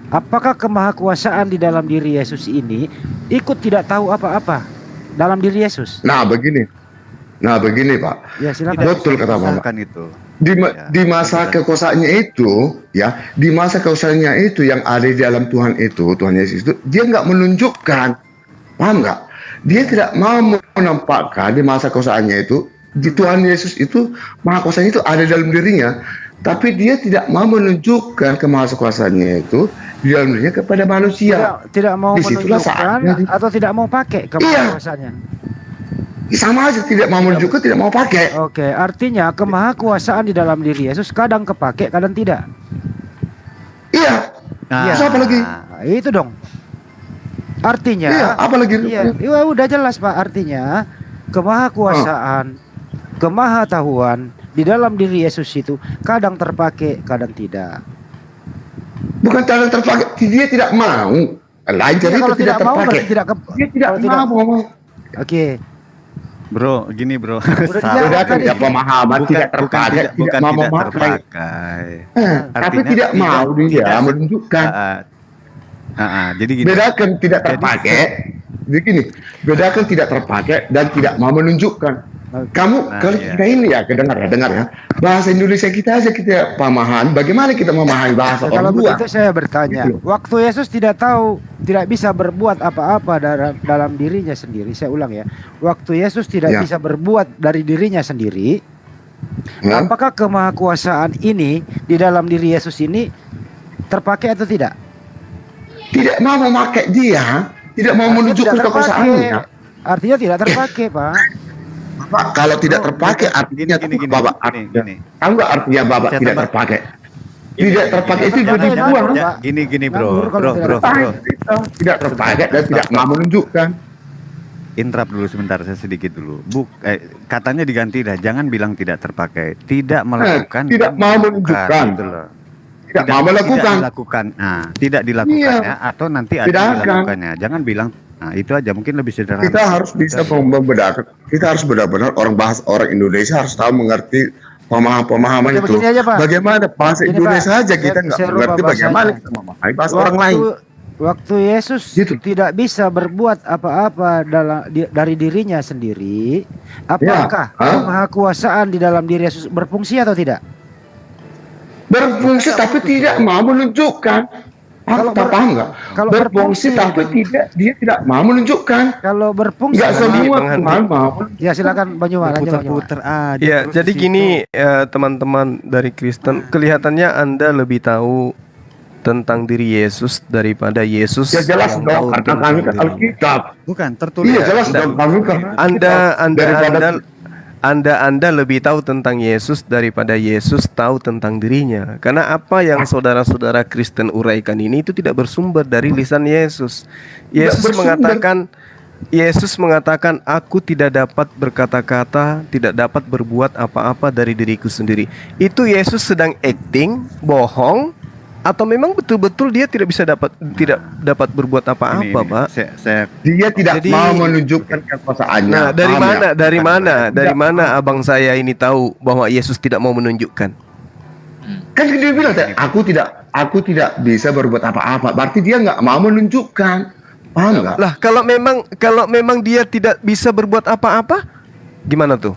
[SPEAKER 4] Apakah kemahakuasaan di dalam diri Yesus ini ikut tidak tahu apa-apa dalam diri Yesus?
[SPEAKER 6] Nah begini Pak.
[SPEAKER 4] Ya silakan.
[SPEAKER 6] Betul kata Bapak.
[SPEAKER 2] Misalkan itu.
[SPEAKER 6] Di masa kekuasaannya itu, ya, di masa kekuasaannya itu yang ada di dalam Tuhan itu, Tuhan Yesus itu, dia nggak menunjukkan, paham nggak? Dia tidak mau menampakkan di masa kekuasaannya itu, di Tuhan Yesus itu, maha kuasanya itu ada dalam dirinya, tapi dia tidak mau menunjukkan kemahakuasaannya itu di dalam dirinya kepada manusia.
[SPEAKER 4] Tidak mau
[SPEAKER 6] Disitulah
[SPEAKER 4] menunjukkan
[SPEAKER 6] saatnya.
[SPEAKER 4] atau tidak mau pakai kemahakuasaannya.
[SPEAKER 6] Sama aja, tidak mau menunjukkan, tidak mau pakai.
[SPEAKER 4] Oke, artinya kemahakuasaan di dalam diri Yesus kadang kepake, kadang tidak.
[SPEAKER 6] Iya,
[SPEAKER 2] Nah,
[SPEAKER 6] Terus apa lagi?
[SPEAKER 4] Nah, itu dong. Artinya,
[SPEAKER 6] iya, apa lagi?
[SPEAKER 4] iya, iya, udah jelas Pak. Artinya kemahakuasaan, kemahatahuan di dalam diri Yesus itu kadang terpakai, kadang tidak.
[SPEAKER 6] Bukan cara terpakai, dia tidak mau. Lain
[SPEAKER 4] Ya,
[SPEAKER 6] cerita
[SPEAKER 4] kalau
[SPEAKER 6] tidak
[SPEAKER 4] tidak mau
[SPEAKER 6] terpakai.
[SPEAKER 4] berarti tidak
[SPEAKER 6] Dia tidak
[SPEAKER 4] kalau tidak-
[SPEAKER 6] mau.
[SPEAKER 4] Oke,
[SPEAKER 2] Bro, gini bro.
[SPEAKER 4] Udah
[SPEAKER 2] Salah.
[SPEAKER 6] Bedakan ya pemahaman tidak terpakai, tidak mau
[SPEAKER 2] tidak
[SPEAKER 6] memakai.
[SPEAKER 2] terpakai.
[SPEAKER 6] Tapi
[SPEAKER 2] Artinya
[SPEAKER 6] tidak mau dia
[SPEAKER 2] tidak-
[SPEAKER 6] menunjukkan.
[SPEAKER 2] Jadi gini.
[SPEAKER 6] Bedakan tidak
[SPEAKER 2] Jadi-
[SPEAKER 6] terpakai. Begini, bedakan tidak terpakai dan tidak mau menunjukkan. Kamu
[SPEAKER 2] Nah,
[SPEAKER 6] kalau
[SPEAKER 2] iya.
[SPEAKER 6] kita ini ya, dengar ya. Bahasa Indonesia kita aja kita pemahaman. Bagaimana kita memahami bahasa
[SPEAKER 4] kalau
[SPEAKER 6] orang luar?
[SPEAKER 4] begitu saya bertanya,
[SPEAKER 6] Gitu.
[SPEAKER 4] waktu Yesus tidak tahu, tidak bisa berbuat apa-apa dalam dirinya sendiri. Saya ulang ya, waktu Yesus tidak
[SPEAKER 6] Ya.
[SPEAKER 4] bisa berbuat dari dirinya sendiri.
[SPEAKER 6] Ya?
[SPEAKER 4] Apakah kemahakuasaan ini di dalam diri Yesus ini terpakai atau tidak?
[SPEAKER 6] Tidak mau memakai dia, tidak mau
[SPEAKER 4] Artinya
[SPEAKER 6] menunjukkan
[SPEAKER 4] tidak
[SPEAKER 6] kekuasaannya.
[SPEAKER 4] terpakai. Artinya tidak terpakai, Pak.
[SPEAKER 6] Pak, kalau tidak terpakai artinya
[SPEAKER 2] Gini,
[SPEAKER 6] Bapak
[SPEAKER 2] gini.
[SPEAKER 6] tahu nggak artinya Bapak
[SPEAKER 2] Saya
[SPEAKER 6] tidak
[SPEAKER 2] tambah-
[SPEAKER 6] terpakai? Tidak terpakai itu
[SPEAKER 4] Jangan-
[SPEAKER 6] jadi
[SPEAKER 4] jangan-
[SPEAKER 6] buang.
[SPEAKER 4] Pak.
[SPEAKER 2] Gini bro,
[SPEAKER 4] Nganggur kalau tidak
[SPEAKER 2] bro.
[SPEAKER 6] Tidak terpakai dan tidak mau menunjukkan.
[SPEAKER 2] Interrupt dulu sebentar, saya sedikit dulu. Katanya diganti dah, jangan bilang tidak terpakai, tidak melakukan,
[SPEAKER 6] tidak
[SPEAKER 2] dan
[SPEAKER 6] mau
[SPEAKER 2] melakukan,
[SPEAKER 6] menunjukkan.
[SPEAKER 2] gitu loh.
[SPEAKER 6] Tidak mau melakukan.
[SPEAKER 2] Tidak dilakukan. Nah, tidak dilakukannya atau nanti ada
[SPEAKER 6] Tidak
[SPEAKER 2] yang
[SPEAKER 6] akan.
[SPEAKER 2] dilakukannya. Jangan bilang, nah itu aja mungkin lebih sederhana.
[SPEAKER 6] Kita harus bisa membedakan. Kita harus benar-benar orang Indonesia harus tahu mengerti pemahaman
[SPEAKER 4] Oke,
[SPEAKER 6] itu.
[SPEAKER 4] begini aja, Pak.
[SPEAKER 6] Bagaimana bahasa
[SPEAKER 4] Gini,
[SPEAKER 6] Indonesia
[SPEAKER 4] Pak.
[SPEAKER 6] saja kita nggak
[SPEAKER 4] Saya rubah
[SPEAKER 6] mengerti bagaimana
[SPEAKER 4] bahasanya.
[SPEAKER 6] kita memahami bahasa orang lain.
[SPEAKER 4] Waktu Yesus
[SPEAKER 6] Gitu.
[SPEAKER 4] tidak bisa berbuat apa-apa dari dirinya sendiri, apakah kemahakuasaan di dalam diri Yesus berfungsi atau tidak?
[SPEAKER 6] Berfungsi tapi tidak mau menunjukkan. Paham nggak?
[SPEAKER 4] kalau
[SPEAKER 6] Berfungsi
[SPEAKER 4] berfungsi
[SPEAKER 6] tapi dia tidak mau menunjukkan.
[SPEAKER 4] Kalau berfungsi,
[SPEAKER 6] Nggak semua
[SPEAKER 3] Bang Handi.
[SPEAKER 6] Tuhan mau.
[SPEAKER 4] ya silakan Banyuwan aja, Banyuwan.
[SPEAKER 2] Putar-putar aja.
[SPEAKER 3] Ya,
[SPEAKER 2] terus
[SPEAKER 3] jadi
[SPEAKER 2] di
[SPEAKER 3] gini
[SPEAKER 2] situ.
[SPEAKER 3] teman-teman dari Kristen, kelihatannya Anda lebih tahu tentang diri Yesus daripada Yesus
[SPEAKER 6] Ya jelas
[SPEAKER 3] yang
[SPEAKER 6] dong,
[SPEAKER 3] tahu
[SPEAKER 6] karena
[SPEAKER 3] tentang
[SPEAKER 6] kami kan
[SPEAKER 3] dirinya.
[SPEAKER 6] Alkitab.
[SPEAKER 2] Bukan tertulis.
[SPEAKER 6] Iya jelas
[SPEAKER 3] Anda-
[SPEAKER 6] dong, kami kan
[SPEAKER 3] Anda lebih tahu tentang Yesus daripada Yesus tahu tentang dirinya. Karena apa yang saudara-saudara Kristen uraikan ini itu tidak bersumber dari lisan Yesus. Yesus mengatakan, aku tidak dapat berkata-kata, tidak dapat berbuat apa-apa dari diriku sendiri. Itu Yesus sedang acting, bohong, atau memang betul-betul dia tidak dapat berbuat apa-apa,
[SPEAKER 2] Ini,
[SPEAKER 3] Pak?
[SPEAKER 6] dia tidak
[SPEAKER 3] Jadi-
[SPEAKER 6] mau menunjukkan kekuasaannya.
[SPEAKER 3] Nah, dari
[SPEAKER 6] Paham
[SPEAKER 3] mana?
[SPEAKER 6] ya?
[SPEAKER 3] Dari mana abang saya ini tahu bahwa Yesus tidak mau menunjukkan?
[SPEAKER 6] Kan dia bilang, aku tidak bisa berbuat apa-apa. Berarti dia nggak mau menunjukkan. Paham nggak?
[SPEAKER 3] Lah, kalau memang dia tidak bisa berbuat apa-apa, gimana tuh?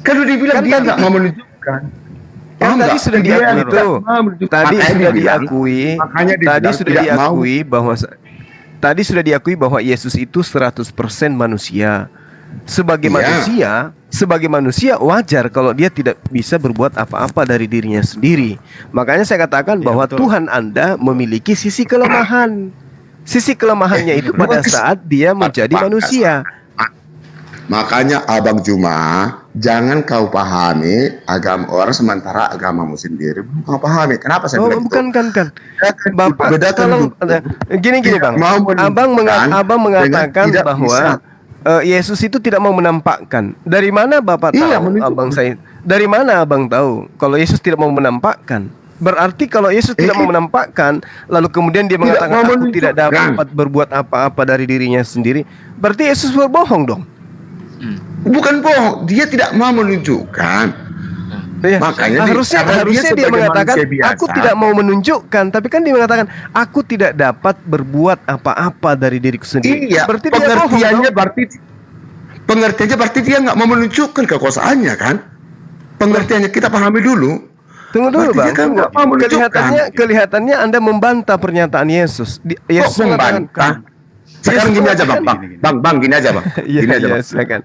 [SPEAKER 6] Kan dia bilang
[SPEAKER 3] Kan
[SPEAKER 6] dia
[SPEAKER 3] tadi
[SPEAKER 6] nggak mau menunjukkan.
[SPEAKER 3] Kan
[SPEAKER 6] Paham
[SPEAKER 3] tadi
[SPEAKER 6] nggak?
[SPEAKER 3] sudah
[SPEAKER 6] Dia
[SPEAKER 3] diakui
[SPEAKER 6] tidak
[SPEAKER 3] tuh.
[SPEAKER 6] mau menunjukkan.
[SPEAKER 3] Tadi
[SPEAKER 6] Makanya
[SPEAKER 3] sudah
[SPEAKER 6] dia bilang,
[SPEAKER 3] diakui.
[SPEAKER 6] makanya dia
[SPEAKER 3] Tadi
[SPEAKER 6] bilang
[SPEAKER 3] sudah
[SPEAKER 6] tidak mau.
[SPEAKER 3] diakui bahwa Yesus itu 100% manusia.
[SPEAKER 6] Iya.
[SPEAKER 3] Sebagai manusia wajar kalau dia tidak bisa berbuat apa-apa dari dirinya sendiri. Makanya saya katakan bahwa
[SPEAKER 2] betul.
[SPEAKER 3] Tuhan Anda memiliki sisi kelemahan. Sisi kelemahannya itu pada saat dia menjadi manusia.
[SPEAKER 6] Makanya Abang Juma, jangan kau pahami agama orang sementara agamamu sendiri belum kau pahami. Kenapa saya
[SPEAKER 3] Oh,
[SPEAKER 6] bilang
[SPEAKER 3] bukan
[SPEAKER 6] itu?
[SPEAKER 3] kan. Bapak
[SPEAKER 6] Bedakan
[SPEAKER 3] kalau
[SPEAKER 6] dulu.
[SPEAKER 3] gini
[SPEAKER 6] Tidak
[SPEAKER 3] Bang.
[SPEAKER 6] mau menunjukkan
[SPEAKER 3] Abang mengatakan
[SPEAKER 6] dengan tidak
[SPEAKER 3] bahwa Yesus itu tidak mau menampakkan. Dari mana Bapak tahu?
[SPEAKER 6] Iya, menunjukkan.
[SPEAKER 3] Abang saya. Dari mana Abang tahu kalau Yesus tidak mau menampakkan? Berarti kalau Yesus tidak mau menampakkan, lalu kemudian dia
[SPEAKER 6] Tidak
[SPEAKER 3] mengatakan
[SPEAKER 6] mau
[SPEAKER 3] aku tidak
[SPEAKER 6] menunjukkan.
[SPEAKER 3] dapat berbuat apa-apa dari dirinya sendiri. Berarti Yesus berbohong dong.
[SPEAKER 6] Bukan bohong, dia tidak mau menunjukkan.
[SPEAKER 3] Ya,
[SPEAKER 6] Makanya
[SPEAKER 3] harusnya
[SPEAKER 6] karena
[SPEAKER 3] dia
[SPEAKER 6] sebagai
[SPEAKER 3] mengatakan
[SPEAKER 6] manusia biasa,
[SPEAKER 3] aku tidak mau menunjukkan, tapi kan dia mengatakan aku tidak dapat berbuat apa-apa dari diriku sendiri.
[SPEAKER 6] Iya,
[SPEAKER 3] Berarti dia bohong
[SPEAKER 6] pengertiannya
[SPEAKER 3] dong.
[SPEAKER 6] berarti dia nggak mau menunjukkan kekuasaannya kan? Pengertiannya kita pahami dulu.
[SPEAKER 3] Tunggu dulu
[SPEAKER 6] Berarti dia
[SPEAKER 3] Bang.
[SPEAKER 6] kan nggak mau menunjukkan.
[SPEAKER 3] Kelihatannya Anda membantah pernyataan Yesus. Yesus
[SPEAKER 6] Kok membantah? Sekarang gini aja bang, gini aja bang,
[SPEAKER 3] Iya,
[SPEAKER 6] gini aja
[SPEAKER 3] iya,
[SPEAKER 6] bang.
[SPEAKER 3] silakan.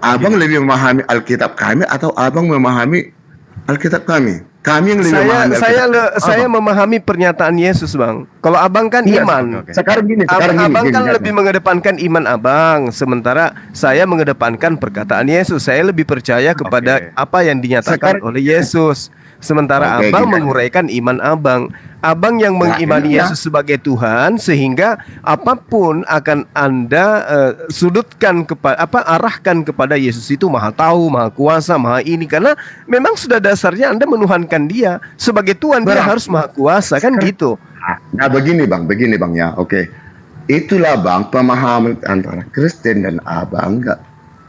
[SPEAKER 6] Abang lebih memahami Alkitab kami atau abang memahami Alkitab kami? Kami yang lebih memahami Alkitab.
[SPEAKER 3] Saya memahami pernyataan Yesus, Bang. Kalau Abang kan
[SPEAKER 6] Iya,
[SPEAKER 3] iman.
[SPEAKER 2] oke.
[SPEAKER 6] Sekarang gini,
[SPEAKER 3] Abang kan
[SPEAKER 6] gini,
[SPEAKER 3] lebih mengedepankan iman Abang, sementara saya mengedepankan perkataan Yesus. Saya lebih percaya kepada
[SPEAKER 2] Oke.
[SPEAKER 3] apa yang dinyatakan
[SPEAKER 6] Sekarang-
[SPEAKER 3] oleh Yesus. Sementara
[SPEAKER 6] Oke,
[SPEAKER 3] Abang
[SPEAKER 6] gini.
[SPEAKER 3] menguraikan iman Abang. Abang yang mengimani
[SPEAKER 6] iya.
[SPEAKER 3] Yesus sebagai Tuhan, sehingga apapun akan Anda sudutkan arahkan kepada Yesus itu maha tahu, maha kuasa, maha ini, karena memang sudah dasarnya Anda menuhankan Dia sebagai Tuhan. Dia
[SPEAKER 6] Berarti-
[SPEAKER 3] harus maha kuasa kan gitu.
[SPEAKER 6] Nah begini bang ya, oke. Itulah bang pemahaman antara Kristen dan abang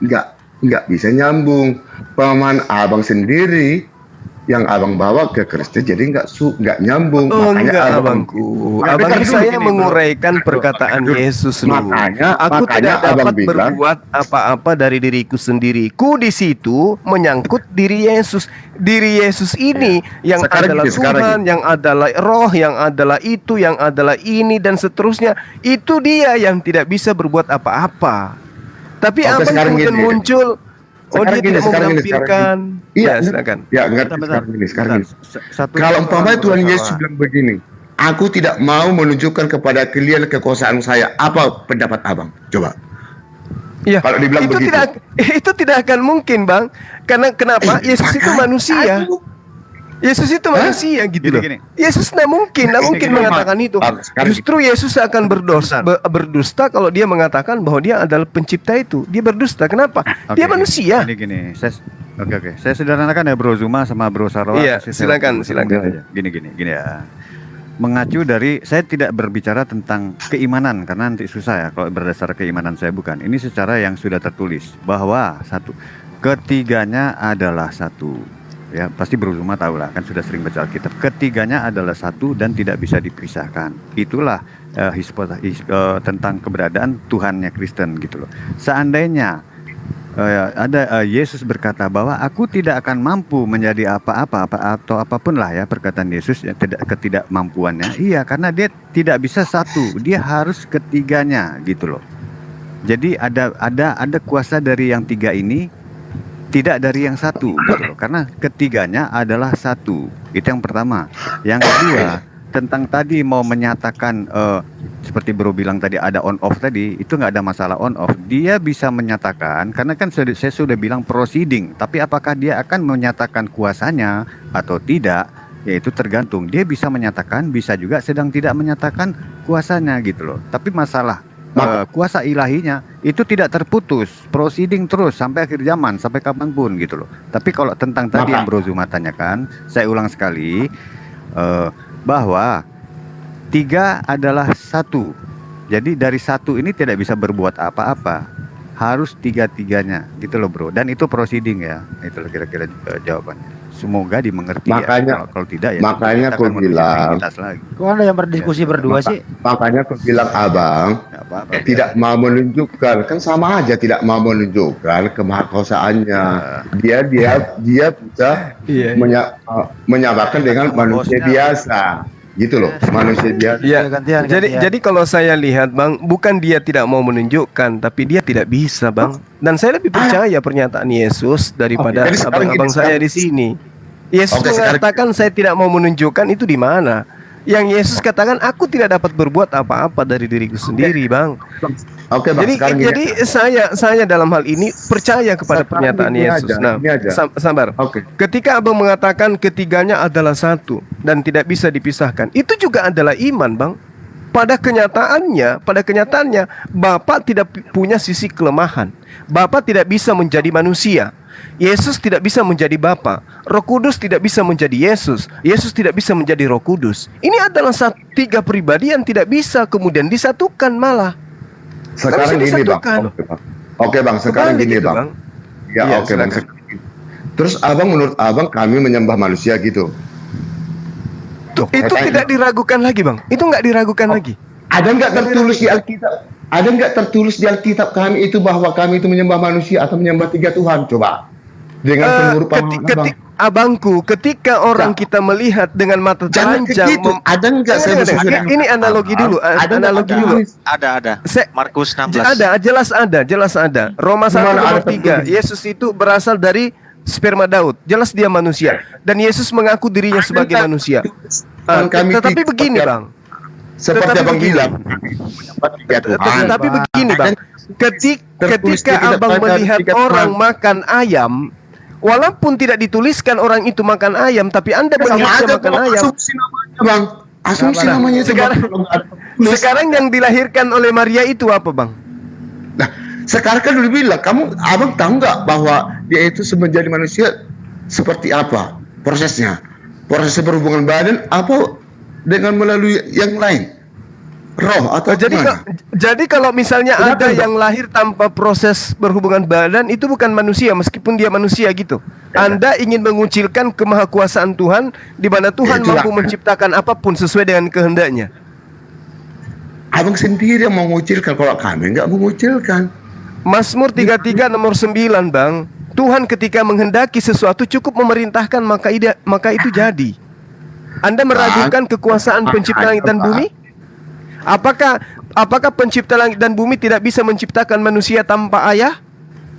[SPEAKER 6] nggak bisa nyambung. Pemahaman abang sendiri yang abang bawa ke Kristen jadi nggak nyambung.
[SPEAKER 3] Oh
[SPEAKER 6] Makanya
[SPEAKER 3] enggak
[SPEAKER 6] abang
[SPEAKER 3] abangku.
[SPEAKER 6] Nggak,
[SPEAKER 3] Abang
[SPEAKER 6] dengar dulu
[SPEAKER 3] saya
[SPEAKER 6] gini, bro.
[SPEAKER 3] menguraikan perkataan
[SPEAKER 6] Dulu.
[SPEAKER 3] Yesus loh. Aku
[SPEAKER 6] Makanya
[SPEAKER 3] tidak
[SPEAKER 6] abang
[SPEAKER 3] dapat
[SPEAKER 6] bilang,
[SPEAKER 3] berbuat apa-apa dari diriku sendiri. Ku di situ menyangkut diri Yesus. Diri Yesus ini yang
[SPEAKER 6] Sekarang
[SPEAKER 3] adalah
[SPEAKER 6] gini, sekarang
[SPEAKER 3] Tuhan, yang adalah Roh, yang adalah itu, yang adalah ini dan seterusnya. Itu dia yang tidak bisa berbuat apa-apa. Tapi
[SPEAKER 6] Oke,
[SPEAKER 3] abang
[SPEAKER 6] sekarang
[SPEAKER 3] kemudian
[SPEAKER 6] gini.
[SPEAKER 3] muncul. Oh,
[SPEAKER 6] Sekarang
[SPEAKER 3] dia
[SPEAKER 6] gini,
[SPEAKER 3] tidak mau
[SPEAKER 6] sekarang gini,
[SPEAKER 3] menampilkan.
[SPEAKER 6] Iya,
[SPEAKER 3] Ya, silakan.
[SPEAKER 6] Ya ngerti sekarang gini. Kalau umpamanya Tuhan Yesus bilang begini, aku tidak mau menunjukkan kepada kalian kekuasaan saya. Apa pendapat abang? Coba.
[SPEAKER 3] Ya,
[SPEAKER 6] Kalau dibilang
[SPEAKER 3] itu
[SPEAKER 6] begitu.
[SPEAKER 3] itu tidak akan mungkin, Bang. Karena kenapa? Yesus itu manusia. Yesus itu manusia gitu loh.
[SPEAKER 2] Gini.
[SPEAKER 3] Yesus tidak mungkin
[SPEAKER 2] Gini,
[SPEAKER 3] mengatakan itu.
[SPEAKER 6] Sekarang
[SPEAKER 3] Justru Yesus akan berdusta kalau dia mengatakan bahwa dia adalah pencipta itu. Dia berdusta. Kenapa? Dia manusia.
[SPEAKER 2] Gini. Oke. Saya sederhanakan ya Bro Zuma sama Bro Sarwa.
[SPEAKER 3] Iya,
[SPEAKER 2] Kasih saya
[SPEAKER 3] silakan.
[SPEAKER 2] aja. Gini ya. Mengacu dari saya tidak berbicara tentang keimanan karena nanti susah ya kalau berdasar keimanan saya, bukan. Ini secara yang sudah tertulis bahwa ketiganya adalah satu Ya, pasti Bro Zuma tahu lah, kan sudah sering baca Alkitab. Ketiganya adalah satu dan tidak bisa dipisahkan. Itulah tentang keberadaan Tuhannya Kristen gitu loh. Seandainya Yesus berkata bahwa aku tidak akan mampu menjadi apa-apa atau apapun lah ya, perkataan Yesus ya, ketidakmampuannya. Iya, karena dia tidak bisa satu, dia harus ketiganya gitu loh. Jadi ada kuasa dari yang tiga ini, tidak dari yang satu gitu loh. Karena ketiganya adalah satu. Itu yang pertama. Yang kedua, tentang tadi mau menyatakan seperti Bro bilang tadi ada on off tadi, itu nggak ada masalah on off. Dia bisa menyatakan, karena kan saya sudah bilang proceeding, tapi apakah dia akan menyatakan kuasanya atau tidak, ya itu tergantung. Dia bisa menyatakan, bisa juga sedang tidak menyatakan kuasanya gitu loh. Tapi masalah kuasa ilahinya itu tidak terputus, proceeding terus sampai akhir zaman, sampai kapanpun gitu loh. Tapi kalau tentang tadi yang Bro Zuma tanyakan, saya ulang sekali, bahwa tiga adalah satu. Jadi dari satu ini tidak bisa berbuat apa-apa, harus tiga-tiganya gitu loh Bro. Dan itu proceeding ya, itulah kira-kira jawabannya. Semoga dimengerti
[SPEAKER 6] Makanya-
[SPEAKER 2] ya. Kalau tidak ya
[SPEAKER 6] makanya
[SPEAKER 2] kita
[SPEAKER 6] aku
[SPEAKER 2] akan menuju
[SPEAKER 6] bilang-
[SPEAKER 2] trinitas lagi.
[SPEAKER 4] Kok Anda yang berdiskusi berdua sih?
[SPEAKER 6] Makanya aku bilang abang
[SPEAKER 2] Nggak apa-apa,
[SPEAKER 6] tidak mau menunjukkan, kan sama aja tidak mau menunjukkan kemahakuasaannya. Dia bisa
[SPEAKER 3] Iya.
[SPEAKER 6] menyamakan dengan manusia
[SPEAKER 2] Bosnya.
[SPEAKER 6] biasa, gitu loh, manusia biasa.
[SPEAKER 3] Ya,
[SPEAKER 4] Gantian.
[SPEAKER 3] jadi kalau saya lihat Bang, bukan dia tidak mau menunjukkan, tapi dia tidak bisa Bang. Dan saya lebih percaya pernyataan Yesus daripada
[SPEAKER 6] Jadi sekarang
[SPEAKER 3] abang-abang
[SPEAKER 6] gini,
[SPEAKER 3] saya
[SPEAKER 6] sekarang-
[SPEAKER 3] di sini. Yesus
[SPEAKER 6] Oke, sekarang-
[SPEAKER 3] mengatakan saya tidak mau menunjukkan, itu di mana? Yang Yesus katakan aku tidak dapat berbuat apa-apa dari diriku sendiri Bang.
[SPEAKER 6] Oke bang, sekarang gini.
[SPEAKER 3] Jadi saya dalam hal ini percaya kepada
[SPEAKER 6] Sekarang
[SPEAKER 3] pernyataan
[SPEAKER 6] gini
[SPEAKER 3] Yesus.
[SPEAKER 6] aja,
[SPEAKER 3] Nah,
[SPEAKER 6] gini aja.
[SPEAKER 3] sabar.
[SPEAKER 6] Oke.
[SPEAKER 3] Ketika abang mengatakan ketiganya adalah satu dan tidak bisa dipisahkan, itu juga adalah iman, Bang. Pada kenyataannya, Bapa tidak punya sisi kelemahan. Bapa tidak bisa menjadi manusia. Yesus tidak bisa menjadi Bapa. Roh Kudus tidak bisa menjadi Yesus. Yesus tidak bisa menjadi Roh Kudus. Ini adalah tiga pribadi yang tidak bisa kemudian disatukan malah.
[SPEAKER 6] Sekarang
[SPEAKER 3] Harus
[SPEAKER 6] gini bang.
[SPEAKER 3] disatukan.
[SPEAKER 6] Oke bang, sekarang
[SPEAKER 3] Kembali
[SPEAKER 6] gini
[SPEAKER 3] gitu,
[SPEAKER 6] bang. Ya
[SPEAKER 3] Iya,
[SPEAKER 6] oke bang.
[SPEAKER 3] silakan.
[SPEAKER 6] Terus abang menurut abang kami menyembah manusia gitu.
[SPEAKER 3] Itu tidak diragukan lagi, Bang. Itu nggak diragukan lagi.
[SPEAKER 6] Ada nggak tertulis di Alkitab? Ada nggak tertulis di Alkitab kami itu bahwa kami itu menyembah manusia atau menyembah tiga Tuhan? Coba dengan pengurupan
[SPEAKER 3] Abangku, ketika orang kita melihat dengan mata
[SPEAKER 6] Jangan
[SPEAKER 3] telanjang,
[SPEAKER 6] gitu. Ada nggak saya bersesuaian dengan
[SPEAKER 3] ini analogi dulu,
[SPEAKER 6] Ada nggak
[SPEAKER 3] analogi dulu.
[SPEAKER 6] tertulis?
[SPEAKER 5] Ada. Markus 16.
[SPEAKER 3] Jelas ada. Roma 1
[SPEAKER 6] Gimana
[SPEAKER 3] nomor
[SPEAKER 6] ada
[SPEAKER 3] 3.
[SPEAKER 6] tertulis?
[SPEAKER 3] Yesus itu berasal dari sperma Daud. Jelas dia manusia. Dan Yesus mengaku dirinya sebagai
[SPEAKER 6] nggak
[SPEAKER 3] manusia.
[SPEAKER 6] Dan kami
[SPEAKER 3] Tetapi
[SPEAKER 6] tidak-
[SPEAKER 3] begini, Bang.
[SPEAKER 6] Seperti
[SPEAKER 3] Tetapi
[SPEAKER 6] abang
[SPEAKER 3] begini.
[SPEAKER 6] bilang, menyembah tiga Tuhan.
[SPEAKER 3] Tapi begini, Bang.
[SPEAKER 6] Tertulis
[SPEAKER 3] Ketika
[SPEAKER 6] di kitab
[SPEAKER 3] abang
[SPEAKER 6] Bible,
[SPEAKER 3] melihat
[SPEAKER 6] tiga
[SPEAKER 3] orang
[SPEAKER 6] Tuhan.
[SPEAKER 3] makan ayam, walaupun tidak dituliskan orang itu makan ayam, tapi Anda
[SPEAKER 6] Sama
[SPEAKER 3] melihatnya
[SPEAKER 6] aja
[SPEAKER 3] makan
[SPEAKER 6] Bang,
[SPEAKER 3] ayam.
[SPEAKER 6] asumsi namanya bang. Asumsi
[SPEAKER 3] Nah,
[SPEAKER 6] namanya itu
[SPEAKER 3] sekarang-
[SPEAKER 6] Bang. Kalau nggak ada tertulis.
[SPEAKER 3] Sekarang yang dilahirkan oleh Maria itu apa, Bang?
[SPEAKER 6] Nah, sekarang kan udah bilang, abang tahu nggak bahwa dia itu menjadi manusia seperti apa prosesnya? Proses berhubungan badan apa dengan melalui yang lain? Roh atau gimana?
[SPEAKER 3] Jadi kalau misalnya
[SPEAKER 6] Kenapa,
[SPEAKER 3] ada
[SPEAKER 6] Bang?
[SPEAKER 3] yang lahir tanpa proses berhubungan badan, itu bukan manusia meskipun dia manusia gitu. Anda ingin mengucilkan kemahakuasaan Tuhan di mana Tuhan
[SPEAKER 6] Itulah.
[SPEAKER 3] mampu menciptakan apapun sesuai dengan kehendaknya.
[SPEAKER 6] Abang sendiri yang mengucilkan, kalau kami nggak mengucilkan.
[SPEAKER 3] Mazmur 33 nomor 9, Bang. Tuhan ketika menghendaki sesuatu cukup memerintahkan maka itu jadi. Anda meragukan kekuasaan pencipta langit dan bumi? Apakah pencipta langit dan bumi tidak bisa menciptakan manusia tanpa ayah?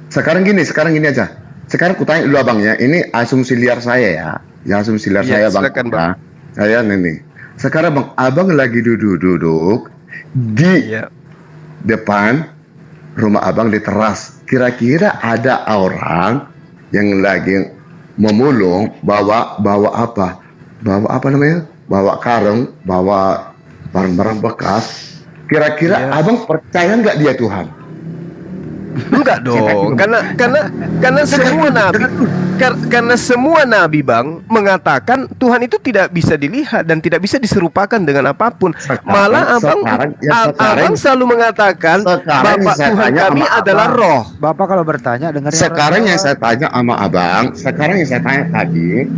[SPEAKER 6] Sekarang gini aja. Sekarang kutanya dulu abang ya, ini asumsi liar saya ya. Ya asumsi liar
[SPEAKER 3] Ya,
[SPEAKER 6] saya bang.
[SPEAKER 3] silakan, Bang.
[SPEAKER 6] Nah, saya nih. Sekarang abang lagi duduk di
[SPEAKER 3] Iya.
[SPEAKER 6] depan rumah abang di teras. Kira-kira ada orang yang lagi memulung bawa apa? Bawa apa namanya? Bawa karung, bawa barang-barang bekas. Kira-kira
[SPEAKER 3] Iya.
[SPEAKER 6] abang percaya nggak dia Tuhan?
[SPEAKER 3] Enggak dong, karena semua nabi, karena semua nabi Bang mengatakan Tuhan itu tidak bisa dilihat dan tidak bisa diserupakan dengan apapun. Malah abang selalu mengatakan Bapak Tuhan kami adalah roh.
[SPEAKER 4] Bapak kalau bertanya dengar
[SPEAKER 6] Sekarang yang saya tanya sama abang, sekarang yang saya tanya tadi,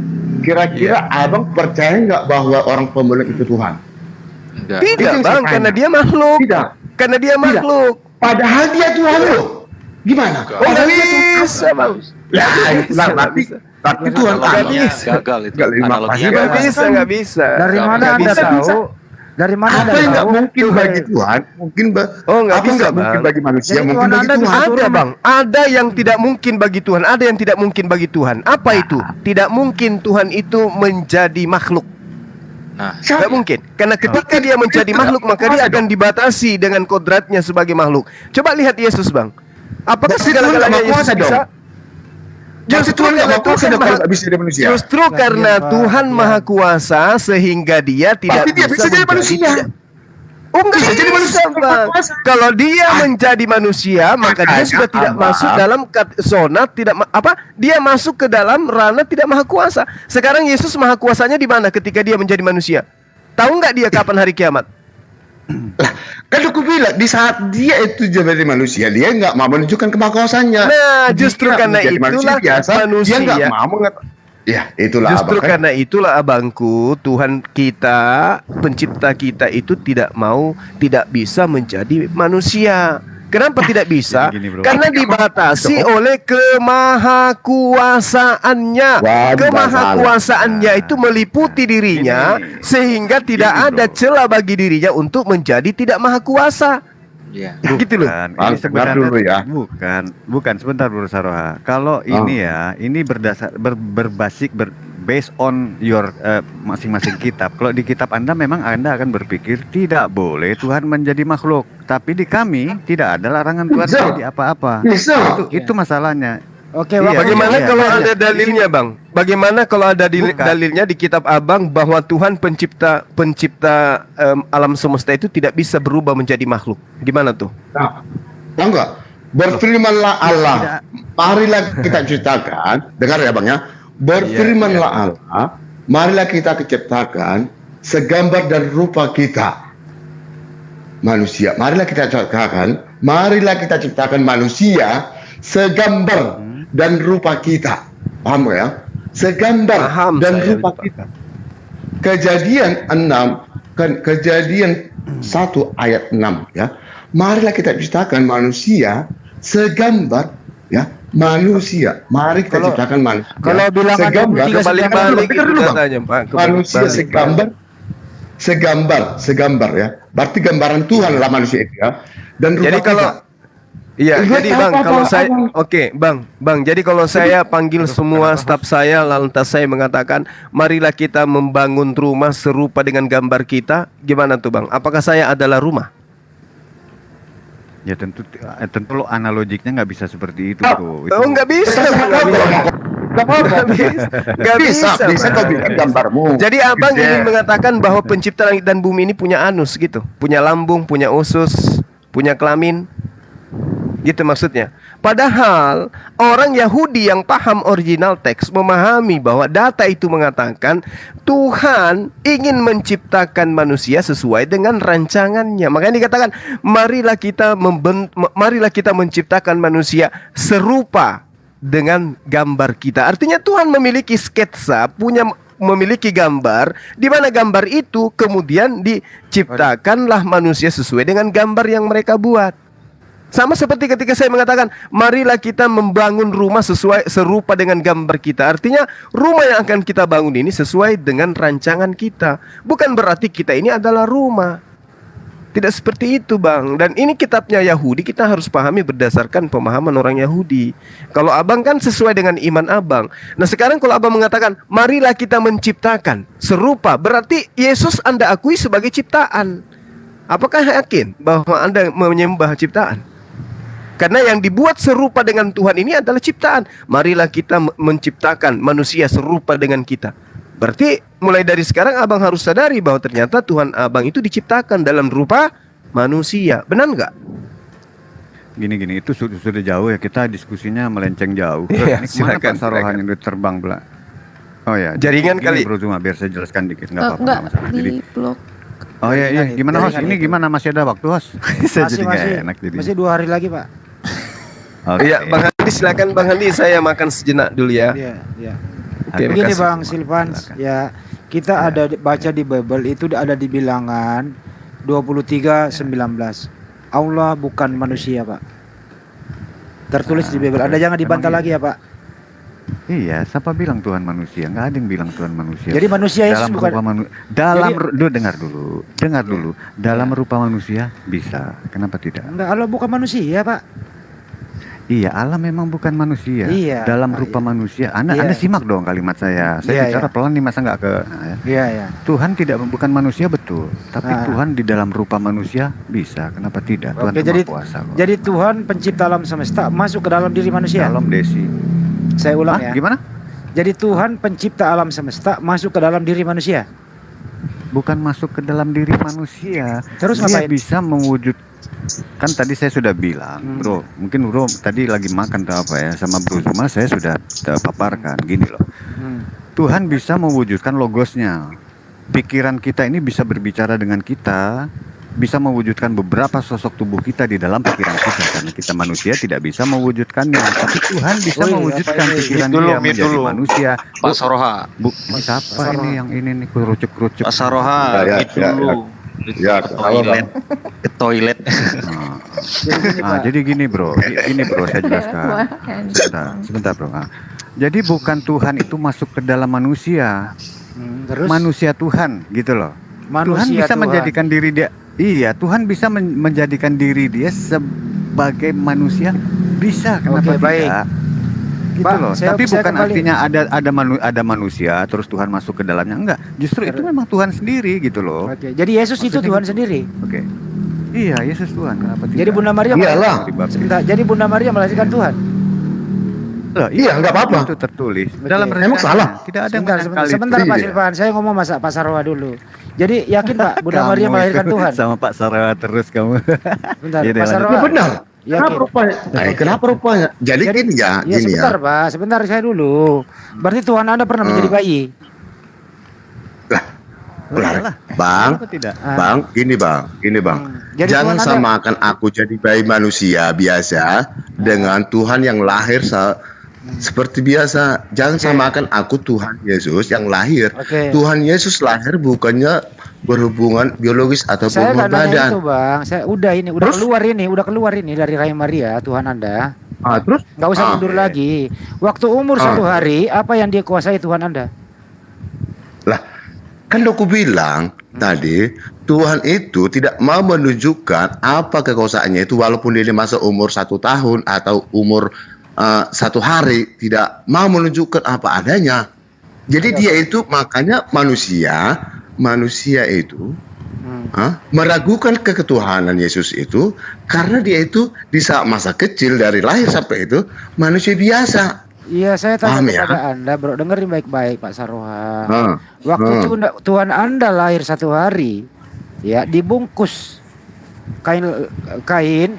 [SPEAKER 6] kira-kira abang percaya nggak bahwa orang pembunuh itu Tuhan?
[SPEAKER 5] Enggak.
[SPEAKER 6] Itu
[SPEAKER 3] Tidak
[SPEAKER 6] yang
[SPEAKER 3] Bang,
[SPEAKER 6] saya
[SPEAKER 3] karena
[SPEAKER 6] tanya.
[SPEAKER 3] dia makhluk.
[SPEAKER 6] Tidak.
[SPEAKER 3] Karena dia makhluk.
[SPEAKER 6] Padahal dia Tuhan loh. Gimana?
[SPEAKER 3] Oh nggak bisa Bang.
[SPEAKER 6] Ya,
[SPEAKER 3] Nggak
[SPEAKER 6] berarti
[SPEAKER 3] bisa.
[SPEAKER 6] Tuhan
[SPEAKER 3] Nggak
[SPEAKER 6] Allah.
[SPEAKER 3] bisa.
[SPEAKER 5] Gagal itu.
[SPEAKER 6] Nggak lima
[SPEAKER 5] Analoginya
[SPEAKER 6] pasti
[SPEAKER 3] Nggak
[SPEAKER 5] gagal.
[SPEAKER 3] bisa, nggak bisa.
[SPEAKER 4] dari mana
[SPEAKER 3] Nggak
[SPEAKER 4] Anda
[SPEAKER 3] bisa.
[SPEAKER 4] tahu? Dari mana
[SPEAKER 6] Apa
[SPEAKER 4] Anda
[SPEAKER 6] yang nggak
[SPEAKER 4] tahu?
[SPEAKER 6] mungkin bagi Tuhan? Mungkin
[SPEAKER 3] Oh, nggak
[SPEAKER 6] apa
[SPEAKER 3] bisa,
[SPEAKER 6] nggak mungkin
[SPEAKER 3] Bang.
[SPEAKER 6] bagi manusia?
[SPEAKER 4] Jadi
[SPEAKER 6] Mungkin
[SPEAKER 4] Tuhan
[SPEAKER 6] bagi
[SPEAKER 4] Anda bisa
[SPEAKER 6] Tuhan.
[SPEAKER 3] Ada Bang, ada yang tidak mungkin bagi Tuhan, ada yang tidak mungkin bagi Tuhan. Apa itu? Tidak mungkin Tuhan itu menjadi makhluk.
[SPEAKER 5] Nah,
[SPEAKER 3] Tidak mungkin. Karena ketika dia menjadi makhluk, maka dia akan dibatasi dengan kodratnya sebagai makhluk. Coba lihat Yesus Bang. Apakah
[SPEAKER 6] Berarti Tuhan
[SPEAKER 3] segala-galanya
[SPEAKER 6] nggak
[SPEAKER 3] Yesus
[SPEAKER 6] kuasa dong?
[SPEAKER 3] bisa?
[SPEAKER 6] Jadi Tuhan nggak mau kuasa dong kalau nggak bisa jadi manusia.
[SPEAKER 3] Justru karena
[SPEAKER 4] Pak.
[SPEAKER 3] Tuhan Maha Kuasa sehingga dia tidak
[SPEAKER 6] Tapi dia bisa jadi manusia.
[SPEAKER 3] tidak. Oh enggak
[SPEAKER 6] Bisa jadi manusia,
[SPEAKER 3] Bang.
[SPEAKER 6] kuasa.
[SPEAKER 3] Kalau dia menjadi manusia, maka dia
[SPEAKER 6] Makanya,
[SPEAKER 3] sudah tidak
[SPEAKER 6] Abang.
[SPEAKER 3] masuk dalam zona tidak dia masuk ke dalam ranah tidak maha kuasa. Sekarang Yesus maha kuasanya di mana ketika dia menjadi manusia? Tahu nggak dia kapan hari kiamat?
[SPEAKER 6] Lah, kan aku bilang di saat dia itu jadi manusia, dia nggak mau menunjukkan kemahkuasaannya.
[SPEAKER 3] Nah, justru
[SPEAKER 6] Dia
[SPEAKER 3] karena
[SPEAKER 6] menjadi
[SPEAKER 3] itulah
[SPEAKER 6] biasa,
[SPEAKER 3] manusia.
[SPEAKER 6] dia nggak mau Ya, itulah
[SPEAKER 3] Justru
[SPEAKER 6] abang, kan?
[SPEAKER 3] karena itulah abangku, Tuhan kita, pencipta kita itu tidak bisa menjadi manusia. Kenapa tidak bisa?
[SPEAKER 2] Gini, bro.
[SPEAKER 3] Karena dibatasi oleh kemahakuasaannya.
[SPEAKER 6] Waduh,
[SPEAKER 3] Kemahakuasaannya itu meliputi dirinya
[SPEAKER 2] Ini.
[SPEAKER 3] sehingga tidak
[SPEAKER 2] Gini,
[SPEAKER 3] ada
[SPEAKER 2] bro.
[SPEAKER 3] celah bagi dirinya untuk menjadi tidak maha kuasa.
[SPEAKER 5] iya.
[SPEAKER 3] Gitu loh.
[SPEAKER 2] Bukan,
[SPEAKER 6] Bang,
[SPEAKER 2] ini sebenarnya
[SPEAKER 6] dulu ya.
[SPEAKER 2] bukan sebentar Bro Saroha. Kalau ini ya, ini based on your masing-masing kitab. Kalau di kitab Anda memang Anda akan berpikir tidak boleh Tuhan menjadi makhluk. Tapi di kami tidak ada larangan Tuhan
[SPEAKER 6] Bisa.
[SPEAKER 2] menjadi apa-apa.
[SPEAKER 6] Bisa.
[SPEAKER 2] Itu masalahnya.
[SPEAKER 4] Oke,
[SPEAKER 2] Iya,
[SPEAKER 4] Bapak.
[SPEAKER 3] Bagaimana
[SPEAKER 2] iya,
[SPEAKER 3] kalau
[SPEAKER 2] iya.
[SPEAKER 3] ada dalilnya, Bang? Bagaimana kalau ada
[SPEAKER 2] Bukan.
[SPEAKER 3] dalilnya di kitab Abang bahwa Tuhan pencipta alam semesta itu tidak bisa berubah menjadi makhluk? Gimana tuh?
[SPEAKER 6] Nah, tahu nggak? Berfirmanlah Allah.
[SPEAKER 2] Tidak.
[SPEAKER 6] Marilah kita ciptakan. Dengar ya bang ya. Berfirmanlah Allah. Marilah kita ciptakan segambar dan rupa kita. Manusia. Marilah kita ciptakan. Marilah kita ciptakan manusia segambar dan rupa kita. Paham nggak ya? Segambar
[SPEAKER 3] Paham
[SPEAKER 6] dan
[SPEAKER 3] saya,
[SPEAKER 6] rupa
[SPEAKER 3] Pak.
[SPEAKER 6] kita. Kejadian 6 kan kejadian 1 ayat 6 ya. Marilah kita ciptakan manusia segambar ya, manusia. Mari kita
[SPEAKER 4] Kalau-
[SPEAKER 6] ciptakan manusia.
[SPEAKER 4] kalau bilangan
[SPEAKER 6] segambar
[SPEAKER 4] 23
[SPEAKER 3] Kebalik-balik
[SPEAKER 6] Dengar
[SPEAKER 3] itu
[SPEAKER 6] dulu, Bang.
[SPEAKER 3] katanya, Pak.
[SPEAKER 6] Manusia
[SPEAKER 3] Kebalik-balik.
[SPEAKER 6] segambar ya. Berarti gambaran Tuhan lah manusia itu ya. Dan rupa
[SPEAKER 3] Jadi kalau
[SPEAKER 6] kita.
[SPEAKER 3] Iya,
[SPEAKER 6] Gue
[SPEAKER 3] jadi
[SPEAKER 6] tahu
[SPEAKER 3] Bang,
[SPEAKER 6] apa,
[SPEAKER 3] kalau saya
[SPEAKER 6] Bang.
[SPEAKER 3] oke, Bang. Jadi kalau saya panggil semua staf saya, lantas saya mengatakan, marilah kita membangun rumah serupa dengan gambar kita, gimana tuh Bang? Apakah saya adalah rumah?
[SPEAKER 2] Ya tentu lo analogiknya nggak bisa seperti itu tuh.
[SPEAKER 3] Oh, nggak bisa, nggak bisa. Nggak bisa, nggak
[SPEAKER 6] Bisa
[SPEAKER 3] Bang.
[SPEAKER 6] kau bilang gambarmu.
[SPEAKER 3] Jadi Abang
[SPEAKER 6] Bisa.
[SPEAKER 3] ingin mengatakan bahwa pencipta langit dan bumi ini punya anus gitu, punya lambung, punya usus, punya kelamin, gitu maksudnya. Padahal orang Yahudi yang paham original teks memahami bahwa data itu mengatakan Tuhan ingin menciptakan manusia sesuai dengan rancangannya. Makanya dikatakan marilah kita menciptakan manusia serupa dengan gambar kita. Artinya Tuhan memiliki sketsa, memiliki gambar, di mana gambar itu kemudian diciptakanlah manusia sesuai dengan gambar yang mereka buat. Sama seperti ketika saya mengatakan, marilah kita membangun rumah serupa dengan gambar kita. Artinya rumah yang akan kita bangun ini sesuai dengan rancangan kita. Bukan berarti kita ini adalah rumah. Tidak seperti itu Bang. Dan ini kitabnya Yahudi, kita harus pahami berdasarkan pemahaman orang Yahudi. Kalau Abang kan sesuai dengan iman Abang. Nah sekarang kalau Abang mengatakan, marilah kita menciptakan serupa, berarti Yesus Anda akui sebagai ciptaan. Apakah yakin bahwa Anda menyembah ciptaan? Karena yang dibuat serupa dengan Tuhan ini adalah ciptaan. Marilah kita menciptakan manusia serupa dengan kita. Berarti mulai dari sekarang Abang harus sadari bahwa ternyata Tuhan Abang itu diciptakan dalam rupa manusia. Benar nggak?
[SPEAKER 2] Gini itu sudah jauh ya, kita diskusinya melenceng jauh.
[SPEAKER 3] Iya,
[SPEAKER 2] Ini kemana
[SPEAKER 3] silakan,
[SPEAKER 2] Pak Sarohan
[SPEAKER 3] silakan.
[SPEAKER 2] yang udah terbang pula? Oh ya,
[SPEAKER 3] Jaringan
[SPEAKER 2] gini,
[SPEAKER 3] kali.
[SPEAKER 2] Bro Zuma, biar saya jelaskan dikit, nggak apa-apa.
[SPEAKER 7] Enggak
[SPEAKER 2] nggak masalah. Jadi,
[SPEAKER 7] di blok.
[SPEAKER 2] oh iya,
[SPEAKER 4] Jaringan itu,
[SPEAKER 2] gimana host?
[SPEAKER 4] jaringan
[SPEAKER 2] Ini
[SPEAKER 4] itu.
[SPEAKER 2] gimana, masih ada waktu host? Saya jadi nggak enak jadi.
[SPEAKER 4] masih 2 hari lagi Pak.
[SPEAKER 2] Oke.
[SPEAKER 3] Iya, Bang Handi silakan Bang Handi, saya makan sejenak dulu ya.
[SPEAKER 4] Iya, iya.
[SPEAKER 3] Oke,
[SPEAKER 4] Begini
[SPEAKER 3] makasih.
[SPEAKER 4] Bang Silvans,
[SPEAKER 2] Silakan.
[SPEAKER 4] ya kita ada baca di Bible itu ada di Bilangan 23:19. Allah bukan manusia Pak. Tertulis di Bible. Ada, jangan dibantah
[SPEAKER 2] Emang
[SPEAKER 4] lagi ya Pak.
[SPEAKER 2] Iya, siapa bilang Tuhan manusia? Nggak ada yang bilang Tuhan manusia.
[SPEAKER 4] Jadi manusia Yesus
[SPEAKER 2] dalam
[SPEAKER 4] bukan.
[SPEAKER 2] rupa dalam
[SPEAKER 4] Jadi-
[SPEAKER 2] lu dengar dulu. Dalam rupa manusia bisa. Kenapa tidak?
[SPEAKER 4] Enggak, Allah bukan manusia Pak.
[SPEAKER 2] Iya, Allah memang bukan manusia.
[SPEAKER 4] Iya,
[SPEAKER 2] Dalam
[SPEAKER 4] Pak,
[SPEAKER 2] rupa
[SPEAKER 4] iya.
[SPEAKER 2] manusia. Anda
[SPEAKER 4] Iya.
[SPEAKER 2] simak dong kalimat saya. Saya
[SPEAKER 4] Iya,
[SPEAKER 2] bicara
[SPEAKER 4] iya.
[SPEAKER 2] pelan nih, masa nggak ke. Ya.
[SPEAKER 4] Iya, iya.
[SPEAKER 2] Tuhan bukan manusia betul, tapi
[SPEAKER 4] Ah.
[SPEAKER 2] Tuhan di dalam rupa manusia bisa. Kenapa tidak? Tuhan
[SPEAKER 4] Oke,
[SPEAKER 2] itu
[SPEAKER 4] jadi
[SPEAKER 2] Maha kuasa kok.
[SPEAKER 4] jadi Tuhan pencipta alam semesta masuk ke dalam diri manusia.
[SPEAKER 2] Shalom Desi.
[SPEAKER 4] Saya ulang
[SPEAKER 2] Hah?
[SPEAKER 4] ya.
[SPEAKER 2] Gimana?
[SPEAKER 4] Jadi Tuhan pencipta alam semesta masuk ke dalam diri manusia.
[SPEAKER 2] Bukan masuk ke dalam diri manusia.
[SPEAKER 4] Terus
[SPEAKER 2] Dia
[SPEAKER 4] ngapain?
[SPEAKER 2] bisa mewujud. Kan tadi saya sudah bilang, Bro. Mungkin Bro tadi lagi makan atau apa ya sama Bro Zuma, saya sudah paparkan gini loh. Tuhan bisa mewujudkan logosnya. Pikiran kita ini bisa berbicara dengan kita, bisa mewujudkan beberapa sosok tubuh kita di dalam pikiran kita, karena kita manusia tidak bisa mewujudkannya, tapi Tuhan bisa
[SPEAKER 4] Woi,
[SPEAKER 2] mewujudkan
[SPEAKER 4] apa ini?
[SPEAKER 2] pikiran
[SPEAKER 5] Mute dulu,
[SPEAKER 2] dia
[SPEAKER 5] mute
[SPEAKER 2] menjadi
[SPEAKER 5] dulu.
[SPEAKER 2] manusia.
[SPEAKER 5] Pak Saroha.
[SPEAKER 2] Ini siapa ini yang ini nih kerucuk-kerucuk?
[SPEAKER 5] Pak Saroha,
[SPEAKER 6] Ya,
[SPEAKER 5] itu
[SPEAKER 6] ya,
[SPEAKER 5] dulu.
[SPEAKER 6] Ya,
[SPEAKER 5] Ke toilet. Ke toilet.
[SPEAKER 2] Nah,
[SPEAKER 4] Jadi gini, Pak.
[SPEAKER 2] jadi gini bro, gini bro saya jelaskan. Sebentar bro. Jadi bukan Tuhan itu masuk ke dalam manusia,
[SPEAKER 4] Terus
[SPEAKER 2] manusia Tuhan gitu loh. Tuhan
[SPEAKER 4] manusia
[SPEAKER 2] bisa menjadikan diri dia, iya Tuhan bisa menjadikan diri dia sebagai manusia, bisa. Kenapa
[SPEAKER 4] Oke, baik.
[SPEAKER 2] tidak? Gitu
[SPEAKER 4] Pak,
[SPEAKER 2] loh.
[SPEAKER 4] saya-
[SPEAKER 2] Tapi
[SPEAKER 4] saya
[SPEAKER 2] bukan
[SPEAKER 4] kembali.
[SPEAKER 2] artinya ada manusia terus Tuhan masuk ke dalamnya, enggak. Justru itu memang Tuhan sendiri gitu loh.
[SPEAKER 4] Oke, jadi Yesus itu
[SPEAKER 2] Maksudnya
[SPEAKER 4] Tuhan
[SPEAKER 2] gitu.
[SPEAKER 4] sendiri.
[SPEAKER 2] Oke. Iya, Yesus Tuhan. Kenapa tidak?
[SPEAKER 4] Jadi Bunda Maria
[SPEAKER 6] Iyalah.
[SPEAKER 4] Sebentar, jadi Bunda Maria melahirkan Tuhan.
[SPEAKER 2] Loh,
[SPEAKER 6] Iya, nggak apa-apa.
[SPEAKER 2] Itu tertulis
[SPEAKER 4] Oke.
[SPEAKER 2] dalam
[SPEAKER 6] Emang
[SPEAKER 2] rencananya.
[SPEAKER 6] salah?
[SPEAKER 2] Tidak ada yang
[SPEAKER 4] Sebentar,
[SPEAKER 2] menyangkal itu.
[SPEAKER 4] sebentar Pak
[SPEAKER 6] Iya.
[SPEAKER 4] Silvan, saya ngomong masa Pak Sarwa dulu. Jadi yakin Pak Bunda
[SPEAKER 2] Kamu
[SPEAKER 4] Maria melahirkan
[SPEAKER 2] itu
[SPEAKER 4] Tuhan?
[SPEAKER 2] sama Pak Sarwa terus kamu.
[SPEAKER 4] Bentar,
[SPEAKER 2] Iya,
[SPEAKER 4] Pak
[SPEAKER 2] lanjut.
[SPEAKER 4] Sarwa.
[SPEAKER 6] Ya benar.
[SPEAKER 4] Yakin?
[SPEAKER 6] Kenapa rupanya? Kenapa rupanya? Jadi gini ya,
[SPEAKER 4] Ya
[SPEAKER 6] gini
[SPEAKER 4] sebentar
[SPEAKER 6] ya.
[SPEAKER 4] Pak, sebentar saya dulu. Berarti Tuhan Anda pernah menjadi bayi.
[SPEAKER 2] Oh,
[SPEAKER 6] Benar.
[SPEAKER 2] iyalah.
[SPEAKER 6] Bang,
[SPEAKER 2] Kenapa tidak?
[SPEAKER 4] Ah.
[SPEAKER 6] Bang, gini bang.
[SPEAKER 4] Jadi
[SPEAKER 6] Jangan
[SPEAKER 4] Tuhan Anda-
[SPEAKER 6] samakan aku jadi bayi manusia biasa dengan Tuhan yang lahir seperti biasa. Jangan samakan aku Tuhan Yesus yang lahir.
[SPEAKER 4] Oke.
[SPEAKER 6] Tuhan Yesus lahir bukannya berhubungan biologis ataupun
[SPEAKER 4] Saya nggak nanya
[SPEAKER 6] badan.
[SPEAKER 4] itu Bang. Saya udah
[SPEAKER 6] Terus?
[SPEAKER 4] udah keluar ini dari rahim Maria Tuhan Anda.
[SPEAKER 6] Terus?
[SPEAKER 4] Nggak usah
[SPEAKER 6] Ah.
[SPEAKER 4] mundur lagi. Waktu umur 1 hari, apa yang dia kuasai Tuhan Anda?
[SPEAKER 6] Lah, kan aku bilang tadi Tuhan itu tidak mau menunjukkan apa kekuasaannya itu walaupun dia masa umur 1 tahun atau umur 1 hari, tidak mau menunjukkan apa adanya. Jadi dia itu makanya manusia itu meragukan keketuhanan Yesus itu karena dia itu di saat masa kecil dari lahir sampai itu manusia biasa.
[SPEAKER 4] Iya, saya tanya
[SPEAKER 6] Paham ya?
[SPEAKER 4] kepada Anda, Bro. Dengerin baik-baik, Pak Saroha.
[SPEAKER 6] Ah,
[SPEAKER 4] Waktu
[SPEAKER 6] ah.
[SPEAKER 4] Tuhan Anda lahir 1 hari, ya dibungkus kain,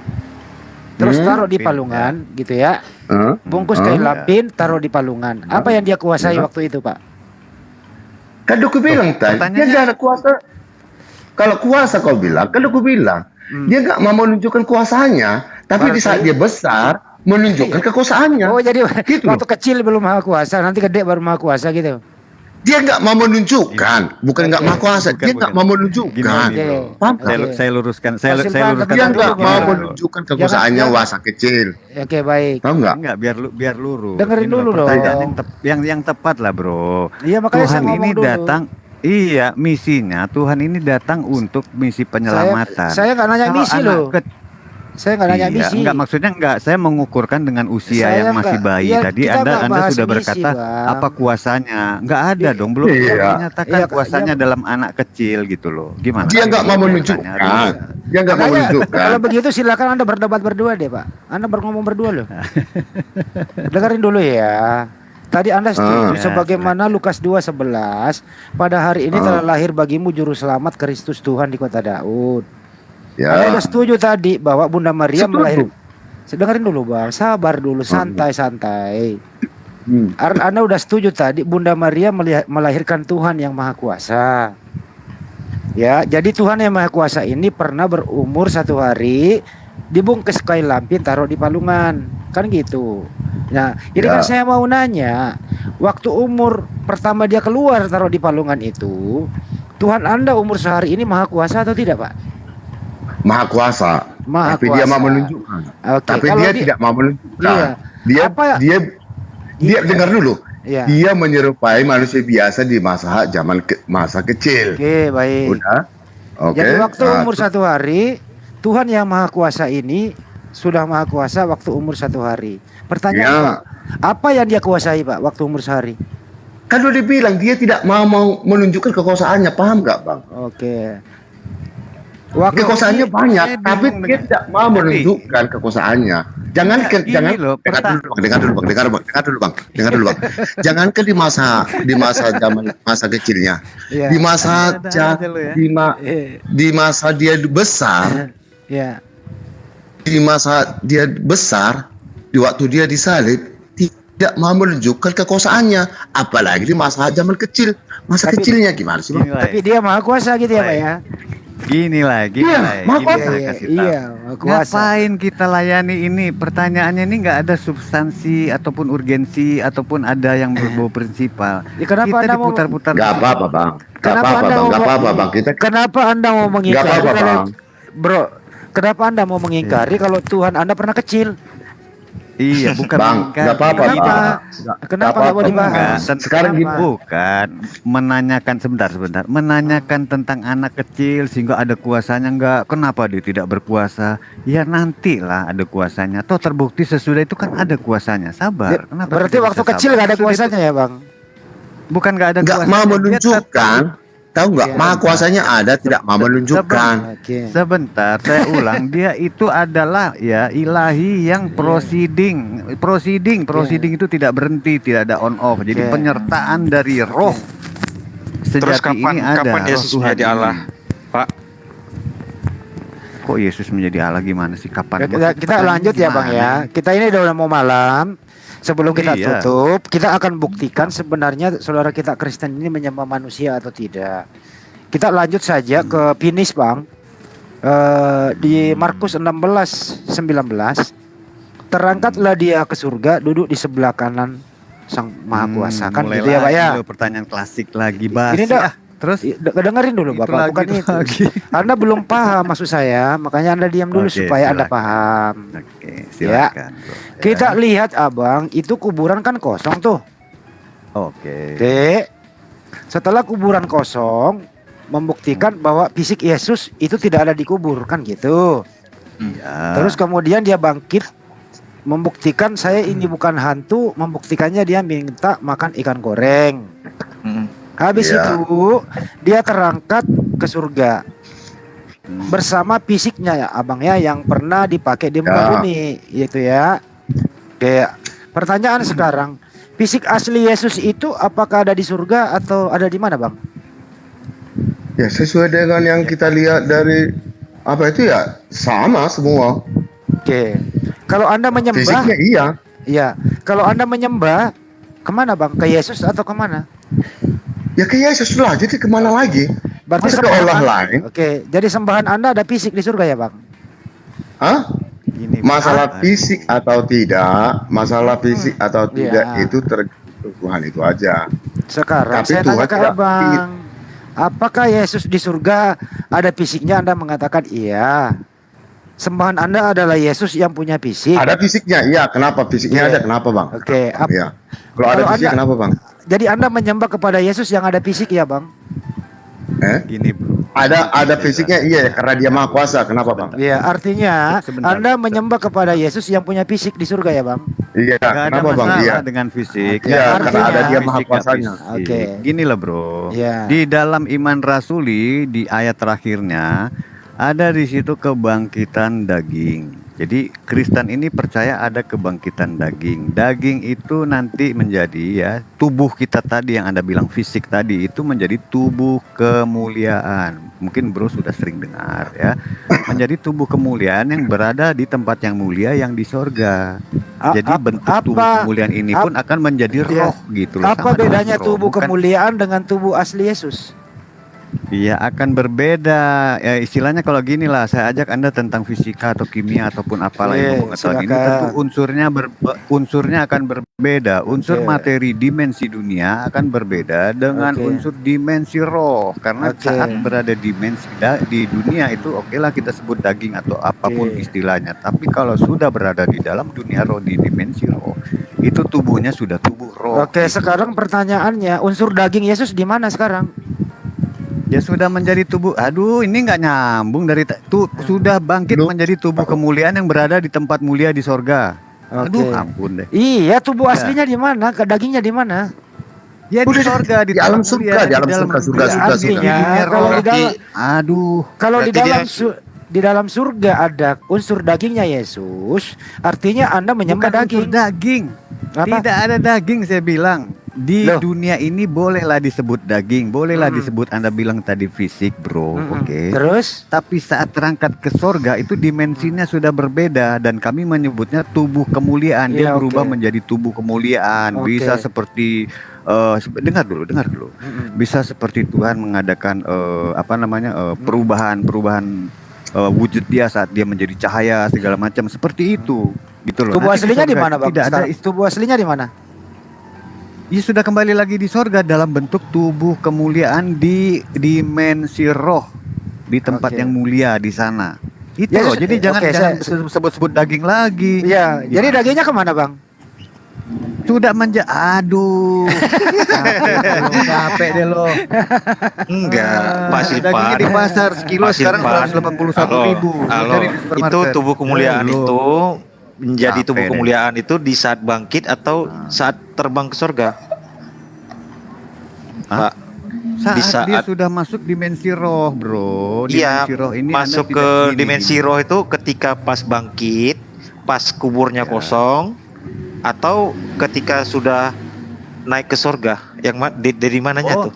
[SPEAKER 4] terus taruh di palungan, gitu ya. Bungkus kain lapin, taruh di palungan. Apa yang dia kuasai waktu itu, Pak?
[SPEAKER 6] Kan aku bilang tadi, dia
[SPEAKER 2] pertanyaannya-
[SPEAKER 6] nggak ada kuasa. Kalau kuasa kau bilang, kan aku bilang, dia nggak mau menunjukkan kuasanya, tapi di saat dia besar menunjukkan kekuasaannya.
[SPEAKER 4] Oh, jadi
[SPEAKER 6] Gitu.
[SPEAKER 4] waktu kecil belum maha kuasa, nanti gede baru maha kuasa gitu.
[SPEAKER 6] Dia nggak mau menunjukkan, bukan nggak mau kuasa,
[SPEAKER 2] Bukan,
[SPEAKER 6] dia nggak
[SPEAKER 2] bukan.
[SPEAKER 6] mau
[SPEAKER 2] Gini,
[SPEAKER 6] menunjukkan.
[SPEAKER 2] gini, bro.
[SPEAKER 6] Paham
[SPEAKER 4] Oke.
[SPEAKER 6] nggak?
[SPEAKER 2] Saya luruskan, saya
[SPEAKER 4] Pak Silvan,
[SPEAKER 2] luruskan.
[SPEAKER 6] Dia
[SPEAKER 4] Jangan
[SPEAKER 6] nggak
[SPEAKER 4] dulu,
[SPEAKER 6] mau
[SPEAKER 4] gimana?
[SPEAKER 6] menunjukkan kekuasaannya
[SPEAKER 4] Jangan-
[SPEAKER 6] masa kecil.
[SPEAKER 4] Oke, baik.
[SPEAKER 6] Tahu nggak?
[SPEAKER 2] Enggak, biar lurus.
[SPEAKER 4] Dengerin
[SPEAKER 2] Ini loh
[SPEAKER 4] dulu dong.
[SPEAKER 2] pertanyaan yang tepat lah, Bro.
[SPEAKER 4] Iya, makanya saya
[SPEAKER 2] Tuhan
[SPEAKER 4] ngomong
[SPEAKER 2] ini
[SPEAKER 4] dulu.
[SPEAKER 2] datang, iya, misinya Tuhan ini datang untuk misi penyelamatan.
[SPEAKER 4] Saya nggak nanya
[SPEAKER 2] Kalau
[SPEAKER 4] misi
[SPEAKER 2] anak
[SPEAKER 4] loh. Saya nggak nanya
[SPEAKER 2] Iya,
[SPEAKER 4] misi.
[SPEAKER 2] enggak, maksudnya enggak, saya mengukurkan dengan usia
[SPEAKER 4] Saya
[SPEAKER 2] yang masih
[SPEAKER 4] enggak-
[SPEAKER 2] bayi.
[SPEAKER 4] iya,
[SPEAKER 2] Tadi
[SPEAKER 4] kita enggak
[SPEAKER 2] Anda
[SPEAKER 4] bahas
[SPEAKER 2] sudah
[SPEAKER 4] misi,
[SPEAKER 2] berkata
[SPEAKER 4] Bang.
[SPEAKER 2] apa kuasanya? Enggak ada dong, belum
[SPEAKER 6] Iya.
[SPEAKER 2] dinyatakan
[SPEAKER 4] Iya,
[SPEAKER 2] kuasanya
[SPEAKER 4] iya.
[SPEAKER 2] dalam anak kecil gitu loh. Gimana?
[SPEAKER 6] Dia nggak mau
[SPEAKER 2] Tanya
[SPEAKER 6] menunjukkan.
[SPEAKER 2] dulu.
[SPEAKER 6] Dia nggak mau
[SPEAKER 4] Makanya,
[SPEAKER 6] menunjukkan.
[SPEAKER 4] kalau begitu silakan Anda berdebat berdua deh, Pak. Anda ngomong berdua loh. Dengerin dulu ya. Tadi Anda setuju
[SPEAKER 2] Ya,
[SPEAKER 4] sebagaimana Lukas 2:11, pada hari ini telah lahir bagimu juru selamat Kristus Tuhan di kota Daud. Anda
[SPEAKER 6] Ya.
[SPEAKER 4] udah setuju tadi bahwa Bunda Maria
[SPEAKER 6] Setuju.
[SPEAKER 4] Dengerin dulu Bang, sabar dulu, santai-santai.
[SPEAKER 6] Hmm.
[SPEAKER 4] Anda udah setuju tadi Bunda Maria melahirkan Tuhan yang Maha Kuasa. Ya, jadi Tuhan yang Maha Kuasa ini pernah berumur 1 hari, dibungkus kain lampin, taruh di palungan, kan gitu. Nah, ini kan saya mau nanya, waktu umur pertama dia keluar taruh di palungan itu, Tuhan Anda umur sehari ini Maha Kuasa atau tidak, Pak?
[SPEAKER 6] Maha Kuasa.
[SPEAKER 4] Maha
[SPEAKER 6] Tapi
[SPEAKER 4] Kuasa.
[SPEAKER 6] dia mau menunjukkan.
[SPEAKER 4] Oke,
[SPEAKER 6] Tapi
[SPEAKER 4] kalau
[SPEAKER 6] dia tidak mau menunjukkan.
[SPEAKER 4] Iya.
[SPEAKER 6] Dia
[SPEAKER 4] Apa-
[SPEAKER 6] dia dia
[SPEAKER 4] Iya.
[SPEAKER 6] dengar dulu.
[SPEAKER 4] Iya.
[SPEAKER 6] Dia menyerupai manusia biasa di masa masa kecil.
[SPEAKER 4] Oke, baik.
[SPEAKER 6] Udah. Oke.
[SPEAKER 4] Jadi waktu
[SPEAKER 6] Nah,
[SPEAKER 4] umur 1 hari, Tuhan yang Maha Kuasa ini sudah Maha Kuasa waktu umur 1 hari. Pertanyaan
[SPEAKER 6] Ya.
[SPEAKER 4] Pak, apa yang dia kuasai Pak waktu umur sehari?
[SPEAKER 6] kan udah dibilang dia tidak mau menunjukkan kekuasaannya, paham nggak Bang?
[SPEAKER 4] Oke.
[SPEAKER 6] Kekuasaannya banyak,
[SPEAKER 2] saya
[SPEAKER 6] tapi
[SPEAKER 2] bingung
[SPEAKER 6] dia
[SPEAKER 2] dengan-
[SPEAKER 6] tidak mau menunjukkan kekuasaannya. Jangankan
[SPEAKER 2] Ini
[SPEAKER 6] jangan
[SPEAKER 2] loh,
[SPEAKER 6] dengar dulu Bang, dengar dulu Bang. Jangankan di masa zaman masa kecilnya.
[SPEAKER 4] Iya.
[SPEAKER 6] Di masa
[SPEAKER 2] Ada aja lo ya.
[SPEAKER 6] di masa dia besar,
[SPEAKER 4] Ya.
[SPEAKER 6] di masa dia besar, di waktu dia disalib, tidak mau menunjukkan kekuasaannya, apalagi di masa zaman kecil. Masa
[SPEAKER 4] Tapi-
[SPEAKER 6] kecilnya gimana sih Bang?
[SPEAKER 2] Gini lah,
[SPEAKER 4] Tapi dia Maha Kuasa gitu ya Pak ya?
[SPEAKER 2] gini lah,
[SPEAKER 6] Iya,
[SPEAKER 2] gini
[SPEAKER 6] makanya.
[SPEAKER 2] saya kasih tahu.
[SPEAKER 4] Iya, Maha Kuasa.
[SPEAKER 2] Ngapain kita layani ini? Pertanyaannya ini nggak ada substansi ataupun urgensi ataupun ada yang berbau prinsipal.
[SPEAKER 4] Ya, kenapa
[SPEAKER 2] Kita
[SPEAKER 4] Anda mau-
[SPEAKER 2] diputar-putar.
[SPEAKER 6] Gak apa-apa Bang. Gak
[SPEAKER 4] Kenapa
[SPEAKER 6] apa-apa
[SPEAKER 4] Anda
[SPEAKER 6] Bang.
[SPEAKER 4] mau-
[SPEAKER 6] Gak apa-apa Bang. Kita
[SPEAKER 4] Kenapa Anda mau
[SPEAKER 6] Gak
[SPEAKER 4] mengingkari
[SPEAKER 6] apa-apa
[SPEAKER 4] kalau
[SPEAKER 6] Bang.
[SPEAKER 4] Bro, kenapa Anda mau mengingkari kalau Tuhan Anda pernah kecil?
[SPEAKER 2] Iya, bukan
[SPEAKER 6] Bang,
[SPEAKER 2] mengingkari.
[SPEAKER 6] gak apa-apa
[SPEAKER 4] Kenapa?
[SPEAKER 6] Bang.
[SPEAKER 4] Kenapa nggak mau
[SPEAKER 6] apa-apa.
[SPEAKER 4] dibahas?
[SPEAKER 2] Enggak,
[SPEAKER 6] Sekarang
[SPEAKER 4] Kenapa?
[SPEAKER 6] gini.
[SPEAKER 2] bukan menanyakan sebentar, menanyakan tentang anak kecil sehingga ada kuasanya enggak? Kenapa dia tidak berkuasa? Ya nantilah ada kuasanya. Toh terbukti sesudah itu kan ada kuasanya. Sabar. Kenapa
[SPEAKER 4] Berarti
[SPEAKER 2] tidak
[SPEAKER 4] waktu
[SPEAKER 2] bisa
[SPEAKER 4] kecil
[SPEAKER 2] sabar?
[SPEAKER 4] nggak ada
[SPEAKER 2] Sesudah
[SPEAKER 4] kuasanya ya Bang?
[SPEAKER 2] itu bukan nggak ada
[SPEAKER 6] Nggak
[SPEAKER 2] kuasanya.
[SPEAKER 6] mau
[SPEAKER 2] Dia
[SPEAKER 6] menunjukkan. Tahu nggak?
[SPEAKER 4] Iya.
[SPEAKER 6] Maha kuasanya ada, tidak mau menunjukkan.
[SPEAKER 4] Oke.
[SPEAKER 2] Sebentar, saya ulang. Dia itu adalah ya ilahi yang proceeding itu tidak berhenti, tidak ada on off. Jadi
[SPEAKER 4] Oke.
[SPEAKER 2] penyertaan dari roh
[SPEAKER 5] Terus
[SPEAKER 2] sejati ini ada.
[SPEAKER 5] kapan
[SPEAKER 2] roh
[SPEAKER 5] Yesus
[SPEAKER 2] Tuhan
[SPEAKER 5] menjadi
[SPEAKER 2] ini.
[SPEAKER 5] Allah, Pak?
[SPEAKER 2] Kok Yesus menjadi Allah gimana sih? Kapan?
[SPEAKER 4] Ya, kita lanjut ya Bang ya. Kita ini udah mau malam. Sebelum kita
[SPEAKER 2] Iya.
[SPEAKER 4] tutup, kita akan buktikan sebenarnya saudara kita Kristen ini menyembah manusia atau tidak. Kita lanjut saja ke finish Bang. Di Markus 16:19, terangkatlah dia ke surga, duduk di sebelah kanan Sang Maha Kuasa. Kan gitu ya Pak ya.
[SPEAKER 2] Pertanyaan klasik lagi basi.
[SPEAKER 4] Ini dah.
[SPEAKER 2] Terus
[SPEAKER 4] Dengerin dulu
[SPEAKER 2] itu
[SPEAKER 4] Bapak,
[SPEAKER 2] lagi,
[SPEAKER 4] bukan
[SPEAKER 2] itu
[SPEAKER 4] itu.
[SPEAKER 2] lagi.
[SPEAKER 4] Anda belum paham maksud saya, makanya Anda diam dulu
[SPEAKER 2] Oke,
[SPEAKER 4] supaya Anda
[SPEAKER 2] silakan.
[SPEAKER 4] paham.
[SPEAKER 2] Oke, silakan. Bro. Ya.
[SPEAKER 4] Kita lihat Abang, itu kuburan kan kosong tuh.
[SPEAKER 2] Oke.
[SPEAKER 4] Dek, setelah kuburan kosong, membuktikan bahwa fisik Yesus itu tidak ada di kubur kan gitu.
[SPEAKER 2] Ya.
[SPEAKER 4] Terus kemudian dia bangkit, membuktikan saya ini bukan hantu, membuktikannya dia minta makan ikan goreng.
[SPEAKER 5] Mm.
[SPEAKER 4] Habis
[SPEAKER 6] Iya.
[SPEAKER 4] itu dia terangkat ke surga bersama fisiknya ya Abang ya yang pernah dipakai di muka
[SPEAKER 6] Ya.
[SPEAKER 4] bumi gitu ya. Oke, pertanyaan sekarang, fisik asli Yesus itu apakah ada di surga atau ada di mana Bang?
[SPEAKER 6] Ya sesuai dengan yang kita lihat dari apa itu ya sama semua.
[SPEAKER 4] Oke, kalau Anda menyembah,
[SPEAKER 6] Fisiknya iya.
[SPEAKER 4] ya kalau Anda menyembah kemana Bang? Ke Yesus atau kemana?
[SPEAKER 6] Ya ke Yesus lah. Jadi kemana lagi?
[SPEAKER 4] Berarti
[SPEAKER 6] Masa ke
[SPEAKER 4] sembahan
[SPEAKER 6] Allah
[SPEAKER 4] Anda-
[SPEAKER 6] lain?
[SPEAKER 4] Oke, jadi sembahan Anda ada fisik di surga ya Bang?
[SPEAKER 6] Hah?
[SPEAKER 2] Ini
[SPEAKER 6] Masalah
[SPEAKER 2] Pak.
[SPEAKER 6] fisik atau tidak, masalah fisik atau tidak
[SPEAKER 4] Iya.
[SPEAKER 6] itu tergantung Tuhan itu aja.
[SPEAKER 4] Sekarang
[SPEAKER 6] Tapi
[SPEAKER 4] saya
[SPEAKER 6] Tuhan
[SPEAKER 4] tanya ke
[SPEAKER 6] tidak
[SPEAKER 4] Abang, apakah Yesus di surga ada fisiknya? Anda mengatakan iya. Sembahan Anda adalah Yesus yang punya fisik.
[SPEAKER 6] Ada fisiknya, iya. Kenapa fisiknya
[SPEAKER 4] Iya.
[SPEAKER 6] ada? Kenapa bang?
[SPEAKER 4] Oke,
[SPEAKER 6] Iya. Kalau ada
[SPEAKER 4] Kalau
[SPEAKER 6] fisik,
[SPEAKER 4] Anda-
[SPEAKER 6] kenapa bang?
[SPEAKER 4] jadi Anda menyembah kepada Yesus yang ada fisik ya Bang?
[SPEAKER 2] Gini bro.
[SPEAKER 6] Ada fisiknya, iya. Karena dia maha kuasa. Kenapa bang?
[SPEAKER 4] Iya, artinya
[SPEAKER 2] Sebentar,
[SPEAKER 4] Anda
[SPEAKER 2] sebentar.
[SPEAKER 4] menyembah kepada Yesus yang punya fisik di surga ya Bang?
[SPEAKER 6] Iya.
[SPEAKER 2] Gak ada
[SPEAKER 6] Kenapa bang?
[SPEAKER 2] masalah
[SPEAKER 6] Iya.
[SPEAKER 2] dengan fisik.
[SPEAKER 6] Iya,
[SPEAKER 4] karena ada dia
[SPEAKER 6] maha
[SPEAKER 2] Fisik,
[SPEAKER 6] kuasanya.
[SPEAKER 2] fisik.
[SPEAKER 4] Oke.
[SPEAKER 2] Gini lah bro.
[SPEAKER 4] Iya.
[SPEAKER 2] Di dalam iman rasuli di ayat terakhirnya ada di situ kebangkitan daging. Jadi Kristen ini percaya ada kebangkitan daging. Daging itu nanti menjadi ya tubuh kita tadi yang Anda bilang fisik tadi itu menjadi tubuh kemuliaan. Mungkin bro sudah sering dengar ya. Menjadi tubuh kemuliaan yang berada di tempat yang mulia yang di sorga. Jadi bentuk tubuh kemuliaan ini pun akan menjadi roh gitu loh.
[SPEAKER 4] Apa
[SPEAKER 2] sama dengan
[SPEAKER 4] bedanya
[SPEAKER 2] roh.
[SPEAKER 4] tubuh
[SPEAKER 2] Bukan-
[SPEAKER 4] kemuliaan dengan tubuh asli Yesus?
[SPEAKER 2] Iya akan berbeda ya, istilahnya kalau gini lah saya ajak Anda tentang fisika atau kimia ataupun apalah ilmu pengetahuan ini
[SPEAKER 4] silakan.
[SPEAKER 2] tentu unsurnya akan berbeda. Unsur
[SPEAKER 4] Oke.
[SPEAKER 2] materi dimensi dunia akan berbeda dengan
[SPEAKER 4] Oke.
[SPEAKER 2] unsur dimensi roh karena
[SPEAKER 4] Oke.
[SPEAKER 2] saat berada dimensi di dunia itu oke lah kita sebut daging atau apapun
[SPEAKER 4] Oke.
[SPEAKER 2] istilahnya, tapi kalau sudah berada di dalam dunia roh di dimensi roh itu tubuhnya sudah tubuh roh.
[SPEAKER 4] Oke, sekarang pertanyaannya, unsur daging Yesus di mana sekarang?
[SPEAKER 2] Ya sudah menjadi tubuh. Aduh, ini nggak nyambung dari sudah bangkit menjadi tubuh kemuliaan yang berada di tempat mulia di sorga. Aduh,
[SPEAKER 4] Oke.
[SPEAKER 2] ampun deh.
[SPEAKER 4] Iya, tubuh
[SPEAKER 2] Ya.
[SPEAKER 4] aslinya di mana? Dagingnya di mana?
[SPEAKER 2] Ya di sorga,
[SPEAKER 6] di alam
[SPEAKER 2] tempat
[SPEAKER 6] surga,
[SPEAKER 2] mulia,
[SPEAKER 6] di alam surga, surga, surga,
[SPEAKER 4] Artinya,
[SPEAKER 2] dunia
[SPEAKER 4] kalau
[SPEAKER 2] roh.
[SPEAKER 4] di dalam
[SPEAKER 2] Aduh,
[SPEAKER 4] kalau di
[SPEAKER 5] Berarti
[SPEAKER 4] dalam
[SPEAKER 5] dia-
[SPEAKER 4] di dalam surga ada unsur dagingnya Yesus, artinya Anda menyembah
[SPEAKER 2] bukan unsur
[SPEAKER 4] daging.
[SPEAKER 2] daging.
[SPEAKER 4] Apa?
[SPEAKER 2] Tidak ada daging saya bilang. Di
[SPEAKER 4] Loh.
[SPEAKER 2] dunia ini bolehlah disebut daging, bolehlah disebut Anda bilang tadi fisik, bro.
[SPEAKER 4] Mm-mm.
[SPEAKER 2] Oke.
[SPEAKER 4] Terus?
[SPEAKER 2] Tapi saat terangkat ke sorga itu dimensinya sudah berbeda dan kami menyebutnya tubuh kemuliaan. Dia
[SPEAKER 4] Iya,
[SPEAKER 2] berubah
[SPEAKER 4] oke.
[SPEAKER 2] menjadi tubuh kemuliaan.
[SPEAKER 4] Oke.
[SPEAKER 2] Bisa seperti dengar dulu. Bisa seperti Tuhan mengadakan perubahan wujud dia saat dia menjadi cahaya segala macam seperti itu. Gitu loh.
[SPEAKER 4] Tubuh
[SPEAKER 2] Nanti
[SPEAKER 4] aslinya di
[SPEAKER 2] sorga
[SPEAKER 4] mana, Bang?
[SPEAKER 2] Tidak ada
[SPEAKER 4] Sekarang, tubuh aslinya di mana?
[SPEAKER 2] ya sudah kembali lagi di sorga dalam bentuk tubuh kemuliaan di dimensi roh di tempat
[SPEAKER 4] Oke.
[SPEAKER 2] yang mulia di sana. Itu
[SPEAKER 4] Ya,
[SPEAKER 2] loh. Jadi jangan
[SPEAKER 4] oke,
[SPEAKER 2] sebut-sebut daging lagi.
[SPEAKER 4] Iya, jadi
[SPEAKER 2] Gimana?
[SPEAKER 4] dagingnya kemana, Bang?
[SPEAKER 2] Sudah aduh. Capek deh lo.
[SPEAKER 5] Enggak, Pak
[SPEAKER 2] Dagingnya di
[SPEAKER 5] Silpan.
[SPEAKER 2] pasar sekilo
[SPEAKER 5] Pak
[SPEAKER 2] sekarang
[SPEAKER 5] Silpan.
[SPEAKER 2] 181.000.
[SPEAKER 5] Halo, itu tubuh kemuliaan
[SPEAKER 2] Halo.
[SPEAKER 5] itu menjadi
[SPEAKER 2] Capek
[SPEAKER 5] tubuh
[SPEAKER 2] deh.
[SPEAKER 5] kemuliaan itu di saat bangkit atau saat terbang ke surga?
[SPEAKER 2] Hah?
[SPEAKER 5] Pak,
[SPEAKER 2] Saat
[SPEAKER 5] di saat-
[SPEAKER 2] dia sudah masuk dimensi roh, bro.
[SPEAKER 5] iya,
[SPEAKER 2] Dimensi roh ini
[SPEAKER 5] masuk
[SPEAKER 2] Anda
[SPEAKER 5] ke
[SPEAKER 2] tidak gini,
[SPEAKER 5] dimensi roh itu ketika pas bangkit, pas kuburnya kosong, atau ketika sudah naik ke surga. Yang dari mananya
[SPEAKER 2] Oh.
[SPEAKER 5] tuh?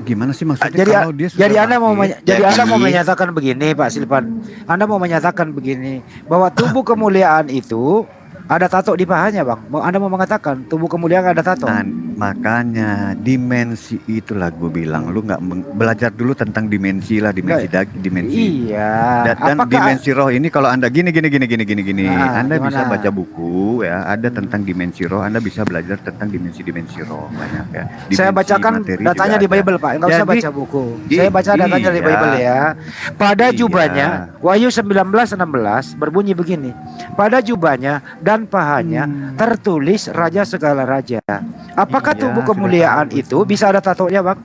[SPEAKER 2] Gimana sih maksudnya
[SPEAKER 4] Jadi
[SPEAKER 2] kalau dia sudah
[SPEAKER 4] jadi Anda mau
[SPEAKER 2] bangkit?
[SPEAKER 4] jadi Anda mau
[SPEAKER 5] Jadi-
[SPEAKER 4] menyatakan begini, Pak Silpan. Anda mau menyatakan begini bahwa tubuh kemuliaan itu ada tato di pahanya, Bang. Anda mau mengatakan tubuh kemuliaan ada tato?
[SPEAKER 2] Nah, makanya dimensi itulah gue bilang lu nggak belajar dulu tentang dimensi lah, dimensi dimensi.
[SPEAKER 4] Iya.
[SPEAKER 2] Dan dimensi roh ini kalau Anda gini
[SPEAKER 4] Nah,
[SPEAKER 2] Anda bisa
[SPEAKER 4] gimana?
[SPEAKER 2] baca buku ya, ada tentang dimensi roh, Anda bisa belajar tentang dimensi roh banyak ya.
[SPEAKER 4] Saya
[SPEAKER 2] Dimensi
[SPEAKER 4] bacakan
[SPEAKER 2] materi
[SPEAKER 4] datanya
[SPEAKER 2] juga
[SPEAKER 4] di
[SPEAKER 2] ada.
[SPEAKER 4] Bible, Pak. Enggak usah
[SPEAKER 2] Jadi,
[SPEAKER 4] baca buku. Saya baca datanya di
[SPEAKER 2] iya.
[SPEAKER 4] Bible ya. Pada
[SPEAKER 2] Iya.
[SPEAKER 4] jubahnya, Wahyu 19:16 berbunyi begini. Pada jubahnya dan pahanya tertulis Raja segala raja. Apakah
[SPEAKER 2] Iya,
[SPEAKER 4] tubuh
[SPEAKER 2] sudah
[SPEAKER 4] kemuliaan
[SPEAKER 2] tahu.
[SPEAKER 4] itu bisa ada tatonya, Bang?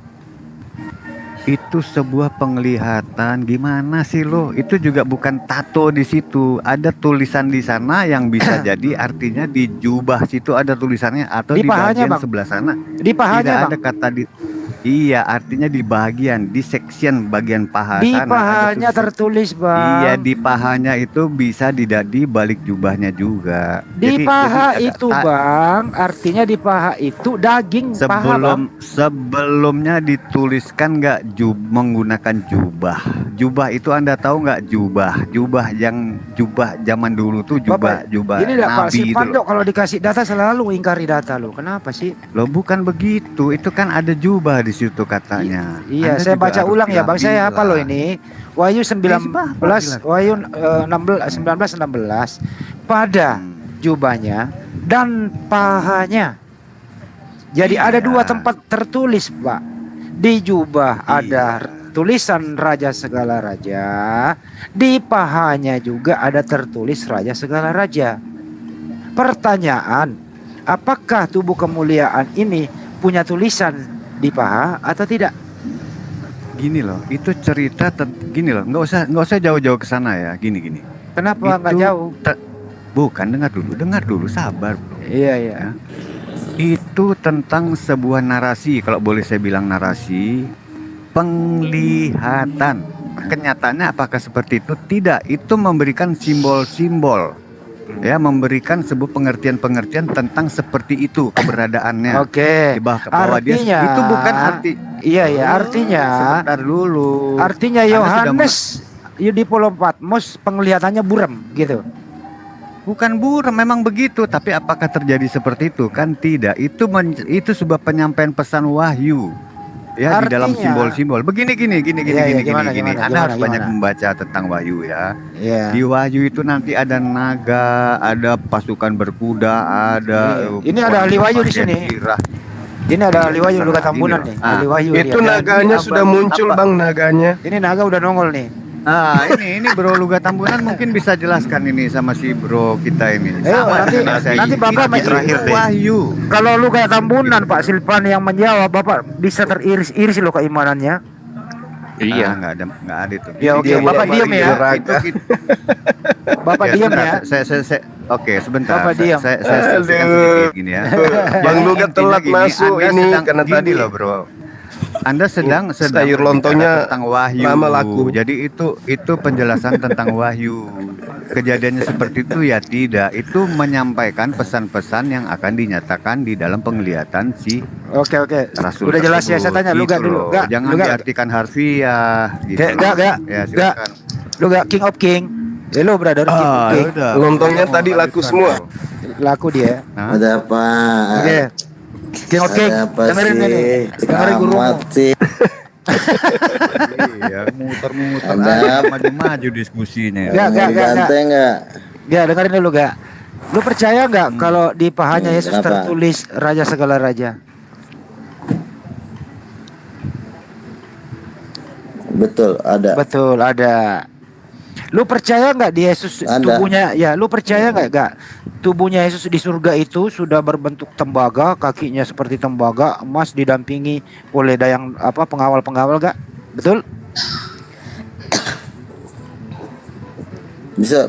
[SPEAKER 2] Itu sebuah penglihatan. Gimana sih lo? Itu juga bukan tato di situ. Ada tulisan di sana yang bisa jadi artinya di jubah situ ada tulisannya atau
[SPEAKER 4] Di
[SPEAKER 2] di
[SPEAKER 4] pahanya,
[SPEAKER 2] bagian
[SPEAKER 4] Bang.
[SPEAKER 2] sebelah sana.
[SPEAKER 4] Di pahanya,
[SPEAKER 2] Tidak
[SPEAKER 4] Bang.
[SPEAKER 2] ada kata di. Iya, artinya di bagian, di section bagian paha
[SPEAKER 4] Di
[SPEAKER 2] sana ada
[SPEAKER 4] pahanya
[SPEAKER 2] tulisan.
[SPEAKER 4] tertulis, Bang.
[SPEAKER 2] Iya, di pahanya itu bisa di balik jubahnya juga.
[SPEAKER 4] Di paha
[SPEAKER 2] ada
[SPEAKER 4] itu, Bang, artinya di paha itu daging paha, Bang.
[SPEAKER 2] sebelumnya dituliskan nggak menggunakan jubah. Jubah itu Anda tahu nggak jubah? Jubah zaman dulu tuh
[SPEAKER 4] Bapak,
[SPEAKER 2] jubah
[SPEAKER 4] ini Pak
[SPEAKER 2] nabi itu
[SPEAKER 4] Silpan
[SPEAKER 2] loh.
[SPEAKER 4] dok, kalau dikasih data selalu ingkari data lo. Kenapa sih?
[SPEAKER 2] Loh bukan begitu, itu kan ada jubah di situ katanya.
[SPEAKER 4] Iya,
[SPEAKER 2] Anda
[SPEAKER 4] saya
[SPEAKER 2] juga
[SPEAKER 4] baca
[SPEAKER 2] harus
[SPEAKER 4] ulang ya, Bang. Saya apa lo
[SPEAKER 2] bilang.
[SPEAKER 4] ini? Wahyu 19,
[SPEAKER 2] bilang.
[SPEAKER 4] Wahyu 19:16. Pada jubahnya dan pahanya. Jadi ada
[SPEAKER 2] Iya.
[SPEAKER 4] dua tempat tertulis, Pak. Di jubah
[SPEAKER 2] Iya.
[SPEAKER 4] ada tulisan Raja segala raja, di pahanya juga ada tertulis Raja segala raja. Pertanyaan, apakah tubuh kemuliaan ini punya tulisan di paha atau tidak?
[SPEAKER 2] Gini loh, itu cerita gini loh, nggak usah jauh-jauh ke sana ya, gini.
[SPEAKER 4] Kenapa nggak
[SPEAKER 2] Itu
[SPEAKER 4] jauh?
[SPEAKER 2] Bukan, dengar dulu, sabar bro.
[SPEAKER 4] Iya, iya.
[SPEAKER 2] Ya. Itu tentang sebuah narasi, kalau boleh saya bilang narasi, penglihatan. kenyataannya apakah seperti itu? Tidak. Itu memberikan simbol-simbol. Ya, memberikan sebuah pengertian-pengertian tentang seperti itu keberadaannya.
[SPEAKER 4] Oke.
[SPEAKER 2] Bahwa dia
[SPEAKER 4] Artinya
[SPEAKER 2] itu bukan arti.
[SPEAKER 4] Iya ya, artinya
[SPEAKER 2] Sebentar dulu.
[SPEAKER 4] artinya
[SPEAKER 2] Anda sudah
[SPEAKER 4] Yohanes di Pulau Patmos penglihatannya buram gitu.
[SPEAKER 2] bukan buram, memang begitu. Tapi apakah terjadi seperti itu? Kan tidak. Itu sebuah penyampaian pesan wahyu. Ya, di dalam
[SPEAKER 4] Artinya-
[SPEAKER 2] simbol-simbol. Begini.
[SPEAKER 4] Iya, gimana,
[SPEAKER 2] Anda harus banyak
[SPEAKER 4] gimana?
[SPEAKER 2] membaca tentang wahyu ya.
[SPEAKER 4] Iya.
[SPEAKER 2] Di wahyu itu nanti ada naga, ada pasukan berkuda, ada
[SPEAKER 4] Ini ada ahli wahyu di sini.
[SPEAKER 2] Kirah.
[SPEAKER 4] Ini ada ahli wahyu Luka Tambunan nih.
[SPEAKER 2] Ah,
[SPEAKER 4] Ahli wahyu
[SPEAKER 3] Itu
[SPEAKER 4] dia.
[SPEAKER 3] naganya
[SPEAKER 2] Apa-
[SPEAKER 3] sudah muncul
[SPEAKER 2] apa?
[SPEAKER 3] Bang, naganya.
[SPEAKER 4] Ini naga udah nongol nih.
[SPEAKER 2] Ini Bro Luga Tambunan mungkin bisa jelaskan ini sama si bro kita ini.
[SPEAKER 4] Ayo,
[SPEAKER 2] Sama
[SPEAKER 4] nanti-
[SPEAKER 2] dengan saya.
[SPEAKER 4] nanti Bapak
[SPEAKER 2] Itu
[SPEAKER 4] terakhir deh.
[SPEAKER 2] wahyu.
[SPEAKER 4] Kalau Luka Tambunan Pak Silvan yang menjawab, Bapak bisa teriris-iris loh keimanannya.
[SPEAKER 5] Iya.
[SPEAKER 2] Nggak ada itu.
[SPEAKER 4] Ya, oke,
[SPEAKER 3] Dia
[SPEAKER 4] Bapak
[SPEAKER 3] mari
[SPEAKER 4] diam ya.
[SPEAKER 3] olahraga.
[SPEAKER 4] Bapak
[SPEAKER 2] Ya,
[SPEAKER 4] diam
[SPEAKER 2] sebentar,
[SPEAKER 4] ya.
[SPEAKER 2] Oke, sebentar.
[SPEAKER 4] Bapak diam.
[SPEAKER 2] Saya selesaikan
[SPEAKER 3] Aduh.
[SPEAKER 2] sedikit gini ya.
[SPEAKER 3] Bang
[SPEAKER 2] Jadi
[SPEAKER 3] Luga
[SPEAKER 2] intinya
[SPEAKER 3] telat
[SPEAKER 2] gini,
[SPEAKER 3] masuk
[SPEAKER 2] Anda
[SPEAKER 3] ini
[SPEAKER 2] sedang-
[SPEAKER 3] karena
[SPEAKER 2] gini
[SPEAKER 3] tadi
[SPEAKER 2] loh, Bro. Anda sedang
[SPEAKER 3] sayur
[SPEAKER 2] berbicara
[SPEAKER 3] lontongnya
[SPEAKER 2] tentang wahyu.
[SPEAKER 3] lama laku.
[SPEAKER 2] Jadi itu penjelasan tentang wahyu. Kejadiannya seperti itu ya tidak. Itu menyampaikan pesan-pesan yang akan dinyatakan di dalam penglihatan si
[SPEAKER 4] Oke.
[SPEAKER 2] Rasul
[SPEAKER 4] Udah jelas ya, saya
[SPEAKER 2] tersebut.
[SPEAKER 4] tanya Luga
[SPEAKER 2] Gitu
[SPEAKER 4] dulu.
[SPEAKER 2] loh.
[SPEAKER 4] Enggak,
[SPEAKER 2] Jangan
[SPEAKER 4] Luga.
[SPEAKER 2] diartikan harfiah gitu.
[SPEAKER 4] Enggak.
[SPEAKER 2] Ya,
[SPEAKER 4] Enggak.
[SPEAKER 2] silakan.
[SPEAKER 4] Luga King of King. Hello brother King of King.
[SPEAKER 2] udah.
[SPEAKER 3] Lontongnya tadi laku semua.
[SPEAKER 4] Laku dia.
[SPEAKER 2] Hah?
[SPEAKER 8] Ada apa?
[SPEAKER 4] Oke. King of King.
[SPEAKER 8] Ada apa
[SPEAKER 4] Dengerin
[SPEAKER 8] sih?
[SPEAKER 4] ini. Dengerin gurumu.
[SPEAKER 8] Amat sih.
[SPEAKER 2] Iya, muter-muter
[SPEAKER 8] Ada
[SPEAKER 2] aja,
[SPEAKER 8] apa?
[SPEAKER 2] maju-maju diskusinya.
[SPEAKER 4] Enggak,
[SPEAKER 8] Mau dibantai nggak?
[SPEAKER 4] Ya dengerin dulu gak. Lu percaya nggak kalau di pahanya Yesus
[SPEAKER 8] kenapa?
[SPEAKER 4] tertulis Raja segala raja?
[SPEAKER 8] Betul, ada.
[SPEAKER 4] Betul, ada. Lu percaya nggak di Yesus
[SPEAKER 8] Ada.
[SPEAKER 4] tubuhnya? Ya, lu percaya nggak tubuhnya Yesus di surga itu sudah berbentuk tembaga, kakinya seperti tembaga, emas didampingi oleh dayang pengawal-pengawal gak? Betul?
[SPEAKER 8] Bisa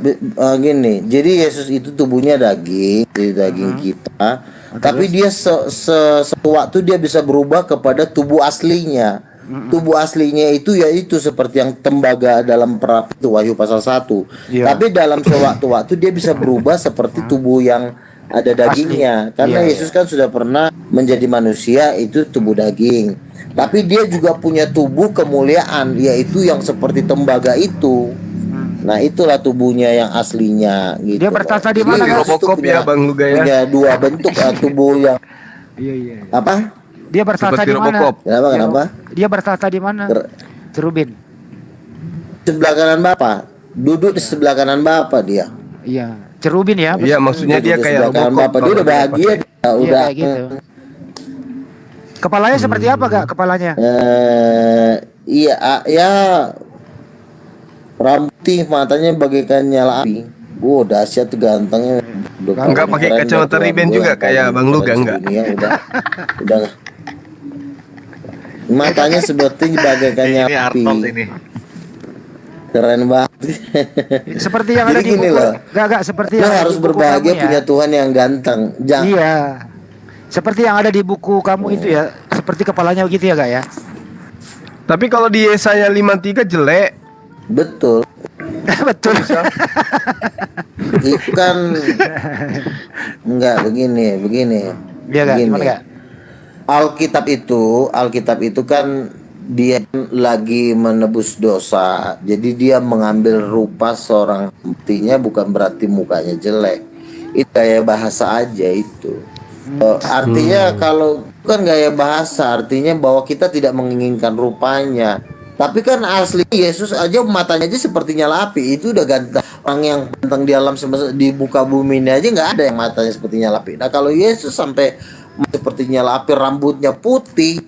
[SPEAKER 8] gini. Jadi Yesus itu tubuhnya daging, jadi daging kita. Tapi dia sewaktu dia bisa berubah kepada tubuh aslinya. Tubuh aslinya itu yaitu seperti yang tembaga dalam perapi itu Wahyu pasal 1.
[SPEAKER 4] Iya.
[SPEAKER 8] Tapi dalam sewaktu-waktu dia bisa berubah seperti tubuh yang ada dagingnya. Karena
[SPEAKER 4] Iya,
[SPEAKER 8] Yesus kan sudah pernah menjadi manusia, itu tubuh daging. Tapi dia juga punya tubuh kemuliaan, yaitu yang seperti tembaga itu. Nah, itulah tubuhnya yang aslinya gitu.
[SPEAKER 4] Dia bertata di
[SPEAKER 8] Jadi
[SPEAKER 4] mana,
[SPEAKER 8] Yesus
[SPEAKER 3] Kan?
[SPEAKER 8] tuh
[SPEAKER 3] Robocop ya, Bang Luga ya?
[SPEAKER 8] Punya dua bentuk tubuh yang
[SPEAKER 4] Iya.
[SPEAKER 8] apa?
[SPEAKER 4] Dia bertata
[SPEAKER 3] Seperti
[SPEAKER 4] di mana?
[SPEAKER 3] Robocop.
[SPEAKER 8] Kenapa?
[SPEAKER 4] Dia bertata di mana? Kerubin.
[SPEAKER 8] Sebelah kanan Bapak. Duduk di sebelah kanan Bapak dia.
[SPEAKER 4] Iya. Cerubin ya.
[SPEAKER 3] Iya, maksudnya dia
[SPEAKER 8] Duduk di
[SPEAKER 3] kayak
[SPEAKER 8] sebelah kanan
[SPEAKER 3] Robocop.
[SPEAKER 8] Bapak. Dia udah bahagia. Dia
[SPEAKER 4] Iya,
[SPEAKER 8] udah
[SPEAKER 4] kayak gitu. Kepalanya seperti apa gak kepalanya?
[SPEAKER 8] iya ya rambutih, matanya bagaikan nyala api. Dahsyat tuh gantengnya.
[SPEAKER 3] Enggak pakai
[SPEAKER 8] Keren
[SPEAKER 3] kacamata
[SPEAKER 8] dah,
[SPEAKER 3] Ray-Ban
[SPEAKER 8] Tuhan.
[SPEAKER 3] juga
[SPEAKER 8] Gua
[SPEAKER 3] kayak
[SPEAKER 8] yang
[SPEAKER 3] Bang
[SPEAKER 8] paling
[SPEAKER 3] Luga,
[SPEAKER 8] keren
[SPEAKER 3] enggak?
[SPEAKER 8] sedunia, udah matanya seperti bagaikan
[SPEAKER 5] Ini
[SPEAKER 8] nyala api.
[SPEAKER 5] Arnold ini.
[SPEAKER 8] Keren banget.
[SPEAKER 4] Seperti yang ada
[SPEAKER 8] Jadi
[SPEAKER 4] di
[SPEAKER 8] gini
[SPEAKER 4] buku.
[SPEAKER 8] loh.
[SPEAKER 4] Gak seperti
[SPEAKER 8] Lo
[SPEAKER 4] yang ada
[SPEAKER 8] harus
[SPEAKER 4] di buku
[SPEAKER 8] berbahagia
[SPEAKER 4] kamu ya.
[SPEAKER 8] punya Tuhan yang ganteng. Jangan.
[SPEAKER 4] Iya. Seperti yang ada di buku kamu itu ya. Seperti kepalanya begitu ya gak ya?
[SPEAKER 3] Tapi kalau di Yesaya 53 jelek.
[SPEAKER 8] Betul.
[SPEAKER 4] Betul.
[SPEAKER 8] Itu kan enggak begini.
[SPEAKER 4] Iya gak?
[SPEAKER 8] Begini.
[SPEAKER 4] Gimana gak?
[SPEAKER 8] Alkitab itu kan dia lagi menebus dosa. Jadi dia mengambil rupa seorang, buktinya bukan berarti mukanya jelek. Itu gaya bahasa aja itu. Artinya kalau bukan gaya bahasa, artinya bahwa kita tidak menginginkan rupanya. Tapi kan asli Yesus aja matanya aja seperti nyala api. Itu udah ganteng. Orang yang ganteng di alam semesta, di muka bumi ini aja nggak ada yang matanya seperti nyala api. Nah kalau Yesus sampai seperti nyala api, rambutnya putih,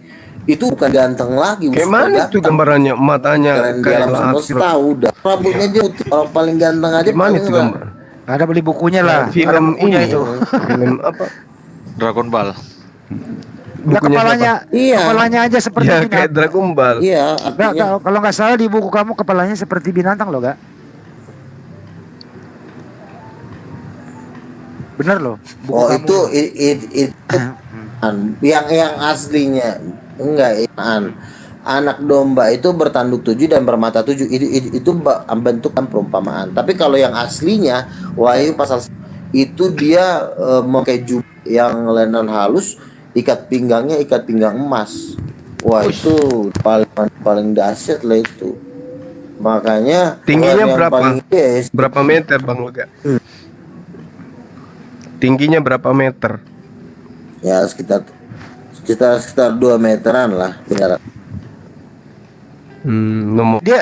[SPEAKER 8] itu bukan ganteng lagi.
[SPEAKER 3] Kayak
[SPEAKER 8] Udah
[SPEAKER 3] mana tuh
[SPEAKER 8] ganteng.
[SPEAKER 3] gambarannya? Matanya
[SPEAKER 8] Keren di
[SPEAKER 3] kayak
[SPEAKER 8] alam semesta
[SPEAKER 3] laki.
[SPEAKER 8] udah. Rambutnya dia putih. Orang paling ganteng aja
[SPEAKER 3] Gimana
[SPEAKER 8] paling
[SPEAKER 3] itu
[SPEAKER 8] lah.
[SPEAKER 3] gambar?
[SPEAKER 4] Ada beli bukunya lah. Ada
[SPEAKER 3] Film
[SPEAKER 4] bukunya
[SPEAKER 3] ini.
[SPEAKER 4] itu.
[SPEAKER 3] Film apa?
[SPEAKER 5] Dragon Ball.
[SPEAKER 4] Lah
[SPEAKER 3] Bukunya
[SPEAKER 4] kepalanya,
[SPEAKER 8] Iya.
[SPEAKER 4] kepalanya aja seperti
[SPEAKER 3] Ya kayak
[SPEAKER 4] binatang.
[SPEAKER 3] Dragon Ball.
[SPEAKER 8] Iya,
[SPEAKER 4] Nggak,
[SPEAKER 8] artinya
[SPEAKER 4] kalau nggak salah di buku kamu kepalanya seperti binatang loh gak? Bener loh. Buku
[SPEAKER 8] oh
[SPEAKER 4] kamu.
[SPEAKER 8] itu yang aslinya enggak an. anak domba itu bertanduk 7 dan bermata 7. Itu bentukan perumpamaan. Tapi kalau yang aslinya Wahyu pasal itu dia memakai jubah yang lenan halus, ikat pinggangnya ikat pinggang emas. Wah, itu paling dahsyat lah itu. Makanya
[SPEAKER 3] Tingginya
[SPEAKER 8] yang
[SPEAKER 3] berapa?
[SPEAKER 8] paling best,
[SPEAKER 3] Berapa meter Bang Luga? Tingginya berapa meter?
[SPEAKER 8] ya sekitar 2 meteran lah, benar.
[SPEAKER 3] Nomor
[SPEAKER 4] Dia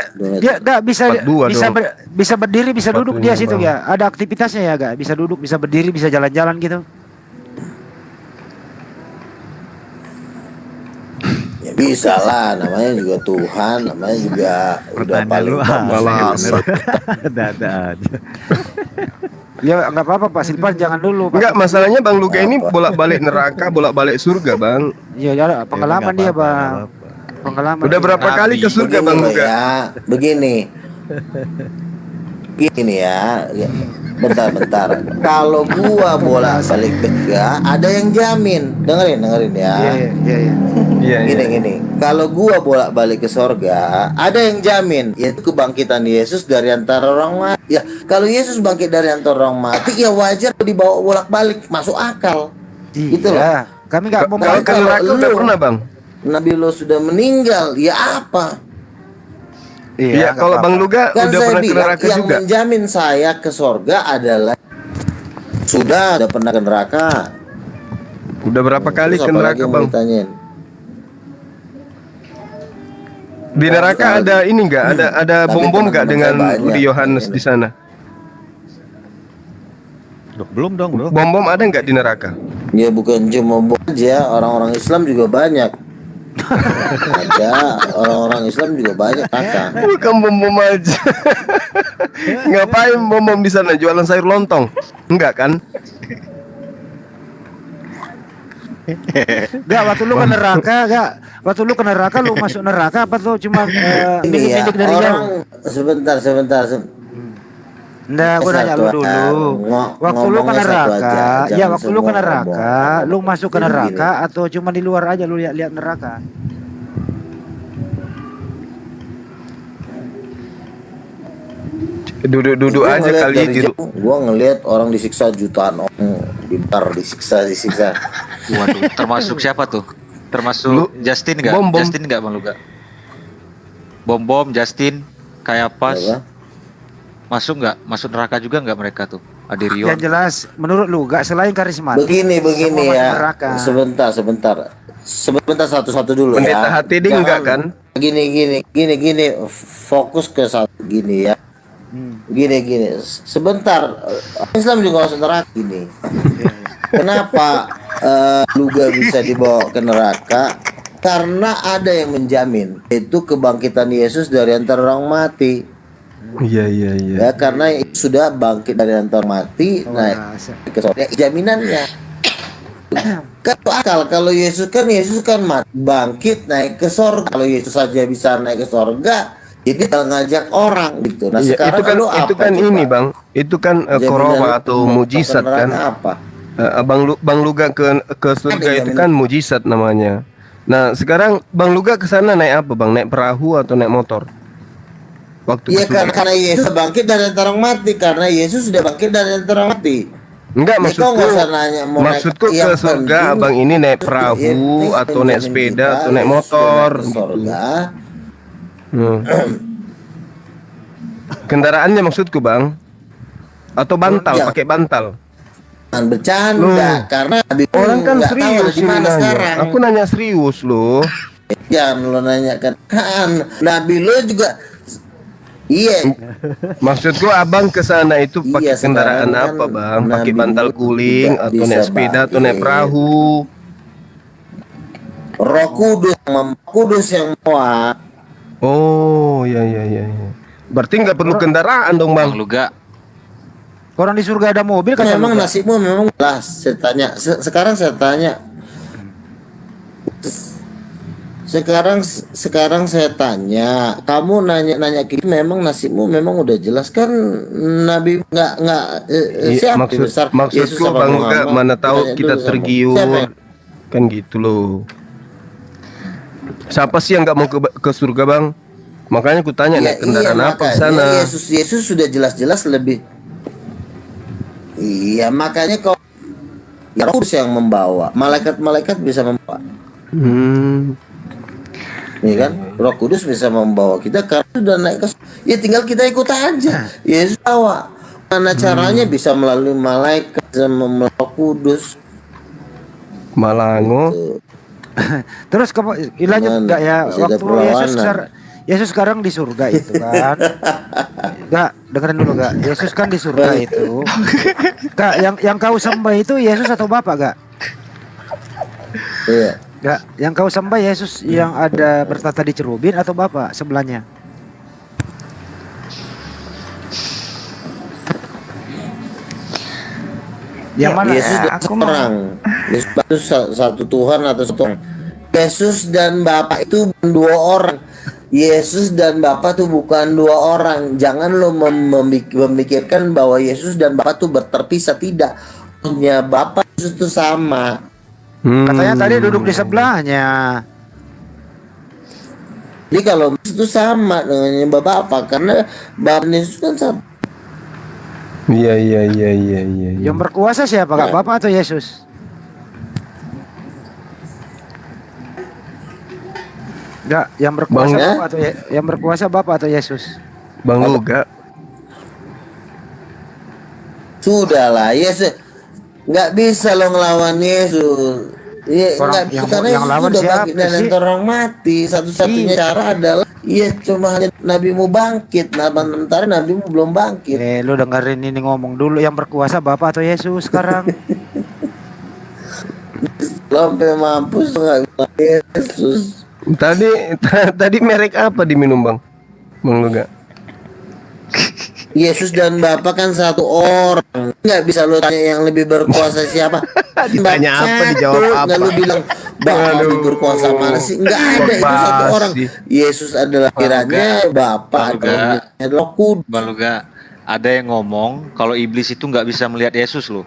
[SPEAKER 4] gak bisa
[SPEAKER 3] 42 dong.
[SPEAKER 4] bisa berdiri, bisa duduk dia
[SPEAKER 3] 45,
[SPEAKER 4] situ
[SPEAKER 3] Bang.
[SPEAKER 4] ya. Ada aktivitasnya ya, gak bisa duduk, bisa berdiri, bisa jalan-jalan gitu.
[SPEAKER 8] Ya bisa lah, namanya juga Tuhan, namanya juga udah paling
[SPEAKER 3] malah
[SPEAKER 2] Ada aja.
[SPEAKER 4] Ya nggak apa-apa Pak Silvan, jangan dulu Pak.
[SPEAKER 3] Enggak, masalahnya Bang Luga ini bolak-balik neraka, bolak-balik surga, Bang.
[SPEAKER 4] Iya, ya, pengalaman dia Bang. Pengalaman.
[SPEAKER 3] Udah
[SPEAKER 4] dia.
[SPEAKER 3] berapa kali ke surga
[SPEAKER 8] Begini
[SPEAKER 3] Bang
[SPEAKER 8] loh
[SPEAKER 3] Luga?
[SPEAKER 8] ya, begini ya, bentar. Kalau gua bolak-balik ke surga, ada yang jamin. Dengerin ya.
[SPEAKER 4] Iya.
[SPEAKER 3] Iya, iya.
[SPEAKER 8] Gini. Kalau gua bolak-balik ke sorga, ada yang jamin, yaitu kebangkitan Yesus dari antara orang mati. Ya, kalau Yesus bangkit dari antara orang mati, ya wajar dibawa bolak-balik, masuk akal. Gitu loh.
[SPEAKER 4] Iya. Kami nggak mau
[SPEAKER 3] Kalau ke
[SPEAKER 8] kalau
[SPEAKER 3] neraka udah
[SPEAKER 8] lu-
[SPEAKER 3] pernah, Bang?
[SPEAKER 8] Nabi lo sudah meninggal, ya apa?
[SPEAKER 3] Iya,
[SPEAKER 4] nggak
[SPEAKER 3] kalau
[SPEAKER 4] apa-apa.
[SPEAKER 3] Bang Luga
[SPEAKER 8] Kan
[SPEAKER 3] udah
[SPEAKER 8] saya
[SPEAKER 3] pernah ke
[SPEAKER 8] bilang
[SPEAKER 3] neraka
[SPEAKER 8] yang
[SPEAKER 3] juga.
[SPEAKER 8] menjamin saya ke sorga adalah sudah pernah ke neraka.
[SPEAKER 3] Udah berapa kali
[SPEAKER 8] Terus
[SPEAKER 3] ke
[SPEAKER 8] apa lagi
[SPEAKER 3] neraka,
[SPEAKER 8] yang mau
[SPEAKER 3] Bang?
[SPEAKER 8] ditanyain?
[SPEAKER 3] Di neraka ada ini enggak? Ada
[SPEAKER 8] Tapi
[SPEAKER 3] bom-bom enggak
[SPEAKER 8] teman-teman
[SPEAKER 3] dengan
[SPEAKER 8] saya banyak.
[SPEAKER 3] Udi Yohanes di sana?
[SPEAKER 2] Loh, belum dong, Bro.
[SPEAKER 3] Bom-bom ada enggak di neraka?
[SPEAKER 8] Ya bukan cuma bom aja, orang-orang Islam juga banyak. Ada orang-orang Islam juga banyak kakak.
[SPEAKER 3] Bukan bom-bom aja. Ngapain bom-bom di sana? Jualan sayur lontong? Enggak kan?
[SPEAKER 4] Gak, waktu lu ke neraka, waktu lu ke neraka lu masuk neraka apa tuh cuma
[SPEAKER 8] Ini ya,
[SPEAKER 4] milik dari
[SPEAKER 8] orang sebentar.
[SPEAKER 4] Nggak, gue nanya lu
[SPEAKER 8] Satu,
[SPEAKER 4] dulu. Waktu lu ke
[SPEAKER 8] ngomongnya satu
[SPEAKER 4] neraka,
[SPEAKER 8] aja,
[SPEAKER 4] ya
[SPEAKER 8] jangan
[SPEAKER 4] waktu lu ke
[SPEAKER 8] semua
[SPEAKER 4] neraka,
[SPEAKER 8] ngomong.
[SPEAKER 4] lu masuk ke
[SPEAKER 8] Jadi
[SPEAKER 4] neraka atau cuma di luar aja lu lihat-lihat neraka?
[SPEAKER 3] Duduk-duduk aja kali di
[SPEAKER 8] Gua ngelihat orang disiksa jutaan orang, disiksa.
[SPEAKER 5] Waduh, termasuk siapa tuh? Termasuk
[SPEAKER 3] Lu-
[SPEAKER 5] Justin nggak?
[SPEAKER 3] Bom-bom.
[SPEAKER 5] Justin nggak Bang Luga? Bom-bom, Justin, kayak pas
[SPEAKER 8] Apa?
[SPEAKER 5] masuk nggak? Masuk neraka juga nggak mereka tuh? Adirion.
[SPEAKER 4] Yang jelas, menurut lu gak selain karismatik.
[SPEAKER 8] Begini
[SPEAKER 4] semua masuk
[SPEAKER 8] ya.
[SPEAKER 4] neraka.
[SPEAKER 8] Sebentar satu dulu
[SPEAKER 3] Pendeta
[SPEAKER 8] ya.
[SPEAKER 3] HTD enggak kan?
[SPEAKER 8] Gini. Fokus ke satu gini ya. Gini. Sebentar. Islam juga masuk neraka gini. Kenapa Luga bisa dibawa ke neraka? Karena ada yang menjamin, itu kebangkitan Yesus dari antara orang mati.
[SPEAKER 3] Iya.
[SPEAKER 8] Ya, karena sudah bangkit dari antara mati, naik ke sorga, jaminannya. Kan akal kalau Yesus kan bangkit naik ke sorga. Kalau Yesus saja bisa naik ke sorga, jadi tinggal ngajak orang gitu. Nah,
[SPEAKER 3] Iya,
[SPEAKER 8] sekarang lu apa?
[SPEAKER 3] itu kan
[SPEAKER 8] coba?
[SPEAKER 3] ini, Bang. Itu kan
[SPEAKER 8] Jaminan
[SPEAKER 3] korowa
[SPEAKER 8] lu
[SPEAKER 3] atau
[SPEAKER 8] mau
[SPEAKER 3] mujizat
[SPEAKER 8] ke neraka
[SPEAKER 3] kan.
[SPEAKER 8] apa?
[SPEAKER 3] Bang Luga ke surga
[SPEAKER 8] Ada
[SPEAKER 3] itu
[SPEAKER 8] jaminan.
[SPEAKER 3] kan mujizat namanya. Nah, sekarang Bang Luga ke sana naik apa, Bang? Naik perahu atau naik motor? Waktu
[SPEAKER 8] Iya,
[SPEAKER 3] ke surga.
[SPEAKER 8] karena Yesus bangkit dari antara orang mati. Karena Yesus sudah bangkit dari antara orang mati.
[SPEAKER 3] Enggak,
[SPEAKER 8] Kau
[SPEAKER 3] maksudku
[SPEAKER 8] nggak usah nanya mau
[SPEAKER 3] maksudku
[SPEAKER 8] naik-
[SPEAKER 3] ke
[SPEAKER 8] yang
[SPEAKER 3] surga
[SPEAKER 8] penting-
[SPEAKER 3] Abang ini naik
[SPEAKER 8] yang
[SPEAKER 3] perahu
[SPEAKER 8] penting
[SPEAKER 3] atau naik
[SPEAKER 8] menjamin
[SPEAKER 3] sepeda
[SPEAKER 8] kita,
[SPEAKER 3] atau naik
[SPEAKER 8] Yesus
[SPEAKER 3] motor
[SPEAKER 8] sudah naik ke
[SPEAKER 3] gitu.
[SPEAKER 8] sorga.
[SPEAKER 3] Kendaraannya maksudku, Bang. Atau bantal,
[SPEAKER 8] Ya.
[SPEAKER 3] pakai bantal.
[SPEAKER 8] Jangan bercanda,
[SPEAKER 3] Loh.
[SPEAKER 8] karena Nabi
[SPEAKER 3] Orang kan
[SPEAKER 8] nggak tahu ada
[SPEAKER 3] serius
[SPEAKER 8] di
[SPEAKER 3] ini
[SPEAKER 8] mana
[SPEAKER 3] nanya.
[SPEAKER 8] sekarang.
[SPEAKER 3] Aku nanya serius loh.
[SPEAKER 8] Jangan lo nanyakan kan Nabi lo juga. Iya,
[SPEAKER 3] Maksudku abang ke sana itu pakai
[SPEAKER 8] Iya,
[SPEAKER 3] kendaraan
[SPEAKER 8] sekarang
[SPEAKER 3] apa,
[SPEAKER 8] kan
[SPEAKER 3] Bang? Pakai
[SPEAKER 8] Nabi
[SPEAKER 3] bantal
[SPEAKER 8] Lut
[SPEAKER 3] guling
[SPEAKER 8] tidak
[SPEAKER 3] atau naik
[SPEAKER 8] bisa
[SPEAKER 3] sepeda atau naik
[SPEAKER 8] bangkit.
[SPEAKER 3] perahu?
[SPEAKER 8] Roh Kudus yang bawa.
[SPEAKER 3] Oh, ya. Berarti nggak perlu kendaraan dong,
[SPEAKER 5] Bang
[SPEAKER 3] Bang.
[SPEAKER 5] Luga,
[SPEAKER 4] Orang di surga ada mobil kan?
[SPEAKER 8] Memang
[SPEAKER 4] Luga?
[SPEAKER 8] nasibmu memang jelas. Saya tanya. Sekarang saya tanya. Sekarang saya tanya, kamu nanya gitu, memang nasibmu memang udah jelas kan? Nabi nggak siapa yang besar? Yesus
[SPEAKER 3] Maksudku
[SPEAKER 8] apa
[SPEAKER 3] Bang Luga,
[SPEAKER 8] Muhammad?
[SPEAKER 3] mana tahu
[SPEAKER 8] Tanya
[SPEAKER 3] kita
[SPEAKER 8] dulu sama-
[SPEAKER 3] tergiur
[SPEAKER 8] Siapa yang-
[SPEAKER 3] kan gitu loh. Siapa sih yang nggak mau ke surga, Bang? Makanya ku tanya
[SPEAKER 8] Ya,
[SPEAKER 3] naik kendaraan apa ke
[SPEAKER 8] makanya
[SPEAKER 3] sana.
[SPEAKER 8] Yesus sudah jelas-jelas lebih. Iya, makanya kau ya Roh Kudus yang membawa. Malaikat-malaikat bisa membawa. Ya kan? Roh Kudus bisa membawa kita karena sudah naik ke. Ya tinggal kita ikut aja. Yesus bawa. Mana caranya bisa melalui malaikat sama melalui Roh Kudus.
[SPEAKER 3] Malango.
[SPEAKER 4] Terus lanjut
[SPEAKER 8] Mana?
[SPEAKER 4] nggak ya
[SPEAKER 8] Masih ada
[SPEAKER 4] waktu
[SPEAKER 8] perlawanan.
[SPEAKER 4] Yesus sekarang di surga itu kan? Nggak, dengerin dulu nggak? Yesus kan di surga itu. Kak, yang kau sembah itu Yesus atau Bapak gak?
[SPEAKER 8] Iya.
[SPEAKER 4] Nggak, yang kau sembah Yesus yang ada bertata di cerubin atau Bapak sebelahnya? Yang mana?
[SPEAKER 8] Yesus dan
[SPEAKER 7] aku
[SPEAKER 8] seorang. Yesus itu satu Tuhan atau satu orang. Yesus dan Bapa itu bukan dua orang. Yesus dan Bapa itu bukan dua orang. Jangan lo memikirkan bahwa Yesus dan Bapa itu terpisah. Tidak. Punya Bapa Yesus itu sama.
[SPEAKER 4] Katanya tadi duduk di sebelahnya.
[SPEAKER 8] Jadi kalau Yesus itu sama dengan Bapa karena Bapa Yesus kan satu.
[SPEAKER 3] Iya.
[SPEAKER 4] Yang berkuasa siapa kak? Bapak atau Yesus? Enggak, yang berkuasa
[SPEAKER 3] Bang,
[SPEAKER 4] Bapak atau yang berkuasa Bapak atau Yesus?
[SPEAKER 3] Bang Luga.
[SPEAKER 8] Sudahlah, Yesus nggak bisa lo ngelawan Yesus. Ya,
[SPEAKER 4] Orang
[SPEAKER 8] nggak bisa
[SPEAKER 4] yang-
[SPEAKER 8] karena
[SPEAKER 4] yang
[SPEAKER 8] Yesus
[SPEAKER 4] lawan
[SPEAKER 8] sudah
[SPEAKER 4] siapa
[SPEAKER 8] bangkit dari
[SPEAKER 4] sih?
[SPEAKER 8] antara orang mati. Satu-satunya cara adalah cuma hanya nabimu bangkit. Nah, sementara nabimu belum bangkit.
[SPEAKER 4] Lu dengerin ini ngomong dulu, yang berkuasa Bapak atau Yesus sekarang?
[SPEAKER 8] Lo sampai mampus nggak bilang Yesus.
[SPEAKER 3] Tadi merek apa diminum, Bang? Bang Luga.
[SPEAKER 8] Yesus dan Bapa kan satu orang. Nggak bisa lo tanya yang lebih berkuasa siapa.
[SPEAKER 3] Ditanya apa,
[SPEAKER 8] Satu,
[SPEAKER 3] dijawab apa?
[SPEAKER 8] nggak lo bilang Bapa lebih berkuasa mana sih? Nggak ada, itu satu orang.
[SPEAKER 3] Basi.
[SPEAKER 8] Yesus adalah kiranya Bapa adalah Kudus.
[SPEAKER 5] Bang Luga, ada yang ngomong kalau iblis itu nggak bisa melihat Yesus loh.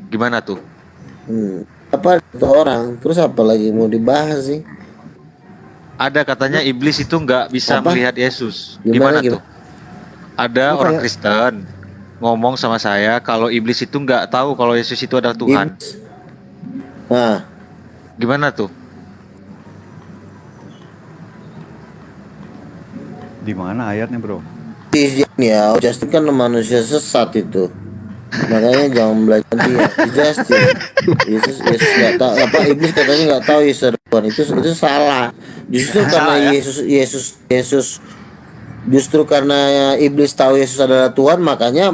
[SPEAKER 5] Gimana tuh?
[SPEAKER 8] Apa satu orang? Terus apa lagi mau dibahas sih?
[SPEAKER 5] Ada katanya iblis itu nggak bisa
[SPEAKER 8] Apa?
[SPEAKER 5] melihat Yesus.
[SPEAKER 8] Gimana,
[SPEAKER 5] Gimana tuh? Ada
[SPEAKER 4] Lu
[SPEAKER 5] orang
[SPEAKER 4] kayak-
[SPEAKER 5] Kristen ngomong sama saya kalau iblis itu nggak tahu kalau Yesus itu adalah Tuhan.
[SPEAKER 8] Iblis. Nah,
[SPEAKER 5] Gimana tuh?
[SPEAKER 2] Di mana ayatnya, Bro?
[SPEAKER 8] ya Justin kan manusia sesat itu. Makanya jangan belajar dia. Justin. Yesus nggak tahu apa iblis katanya nggak tahu Yesus adalah Tuhan. Itu salah. Justru karena Yesus justru karena iblis tahu Yesus adalah Tuhan, makanya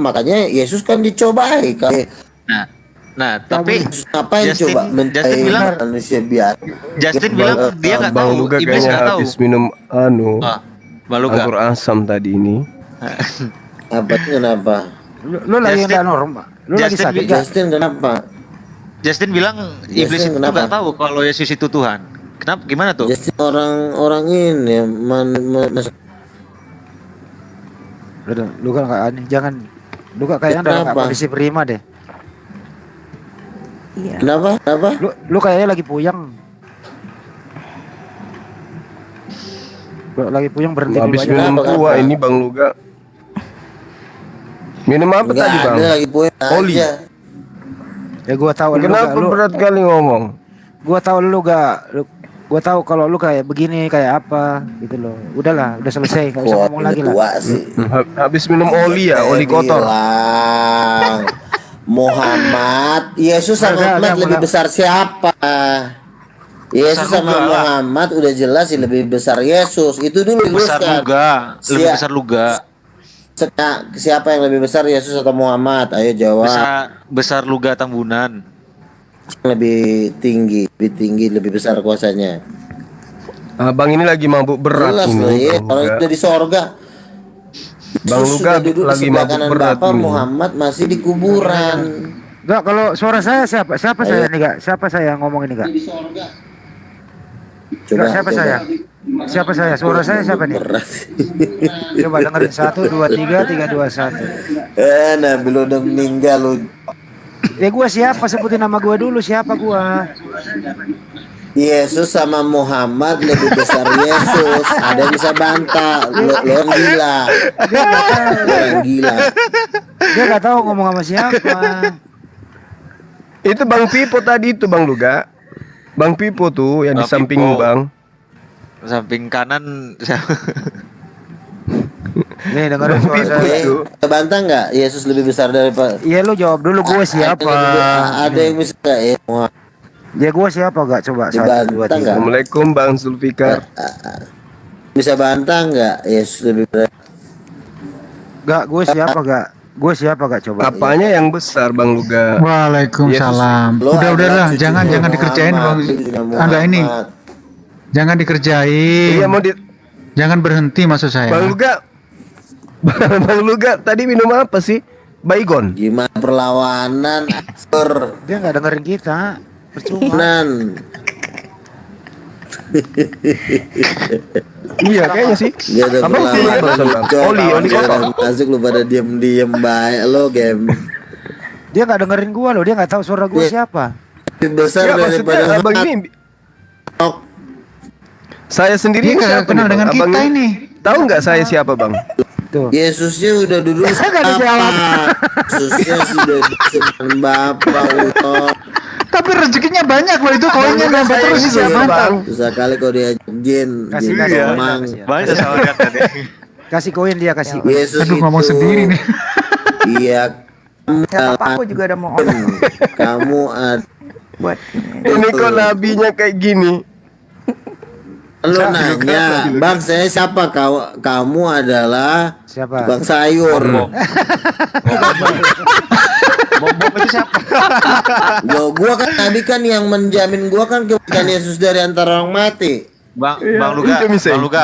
[SPEAKER 8] Yesus kan dicobai kan.
[SPEAKER 5] Nah, tapi
[SPEAKER 8] Ngapain
[SPEAKER 5] Justin-
[SPEAKER 8] coba
[SPEAKER 5] Justin
[SPEAKER 8] mencobai
[SPEAKER 5] bilang-
[SPEAKER 8] manusia biasa?
[SPEAKER 5] Justin bilang dia nggak
[SPEAKER 3] Bang
[SPEAKER 5] tahu,
[SPEAKER 3] Luga
[SPEAKER 5] iblis
[SPEAKER 3] kayaknya
[SPEAKER 5] nggak tahu.
[SPEAKER 3] habis minum
[SPEAKER 5] Bang Luga,
[SPEAKER 3] anggur asam tadi ini.
[SPEAKER 8] Apa kenapa?
[SPEAKER 4] Lu lagi
[SPEAKER 5] Justin-
[SPEAKER 4] nggak normal? Lu lagi
[SPEAKER 5] Justin-
[SPEAKER 4] sakit nggak?
[SPEAKER 8] Justin kenapa?
[SPEAKER 5] Justin bilang iblis
[SPEAKER 8] Justin
[SPEAKER 5] itu
[SPEAKER 8] kenapa?
[SPEAKER 5] nggak tahu kalau Yesus itu Tuhan. Kenapa? Gimana tuh?
[SPEAKER 8] Justin orang ini
[SPEAKER 4] Udah, lu kan nggak aneh, jangan. Lu kok kayaknya dalam
[SPEAKER 8] Kenapa?
[SPEAKER 4] kondisi prima deh.
[SPEAKER 7] Iya.
[SPEAKER 8] Kenapa?
[SPEAKER 4] Lu kayaknya lagi puyeng. Lu lagi puyeng berhenti dulu
[SPEAKER 3] Habis
[SPEAKER 4] aja.
[SPEAKER 3] minum
[SPEAKER 8] Kenapa,
[SPEAKER 3] tua
[SPEAKER 8] kenapa?
[SPEAKER 3] ini Bang Luga. Minum apa
[SPEAKER 8] Enggak
[SPEAKER 3] tadi, Bang?
[SPEAKER 8] ada lagi poin
[SPEAKER 3] Oli.
[SPEAKER 8] aja.
[SPEAKER 4] Ya gua tahu
[SPEAKER 3] Kenapa berat kali ngomong?
[SPEAKER 4] gua tahu gua tahu kalau lu kayak begini kayak apa gitu loh. Udahlah, udah selesai, enggak usah
[SPEAKER 8] Wah,
[SPEAKER 4] ngomong lagi lah.
[SPEAKER 8] tua sih.
[SPEAKER 3] Habis minum oli ya, oli kotor.
[SPEAKER 8] Bilang, Muhammad, Yesus sama
[SPEAKER 4] Udah,
[SPEAKER 8] Muhammad lebih
[SPEAKER 4] mulai.
[SPEAKER 8] besar siapa? Yesus
[SPEAKER 5] Besar
[SPEAKER 8] sama
[SPEAKER 5] Luga lah.
[SPEAKER 8] Muhammad udah jelas sih lebih besar Yesus. Itu dulu
[SPEAKER 5] Besar
[SPEAKER 8] luruskan.
[SPEAKER 5] Luga, lebih
[SPEAKER 8] Siap.
[SPEAKER 5] besar Luga.
[SPEAKER 8] Siapa yang lebih besar, Yesus atau Muhammad? Ayo jawab.
[SPEAKER 5] Besar Luga Tambunan.
[SPEAKER 8] Lebih tinggi, lebih besar kuasanya.
[SPEAKER 3] Abang ini lagi mabuk berat
[SPEAKER 8] Jelas
[SPEAKER 3] ini.
[SPEAKER 8] loh ya,
[SPEAKER 3] Bang
[SPEAKER 8] orang
[SPEAKER 3] Luga.
[SPEAKER 8] itu di sorga.
[SPEAKER 3] Bang
[SPEAKER 8] Yesus
[SPEAKER 3] Luga
[SPEAKER 8] sudah duduk di
[SPEAKER 3] lagi
[SPEAKER 8] sebelah
[SPEAKER 3] mabuk
[SPEAKER 8] kanan
[SPEAKER 3] berat
[SPEAKER 8] Bapa,
[SPEAKER 3] ini.
[SPEAKER 8] Muhammad masih di kuburan.
[SPEAKER 4] Enggak, kalau suara saya siapa? Siapa
[SPEAKER 8] Ayo.
[SPEAKER 4] saya nih, Kak? Siapa saya yang ngomong ini, Kak?
[SPEAKER 8] Coba,
[SPEAKER 4] Siapa saya? Siapa saya? Suara saya siapa nih?
[SPEAKER 8] Berat.
[SPEAKER 4] Coba dengerin 1 2 3 3 2 1.
[SPEAKER 8] Nabil udah meninggal lu.
[SPEAKER 4] Ya gua siapa? Sebutin nama gua dulu, siapa gua?
[SPEAKER 8] Yesus sama Muhammad lebih besar Yesus. Ada yang bisa bantah. Lo yang gila. Lo yang gila.
[SPEAKER 4] Dia nggak tahu ngomong sama siapa.
[SPEAKER 3] Itu Bang Pipo tadi itu Bang Luga. Bang Pipo tuh yang di
[SPEAKER 5] Bang
[SPEAKER 3] samping
[SPEAKER 5] Pipo.
[SPEAKER 3] Bang.
[SPEAKER 5] Samping kanan
[SPEAKER 4] Nih dengerin
[SPEAKER 3] Bang
[SPEAKER 4] suara
[SPEAKER 3] Pipo
[SPEAKER 4] saya.
[SPEAKER 3] itu.
[SPEAKER 8] Bisa bantah nggak? Yesus lebih besar daripada.
[SPEAKER 4] Iya lu jawab dulu gue siapa.
[SPEAKER 8] Ada yang bisa nggak? Ya,
[SPEAKER 4] Ya gue siapa gak coba? Satu,
[SPEAKER 8] Dibantah
[SPEAKER 4] dua,
[SPEAKER 8] nggak?
[SPEAKER 4] tiga.
[SPEAKER 3] Assalamualaikum Bang Zulfikar.
[SPEAKER 8] bisa bantah nggak? Yesus lebih besar.
[SPEAKER 4] Gak, gue siapa gak? Gue siapa gak coba?
[SPEAKER 3] Apanya yang besar Bang Luga?
[SPEAKER 9] Waalaikumsalam.
[SPEAKER 8] Lo
[SPEAKER 9] Udahlah,
[SPEAKER 8] adalah
[SPEAKER 9] jangan
[SPEAKER 8] cucunya
[SPEAKER 9] dikerjain Bang.
[SPEAKER 8] Muhammad, cucunya
[SPEAKER 9] Enggak ini,
[SPEAKER 8] Muhammad.
[SPEAKER 9] jangan dikerjain.
[SPEAKER 3] Iya mau di
[SPEAKER 9] Jangan berhenti maksud saya.
[SPEAKER 3] Bang Luga. Bang Luga tadi minum apa sih? Baygon.
[SPEAKER 8] Gimana perlawanan aktor
[SPEAKER 4] Dia gak dengerin kita. Percuma.
[SPEAKER 8] nan?
[SPEAKER 3] Iya kayaknya sih.
[SPEAKER 8] Gak ada
[SPEAKER 3] Abang sih,
[SPEAKER 8] perlawanan.
[SPEAKER 3] barusan, Bang.
[SPEAKER 8] Cok,
[SPEAKER 3] Oli
[SPEAKER 8] jangan
[SPEAKER 3] kok.
[SPEAKER 8] masuk lu pada diem baik lo game.
[SPEAKER 4] Dia gak dengerin gue loh. Dia gak tahu suara gue
[SPEAKER 8] Iya.
[SPEAKER 4] siapa.
[SPEAKER 8] Lebih besar
[SPEAKER 3] Ya, maksudnya
[SPEAKER 8] daripada
[SPEAKER 3] abang ini saya sendiri
[SPEAKER 9] Dia nggak
[SPEAKER 3] siapa
[SPEAKER 9] kenal
[SPEAKER 3] nih, Bang?
[SPEAKER 9] dengan
[SPEAKER 3] Abang
[SPEAKER 9] kita ini.
[SPEAKER 3] Tahu nggak saya siapa Bang?
[SPEAKER 4] Tuh.
[SPEAKER 8] Yesusnya udah dulu
[SPEAKER 4] Saya nggak dijawab.
[SPEAKER 8] Yesusnya sudah dengan Bapak Allah.
[SPEAKER 9] Tapi rezekinya banyak loh, itu koinnya nambah
[SPEAKER 3] Saya
[SPEAKER 9] terus
[SPEAKER 3] ini
[SPEAKER 9] itu
[SPEAKER 3] siapa,
[SPEAKER 9] mantap.
[SPEAKER 3] Bang?
[SPEAKER 8] Susah kali kalau dia jin
[SPEAKER 4] Kasih,
[SPEAKER 8] jin
[SPEAKER 4] kasih,
[SPEAKER 8] tomang.
[SPEAKER 4] kasih, ya.
[SPEAKER 5] banyak sama lihat tadi.
[SPEAKER 4] Kasih koin dia kasih.
[SPEAKER 8] Yesus
[SPEAKER 9] Aduh, ngomong
[SPEAKER 8] itu,
[SPEAKER 9] sendiri nih.
[SPEAKER 8] Iya,
[SPEAKER 7] Ya, Papa aku juga udah mau ngomong
[SPEAKER 8] kamu ada.
[SPEAKER 7] buat
[SPEAKER 3] Ini kok nabinya kayak gini?
[SPEAKER 8] Lo nanya, Bang saya siapa? Kamu adalah
[SPEAKER 4] Siapa?
[SPEAKER 8] Bang Sayur.
[SPEAKER 5] Bom itu siapa?
[SPEAKER 8] Gua kan tadi kan yang menjamin gua kan kebaikan Yesus dari antara orang mati.
[SPEAKER 5] Bang Luga,
[SPEAKER 3] itu bisa.
[SPEAKER 5] Bang Luga.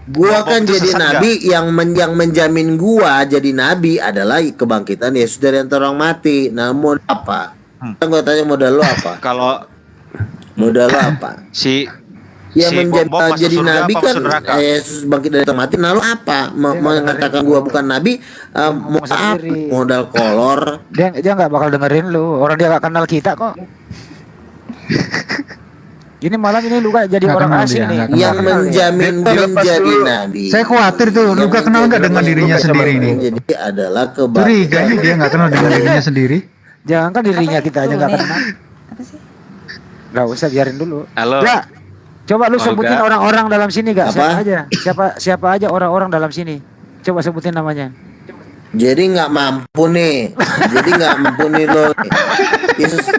[SPEAKER 8] Gua
[SPEAKER 5] Bom
[SPEAKER 8] kan
[SPEAKER 5] itu
[SPEAKER 8] jadi
[SPEAKER 5] sesat
[SPEAKER 8] nabi yang menjamin gua jadi nabi adalah kebangkitan Yesus dari antara orang mati. Nah, modal apa? Kan gua tanya modal lo apa?
[SPEAKER 5] Kalau
[SPEAKER 8] Modal lo apa?
[SPEAKER 5] si
[SPEAKER 8] Yang
[SPEAKER 5] si
[SPEAKER 8] menjamin
[SPEAKER 5] Bom masuk
[SPEAKER 8] jadi
[SPEAKER 5] surga
[SPEAKER 8] nabi
[SPEAKER 5] apa
[SPEAKER 8] kan
[SPEAKER 5] masuk neraka?
[SPEAKER 8] Yesus bangkit dari antara mati. Nah, lo apa? Mengatakan gua bukan nabi?
[SPEAKER 4] ngomong
[SPEAKER 8] Maaf,
[SPEAKER 4] sendiri.
[SPEAKER 8] modal kolor.
[SPEAKER 4] Dia nggak bakal dengerin lu. Orang dia gak kenal kita kok. Ini malam ini lu gak jadi
[SPEAKER 9] Nggak
[SPEAKER 4] orang
[SPEAKER 9] kenal
[SPEAKER 4] asing
[SPEAKER 9] dia,
[SPEAKER 4] nih.
[SPEAKER 9] nggak kenal.
[SPEAKER 8] Yang menjamin
[SPEAKER 3] Dia lepas
[SPEAKER 8] menjadi
[SPEAKER 3] dulu.
[SPEAKER 8] nabi.
[SPEAKER 9] Saya khawatir tuh, lu gak kenal nggak dengan dirinya sendiri nih.
[SPEAKER 8] Jadi adalah
[SPEAKER 9] Curiga
[SPEAKER 8] kebangkitan.
[SPEAKER 9] ini dia nggak kenal dengan dirinya sendiri.
[SPEAKER 4] Jangan kan dirinya kita aja
[SPEAKER 7] Tuh,
[SPEAKER 4] gak
[SPEAKER 7] nih.
[SPEAKER 4] kenal.
[SPEAKER 7] Apa sih?
[SPEAKER 4] Gak usah biarin dulu.
[SPEAKER 5] Halo.
[SPEAKER 4] Ya. Coba lu
[SPEAKER 5] Olga.
[SPEAKER 4] sebutin orang-orang dalam sini gak? Siapa
[SPEAKER 8] Apa?
[SPEAKER 4] aja? Siapa aja orang-orang dalam sini? Coba sebutin namanya.
[SPEAKER 8] Jadi nggak mampu nih. Jadi nggak mampu nih lo. Yesus.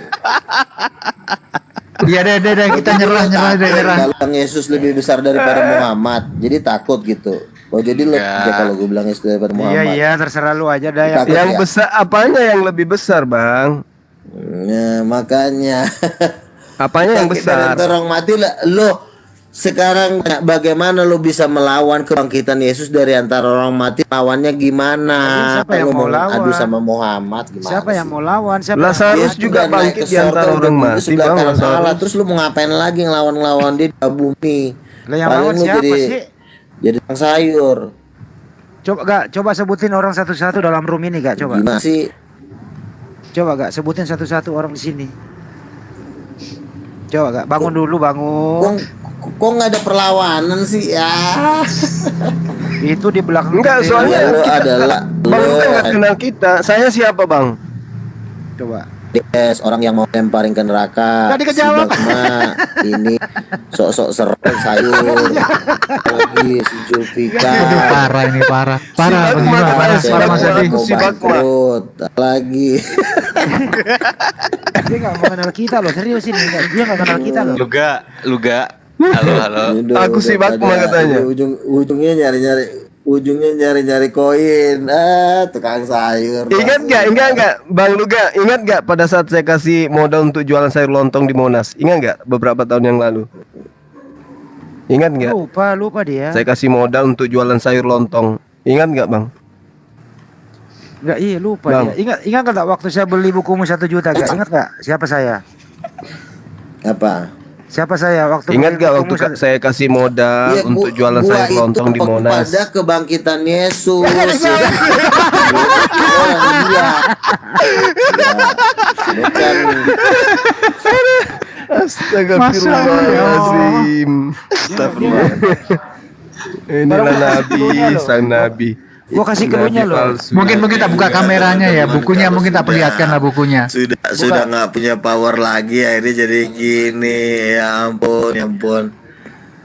[SPEAKER 9] Iya deh, kita nyerah.
[SPEAKER 8] Kalau Yesus lebih besar daripada Muhammad, jadi takut gitu. Oh jadi lo
[SPEAKER 5] Enggak.
[SPEAKER 8] aja kalau gue bilang Yesus daripada
[SPEAKER 4] Iya
[SPEAKER 8] Muhammad.
[SPEAKER 4] iya terserah lu aja dah ya.
[SPEAKER 8] Takut
[SPEAKER 3] Yang
[SPEAKER 8] ya?
[SPEAKER 3] besar apanya yang lebih besar Bang?
[SPEAKER 8] Nah, makanya.
[SPEAKER 3] Apanya yang
[SPEAKER 8] Bangkit dari
[SPEAKER 3] besar?
[SPEAKER 8] antara orang mati lah. Lo sekarang bagaimana lo bisa melawan kebangkitan Yesus dari antara orang mati? Lawannya gimana?
[SPEAKER 4] Siapa yang
[SPEAKER 8] Lo
[SPEAKER 4] mau lawan?
[SPEAKER 8] adu sama Muhammad gimana?
[SPEAKER 4] Siapa yang
[SPEAKER 8] sih?
[SPEAKER 4] mau lawan? Siapa?
[SPEAKER 3] Lazarus
[SPEAKER 8] Yesus
[SPEAKER 3] juga
[SPEAKER 8] udah naik
[SPEAKER 3] bangkit
[SPEAKER 8] ke
[SPEAKER 3] di antara
[SPEAKER 8] sorga,
[SPEAKER 3] orang
[SPEAKER 8] udah duduk
[SPEAKER 3] mati
[SPEAKER 8] sebelah
[SPEAKER 3] Bang.
[SPEAKER 8] kanan Allah.
[SPEAKER 3] Lazarus.
[SPEAKER 8] Terus lu mau ngapain lagi ngelawan dia di bumi?
[SPEAKER 4] Lah yang
[SPEAKER 8] Paling
[SPEAKER 4] lawan
[SPEAKER 8] lu
[SPEAKER 4] siapa sih?
[SPEAKER 8] Jadi tukang sayur.
[SPEAKER 4] Coba sebutin orang satu-satu dalam room ini gak? Coba.
[SPEAKER 8] Gimana sih?
[SPEAKER 4] Coba gak sebutin satu-satu orang di sini. Coba gak bangun dulu bangun.
[SPEAKER 8] Kok nggak ada perlawanan sih ya?
[SPEAKER 4] Itu di belakang.
[SPEAKER 3] Enggak,
[SPEAKER 4] gede.
[SPEAKER 3] soalnya
[SPEAKER 8] Ya, lu
[SPEAKER 3] kita-
[SPEAKER 8] adalah
[SPEAKER 3] Bang
[SPEAKER 8] lu
[SPEAKER 3] Luga nggak kenal kita. Saya siapa Bang?
[SPEAKER 4] Coba.
[SPEAKER 8] Des, orang yang mau lemparin ke neraka.
[SPEAKER 4] Tadi kejawab.
[SPEAKER 8] Si Bagma, ini sok-sok serem sayur. Lagi si Julfika.
[SPEAKER 9] Aduh, parah ini, parah. Parah,
[SPEAKER 3] Si
[SPEAKER 9] gimana?
[SPEAKER 3] Bagma,
[SPEAKER 9] Parah,
[SPEAKER 3] si
[SPEAKER 9] parah Mas
[SPEAKER 3] Bagma.
[SPEAKER 9] Adi.
[SPEAKER 8] Mau
[SPEAKER 3] Si Bagma.
[SPEAKER 8] bangkrut lagi.
[SPEAKER 4] Dia gak mau kenal kita loh, serius ini. Dia gak kenal kita loh.
[SPEAKER 5] Luga. Halo.
[SPEAKER 8] Aduh,
[SPEAKER 3] Aku si
[SPEAKER 8] udah
[SPEAKER 3] Bagma
[SPEAKER 8] pada-
[SPEAKER 3] katanya.
[SPEAKER 8] Ujungnya nyari-nyari koin. Tukang sayur.
[SPEAKER 3] Ingat nggak Bang Luga? Ingat nggak pada saat saya kasih modal untuk jualan sayur lontong di Monas? Ingat nggak beberapa tahun yang lalu? Ingat nggak?
[SPEAKER 4] Lupa dia.
[SPEAKER 3] Saya kasih modal untuk jualan sayur lontong. Ingat nggak Bang?
[SPEAKER 4] Enggak, iya lupa
[SPEAKER 3] Bang.
[SPEAKER 4] dia. Ingat gak waktu saya beli bukumu 1 juta gak? Ingat gak? Siapa saya?
[SPEAKER 8] Apa?
[SPEAKER 4] Siapa saya waktu
[SPEAKER 3] Ingat
[SPEAKER 4] beli
[SPEAKER 3] nggak
[SPEAKER 4] bukumu
[SPEAKER 3] waktu saya kasih modal
[SPEAKER 8] Iya,
[SPEAKER 3] untuk jualan
[SPEAKER 8] gua
[SPEAKER 3] sayur
[SPEAKER 8] itu
[SPEAKER 3] lontong di Monas?
[SPEAKER 8] Pada kebangkitan Yesus. Orang gila. Ya, bukan.
[SPEAKER 3] Astagfirullahaladzim.
[SPEAKER 5] Astagfirullah.
[SPEAKER 3] Inilah Nabi, sang Nabi.
[SPEAKER 4] Gua kasih keluarnya
[SPEAKER 3] Nabi
[SPEAKER 4] loh.
[SPEAKER 3] palsu.
[SPEAKER 9] Mungkin tak buka kameranya ya, bukunya mungkin tak perlihatkan lah bukunya.
[SPEAKER 8] Sudah nggak punya power lagi akhirnya jadi gini. Ya ampun, ya ampun.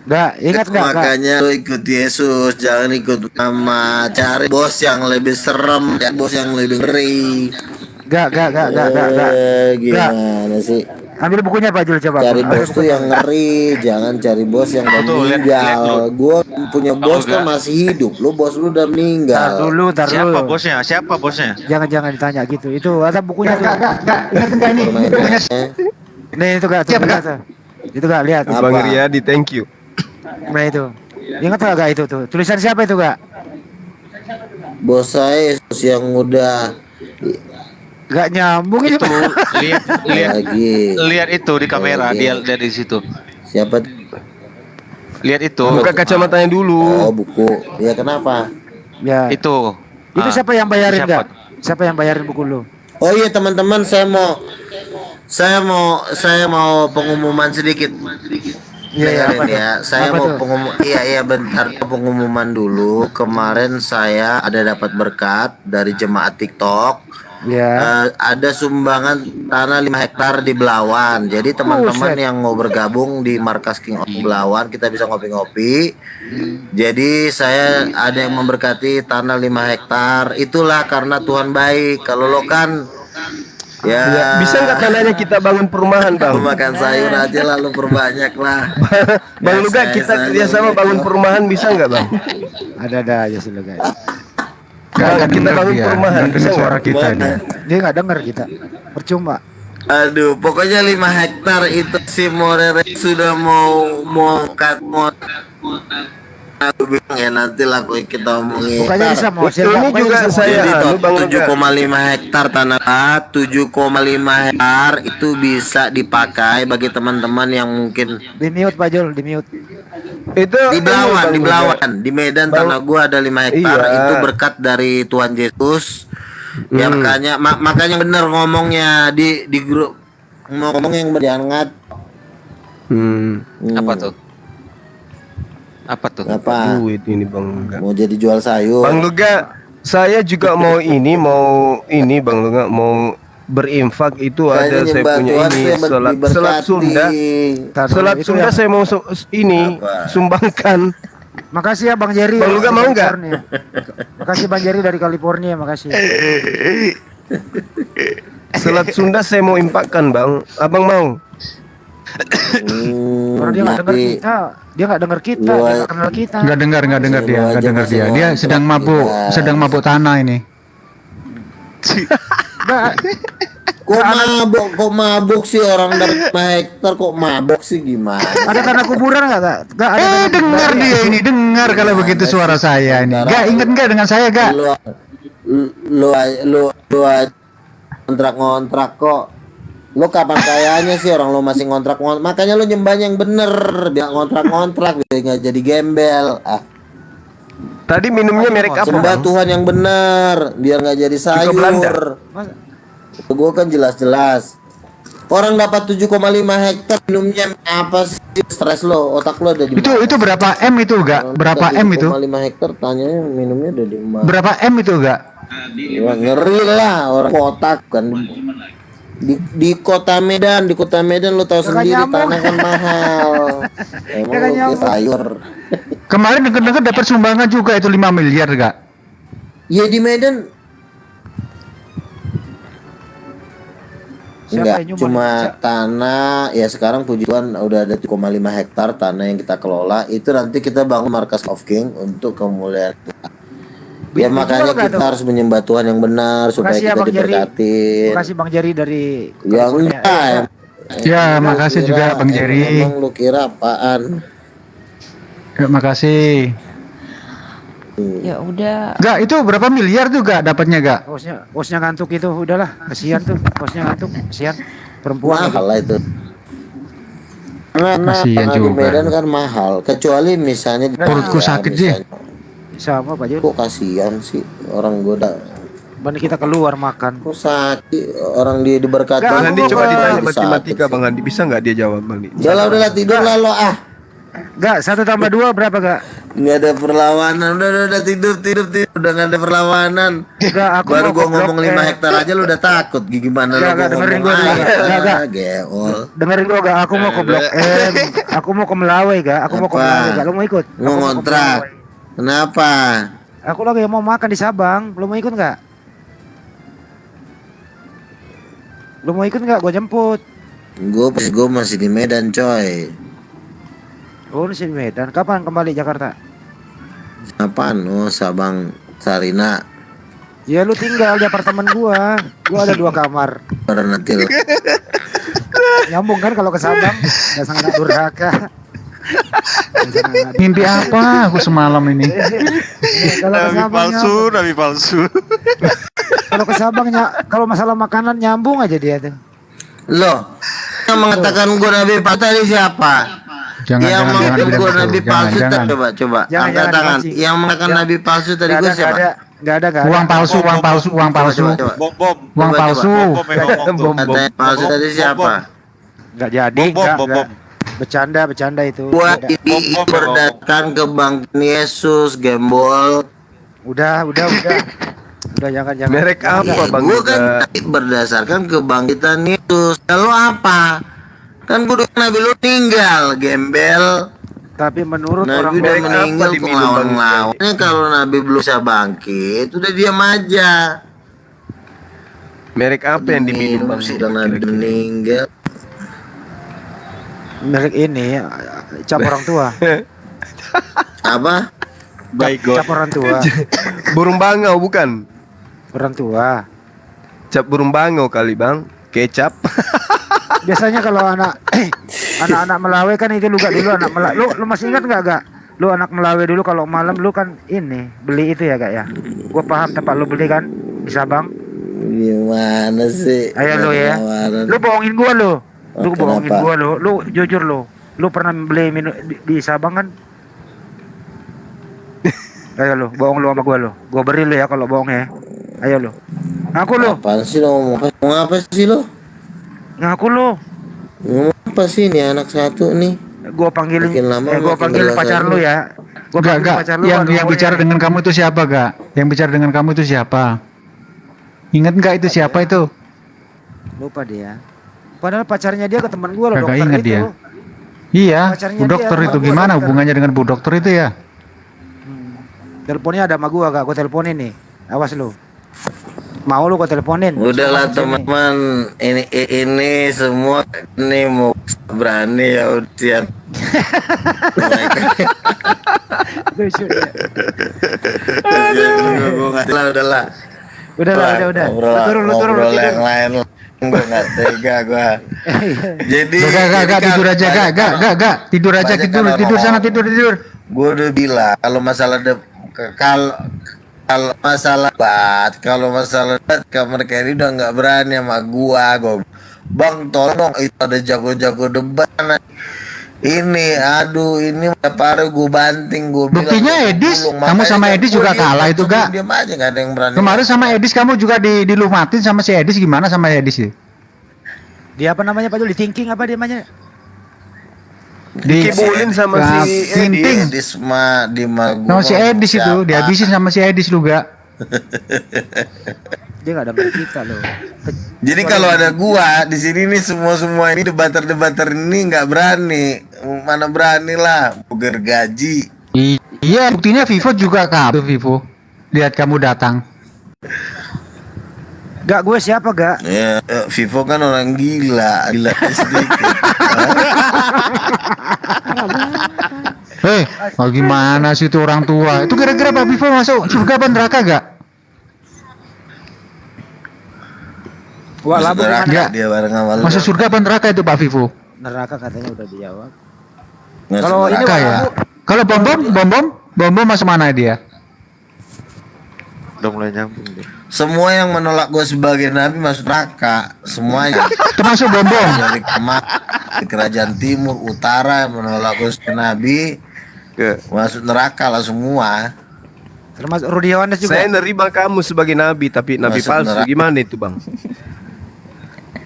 [SPEAKER 4] Nggak, ingat nggak? Kak?
[SPEAKER 8] Makanya lu ikut Yesus, jangan ikut mama. Cari bos yang lebih serem, ya bos yang lebih ngeri.
[SPEAKER 4] Nggak.
[SPEAKER 8] Gimana sih?
[SPEAKER 4] Ambil bukunya Pak Jul coba.
[SPEAKER 8] Cari
[SPEAKER 4] Ambil
[SPEAKER 8] bos tuh
[SPEAKER 4] bukunya.
[SPEAKER 8] yang ngeri, jangan cari bos yang udah
[SPEAKER 5] Betul, lihat
[SPEAKER 8] meninggal.
[SPEAKER 5] lu.
[SPEAKER 8] Gua punya bos
[SPEAKER 5] Enggak.
[SPEAKER 8] kan masih hidup, lu bos lu udah
[SPEAKER 4] Tar
[SPEAKER 8] meninggal.
[SPEAKER 4] dulu.
[SPEAKER 5] Siapa bosnya? Siapa bosnya?
[SPEAKER 4] Jangan ditanya gitu. Itu ada bukunya tuh.
[SPEAKER 9] Ingat enggak ini?
[SPEAKER 8] Permainannya.
[SPEAKER 4] Nih itu Kak, tuh,
[SPEAKER 9] Siap,
[SPEAKER 4] lihat tuh. Itu Kak, lihat.
[SPEAKER 8] Apa?
[SPEAKER 3] Bang Riyadi, thank you.
[SPEAKER 4] Nah itu. Ingat nggak Kak itu tuh? Tulisan siapa itu Kak?
[SPEAKER 8] Bos saya Yesus yang udah
[SPEAKER 4] Gak nyambung ini
[SPEAKER 5] Itu
[SPEAKER 4] Pak.
[SPEAKER 5] lihat
[SPEAKER 8] lagi.
[SPEAKER 5] lihat itu di kamera,
[SPEAKER 8] Lagi.
[SPEAKER 5] dia lihat di situ.
[SPEAKER 8] Siapa?
[SPEAKER 5] Lihat itu.
[SPEAKER 3] Buka kacamatanya
[SPEAKER 8] Oh,
[SPEAKER 3] dulu.
[SPEAKER 8] buku. Ya kenapa?
[SPEAKER 4] Ya.
[SPEAKER 5] Itu.
[SPEAKER 4] Itu
[SPEAKER 5] Ah,
[SPEAKER 4] siapa yang bayarin
[SPEAKER 5] siapa?
[SPEAKER 4] Kak? Siapa yang bayarin buku lu?
[SPEAKER 8] Oh iya teman-teman, saya mau pengumuman sedikit.
[SPEAKER 4] Iya,
[SPEAKER 8] Dengerin
[SPEAKER 4] apa tuh?
[SPEAKER 8] ya, saya
[SPEAKER 4] Apa
[SPEAKER 8] mau
[SPEAKER 4] tuh?
[SPEAKER 8] iya bentar pengumuman dulu. Kemarin saya ada dapat berkat dari jemaat TikTok.
[SPEAKER 4] Ya.
[SPEAKER 8] Ada sumbangan tanah 5 hektar di Belawan. Jadi teman-teman
[SPEAKER 4] Buset.
[SPEAKER 8] yang mau bergabung di markas King of Belawan, kita bisa ngopi-ngopi. Jadi saya ada yang memberkati tanah 5 hektar. Itulah karena Tuhan baik. Kalau lo kan ya,
[SPEAKER 3] Ya, bisa nggak tanahnya kita bangun perumahan, Bang?
[SPEAKER 8] makan sayur aja lalu perbanyak lah.
[SPEAKER 3] Bang Luga,
[SPEAKER 8] saya
[SPEAKER 3] kita
[SPEAKER 8] saja
[SPEAKER 3] kerjasama bangun perumahan bisa nggak, Bang?
[SPEAKER 4] Ada aja sih lo guys.
[SPEAKER 9] Gak
[SPEAKER 3] Kita bangun perumahan,
[SPEAKER 9] dengar
[SPEAKER 3] bisa nggak?
[SPEAKER 9] suara kita dia.
[SPEAKER 4] Dia nggak denger kita. Percuma.
[SPEAKER 8] Aduh, pokoknya 5 hektar itu si Morere sudah mau aku bilang ya nanti lah kita omongin.
[SPEAKER 4] Pokoknya bisa mau
[SPEAKER 3] Ini juga saya
[SPEAKER 8] Jadi
[SPEAKER 3] Bang Luga.
[SPEAKER 8] 7,5 hektar tanah 7,5 hektar itu bisa dipakai bagi teman-teman yang mungkin
[SPEAKER 4] Di mute Pak Jul, di mute.
[SPEAKER 3] Itu
[SPEAKER 8] di Belawan,
[SPEAKER 3] Bang
[SPEAKER 8] di
[SPEAKER 3] Luga.
[SPEAKER 8] Belawan, di Medan tanah gua ada 5 hektar.
[SPEAKER 3] Iya.
[SPEAKER 8] Itu berkat dari Tuhan Yesus. Ya makanya bener ngomongnya di grup ngomong yang berjangat.
[SPEAKER 5] Apa tuh? Apa tuh?
[SPEAKER 8] Apa?
[SPEAKER 3] Duit ini Bang Luga.
[SPEAKER 8] Mau jadi jual sayur.
[SPEAKER 3] Bang Luga, saya juga mau Bang Luga mau berinfak itu ada
[SPEAKER 8] Kayaknya
[SPEAKER 3] saya
[SPEAKER 8] nyembah
[SPEAKER 3] punya
[SPEAKER 8] Tuhan
[SPEAKER 3] ini
[SPEAKER 8] tuh yang
[SPEAKER 3] salat
[SPEAKER 8] diberkati.
[SPEAKER 3] Sunda.
[SPEAKER 4] Tar dulu,
[SPEAKER 3] Salat
[SPEAKER 4] itu
[SPEAKER 3] Sunda
[SPEAKER 4] yang-
[SPEAKER 3] saya mau
[SPEAKER 8] Apa?
[SPEAKER 3] sumbangkan.
[SPEAKER 4] Makasih ya Bang Jerry.
[SPEAKER 3] Bang Luga
[SPEAKER 4] dari
[SPEAKER 3] mau nggak?
[SPEAKER 4] California. Makasih Bang Jerry dari California, makasih.
[SPEAKER 3] Salat Sunda saya mau impakkan, Bang. Abang mau?
[SPEAKER 4] Orang dia nggak denger
[SPEAKER 8] Nanti
[SPEAKER 4] kita, dia nggak denger kita,
[SPEAKER 8] Lu-
[SPEAKER 4] dia nggak kenal kita.
[SPEAKER 9] Nggak dengar dia,
[SPEAKER 8] Lu
[SPEAKER 9] nggak
[SPEAKER 8] aja
[SPEAKER 9] dengar
[SPEAKER 8] masih
[SPEAKER 9] dia. Dia sedang mabuk,
[SPEAKER 8] ngontrak,
[SPEAKER 9] sedang mabuk tanah ini.
[SPEAKER 4] Nggak,
[SPEAKER 8] kok mabuk sih orang dari 5 hektar kok mabuk sih gimana?
[SPEAKER 4] ada tanah kuburan nggak Kak? Nggak ada. tanah
[SPEAKER 9] Dengar
[SPEAKER 4] kuburan.
[SPEAKER 9] dia ini, dengar kalau begitu suara saya ini. Gak inget nggak dengan saya gak?
[SPEAKER 8] Lu ngontrak kok. Lu kapan kayanya sih orang lu masih ngontrak. Makanya lu nyembahnya yang bener, biar ngontrak biar nggak jadi gembel.
[SPEAKER 3] Tadi minumnya merek apa,
[SPEAKER 8] Sembah
[SPEAKER 3] Bang?
[SPEAKER 8] Tuhan yang bener, biar nggak jadi
[SPEAKER 3] Belanda.
[SPEAKER 8] sayur. Gue kan jelas-jelas. Orang dapat 7,5 hektar minumnya apa sih? Stres lo, otak lo ada di
[SPEAKER 9] Itu berapa M itu gak? Berapa M itu?
[SPEAKER 8] 7,5 hektar tanyanya minumnya udah di mana?
[SPEAKER 9] Berapa M itu gak?
[SPEAKER 8] Ya, ngeri lah orang kotak kan. Di kota Medan lo tahu sendiri
[SPEAKER 4] nyambung.
[SPEAKER 8] tanah kan mahal. Emang
[SPEAKER 4] Kagak
[SPEAKER 8] lo kayak
[SPEAKER 4] nyambung.
[SPEAKER 8] sayur.
[SPEAKER 9] Kemarin dengar dapat sumbangan juga itu 5 miliar gak?
[SPEAKER 8] Ya di Medan
[SPEAKER 4] Siapa
[SPEAKER 8] enggak,
[SPEAKER 4] yang nyumbang?
[SPEAKER 8] cuma tanah ya sekarang puji Tuhan udah ada 7,5 hektar tanah yang kita kelola. Itu nanti kita bangun markas of King untuk kemuliaan. Ya
[SPEAKER 4] Dijual
[SPEAKER 8] makanya
[SPEAKER 4] nggak
[SPEAKER 8] kita
[SPEAKER 4] tuh?
[SPEAKER 8] harus menyembah Tuhan yang benar supaya
[SPEAKER 4] Makasih ya
[SPEAKER 8] kita
[SPEAKER 4] Bang Jerry.
[SPEAKER 8] diberkatin.
[SPEAKER 4] Makasih Bang Jerry dari
[SPEAKER 8] Ya
[SPEAKER 4] California.
[SPEAKER 8] enggak.
[SPEAKER 9] Ya, makasih juga Bang Jerry.
[SPEAKER 8] Emang lu kira apaan?
[SPEAKER 9] Terima kasih.
[SPEAKER 7] Ya udah.
[SPEAKER 9] Gak, itu berapa miliar tuh gak dapatnya gak?
[SPEAKER 4] Bosnya ngantuk itu, udahlah, kasihan tuh, bosnya ngantuk, kasihan. Perempuan lagi.
[SPEAKER 8] Mahal lah itu. Karena
[SPEAKER 9] Kasihan
[SPEAKER 8] tanah di
[SPEAKER 9] juga.
[SPEAKER 8] Medan kan mahal. Kecuali misalnya di
[SPEAKER 9] Perutku sakit sih.
[SPEAKER 8] misalnya.
[SPEAKER 4] Sama Pak Jul.
[SPEAKER 8] Kok kasihan sih orang gue
[SPEAKER 4] Banding kita keluar makan.
[SPEAKER 8] Kok sakit orang dia diberkati.
[SPEAKER 4] Nggak,
[SPEAKER 3] Bang Handi
[SPEAKER 4] aku
[SPEAKER 3] coba
[SPEAKER 4] mau
[SPEAKER 3] ditanya
[SPEAKER 8] sakit
[SPEAKER 3] matematika
[SPEAKER 8] sih.
[SPEAKER 3] Bang Handi, bisa nggak dia jawab Bang Handi?
[SPEAKER 8] Ya lah udahlah tidur lah lo ah.
[SPEAKER 4] Gak, 1 tambah 2 berapa gak?
[SPEAKER 8] Nggak ada perlawanan. Udah tidur. Udah nggak ada perlawanan.
[SPEAKER 4] Gak, aku
[SPEAKER 8] Baru
[SPEAKER 4] mau
[SPEAKER 8] gua
[SPEAKER 4] ke
[SPEAKER 8] ngomong
[SPEAKER 4] Blok
[SPEAKER 8] 5
[SPEAKER 4] M.
[SPEAKER 8] hektar aja lu udah takut. Gimana lu
[SPEAKER 4] Nggak,
[SPEAKER 8] gua
[SPEAKER 4] dengerin
[SPEAKER 8] ngomong
[SPEAKER 4] gua dulu.
[SPEAKER 8] aja.
[SPEAKER 4] Nggak.
[SPEAKER 8] Geol.
[SPEAKER 4] Dengerin gua gak? Aku mau ke Blok M. Aku mau ke Melawai gak? Aku mau ke
[SPEAKER 8] Apa?
[SPEAKER 4] Melawai gak? Lu mau ikut?
[SPEAKER 8] Mau
[SPEAKER 4] Aku ke
[SPEAKER 8] ngontrak.
[SPEAKER 4] Melawai.
[SPEAKER 8] Kenapa?
[SPEAKER 4] Aku lagi mau makan di Sabang. Lu mau ikut gak? Lu mau ikut gak? Gua jemput.
[SPEAKER 8] Gue masih di Medan coy.
[SPEAKER 4] Oh, di sini Medan. Kapan kembali Jakarta?
[SPEAKER 8] Apaan? Oh Sabang Sarina.
[SPEAKER 4] Ya lu tinggal di apartemen gua. Gua ada 2 kamar.
[SPEAKER 8] Karena nanti
[SPEAKER 4] Nyambung kan kalau ke Sabang? Gak sangat durhaka.
[SPEAKER 9] Mimpi apa aku semalam ini?
[SPEAKER 4] Kalau ke Sabang
[SPEAKER 5] nabi palsu.
[SPEAKER 4] Kalau ke Sabangnya, kalau masalah makanan nyambung aja dia tuh.
[SPEAKER 8] Loh, yang mengatakan gue nabi palsu tadi siapa? Yang mengatakan gue nabi palsu tadi coba
[SPEAKER 4] Jangan,
[SPEAKER 8] angkat
[SPEAKER 4] jangan
[SPEAKER 8] tangan.
[SPEAKER 4] dipancing.
[SPEAKER 8] Yang mengatakan
[SPEAKER 4] Jangan.
[SPEAKER 8] nabi palsu tadi gue siapa?
[SPEAKER 4] Gak ada.
[SPEAKER 9] Uang palsu, uang palsu, uang palsu,
[SPEAKER 8] Coba.
[SPEAKER 9] uang
[SPEAKER 8] Coba,
[SPEAKER 9] palsu.
[SPEAKER 8] Katanya palsu tadi siapa?
[SPEAKER 4] Gak jadi, gak. Bercanda itu.
[SPEAKER 8] Gua
[SPEAKER 4] Nggak.
[SPEAKER 8] ini berdasarkan kebangkitan Yesus, gembol.
[SPEAKER 4] Udah jangan.
[SPEAKER 3] Merek apa Bang
[SPEAKER 8] Gue kan
[SPEAKER 3] Yuda?
[SPEAKER 8] tadi berdasarkan kebangkitan Yesus. Kalau apa? Kan gue nabi lu tinggal, gembel.
[SPEAKER 4] Tapi menurut
[SPEAKER 8] Nabi
[SPEAKER 4] orang
[SPEAKER 8] udah
[SPEAKER 3] merek apa
[SPEAKER 8] meninggal
[SPEAKER 3] diminum,
[SPEAKER 8] ngelawan-ngelawannya. Kalau Nabi belum bisa bangkit, udah diam aja.
[SPEAKER 3] Merek apa yang diminum Bang
[SPEAKER 8] sih
[SPEAKER 3] Yuda?
[SPEAKER 8] Nabi meninggal?
[SPEAKER 4] merek ini cap orang tua.
[SPEAKER 8] Apa?
[SPEAKER 4] Cap orang tua.
[SPEAKER 3] Burung bangau bukan?
[SPEAKER 4] Orang tua.
[SPEAKER 3] Cap burung bangau kali Bang. Kecap.
[SPEAKER 4] Biasanya kalau anak-anak Melawai kan itu lu gak dulu anak Melawai. Lu masih ingat gak? Lu anak Melawai dulu kalau malam lu kan ini beli itu ya gak ya? Gua paham tempat lu beli kan di Sabang.
[SPEAKER 8] Gimana sih?
[SPEAKER 4] Ayo lu ya.
[SPEAKER 8] Tawaran.
[SPEAKER 4] Lu bohongin gua lu. Lu
[SPEAKER 8] Oh,
[SPEAKER 4] bohongin
[SPEAKER 8] kenapa?
[SPEAKER 4] gua lu. Lu jujur lu. Lu pernah beli minum di Sabang kan? Ayo lu, bohong lu sama gua lu. Gua beri lu ya kalau bohong ya. Ayo lu. Ngaku lu.
[SPEAKER 8] Apaan sih lo ngomong apa sih lo?
[SPEAKER 4] Ngaku lu.
[SPEAKER 8] Ngomong apa sih ini anak satu nih?
[SPEAKER 4] Gua panggilin
[SPEAKER 8] Makin lama
[SPEAKER 4] gua
[SPEAKER 8] makin
[SPEAKER 4] panggilin
[SPEAKER 8] jelas
[SPEAKER 4] pacar
[SPEAKER 8] aja.
[SPEAKER 4] lu ya. Gua
[SPEAKER 9] Gak,
[SPEAKER 4] panggilin
[SPEAKER 9] gak.
[SPEAKER 4] pacar lu.
[SPEAKER 9] Yang
[SPEAKER 4] baru
[SPEAKER 9] yang
[SPEAKER 4] gua
[SPEAKER 9] bicara
[SPEAKER 4] ya.
[SPEAKER 9] dengan kamu itu siapa, gak? Yang bicara dengan kamu itu siapa? Ingat nggak itu siapa itu?
[SPEAKER 4] Lupa dia. Padahal pacarnya dia ke teman gua loh,
[SPEAKER 9] Kagak
[SPEAKER 4] dokter
[SPEAKER 9] ingat
[SPEAKER 4] itu.
[SPEAKER 9] dia. Iya,
[SPEAKER 4] Pacarnya
[SPEAKER 9] Bu
[SPEAKER 4] dia
[SPEAKER 9] dokter
[SPEAKER 4] sama
[SPEAKER 9] itu
[SPEAKER 4] gua
[SPEAKER 9] gimana
[SPEAKER 4] dokter.
[SPEAKER 9] hubungannya dengan Bu dokter itu ya?
[SPEAKER 4] Teleponnya ada sama gua, gak? Gua teleponin nih. Awas lu. Mau lu gua teleponin.
[SPEAKER 8] Udahlah
[SPEAKER 4] Sama sini.
[SPEAKER 8] teman-teman, ini semua ini mau berani ya udah siap.
[SPEAKER 4] Lucu dia.
[SPEAKER 8] Udahlah.
[SPEAKER 4] Udah. Lu turun.
[SPEAKER 8] Ngobrol yang lain. Gue nggak tega gue. Jadi
[SPEAKER 9] Gak, tidur aja, gak, tidur aja, tidur sana, tidur.
[SPEAKER 8] Gue udah bilang kalau masalah kalau masalah debat mereka ini udah nggak berani sama gua. Bang tolong itu ada jago-jago debat ini, aduh ini parah gue banting gue bilang.
[SPEAKER 9] Buktinya Edis, kamu sama Edis juga kalah itu, gak?
[SPEAKER 8] Diam aja nggak ada yang berani.
[SPEAKER 9] Kemarin sama Edis kamu juga dilumatin sama si Edis, gimana sama Edis ya?
[SPEAKER 4] Dia apa namanya Pak Jul? Di thinking apa dia namanya?
[SPEAKER 3] Dikibulin sama si
[SPEAKER 9] Tinting.
[SPEAKER 8] Edis mah di
[SPEAKER 9] Sama si Edis itu, dihabisin sama si Edis lu, gak?
[SPEAKER 4] Dia nggak denger kita loh.
[SPEAKER 8] Jadi kalau ada gua di sini nih semua ini debater ini nggak berani, mana berani lah, buger gaji.
[SPEAKER 9] Iya, buktinya Vivo juga kalah, Vivo. Lihat kamu datang.
[SPEAKER 4] Gak, gue siapa gak?
[SPEAKER 8] Ya, Vivo kan orang gila sedikit.
[SPEAKER 9] Gimana sih itu orang tua? Itu kira-kira Pak Vivo masuk surga apa neraka gak?
[SPEAKER 4] Wah, labu
[SPEAKER 8] neraka
[SPEAKER 9] Enggak.
[SPEAKER 8] dia bareng sama lu.
[SPEAKER 9] Masuk surga apa neraka itu Pak Vivo?
[SPEAKER 4] neraka katanya udah dijawab.
[SPEAKER 8] Nggak
[SPEAKER 4] Kalau ini
[SPEAKER 8] neraka.
[SPEAKER 9] Neraka ya. Kalau bom masuk mana dia?
[SPEAKER 5] Udah mulai nyambung deh.
[SPEAKER 8] Semua yang menolak gue sebagai nabi masuk neraka, semuanya.
[SPEAKER 9] Termasuk bom.
[SPEAKER 8] Dari di kerajaan timur, utara yang menolak gue sebagai nabi masuk neraka lah semua.
[SPEAKER 4] Termasuk Rudi Yohanes juga.
[SPEAKER 3] Saya nerima kamu sebagai nabi, tapi nabi
[SPEAKER 8] Masuk
[SPEAKER 3] palsu.
[SPEAKER 8] neraka.
[SPEAKER 3] Gimana itu, Bang?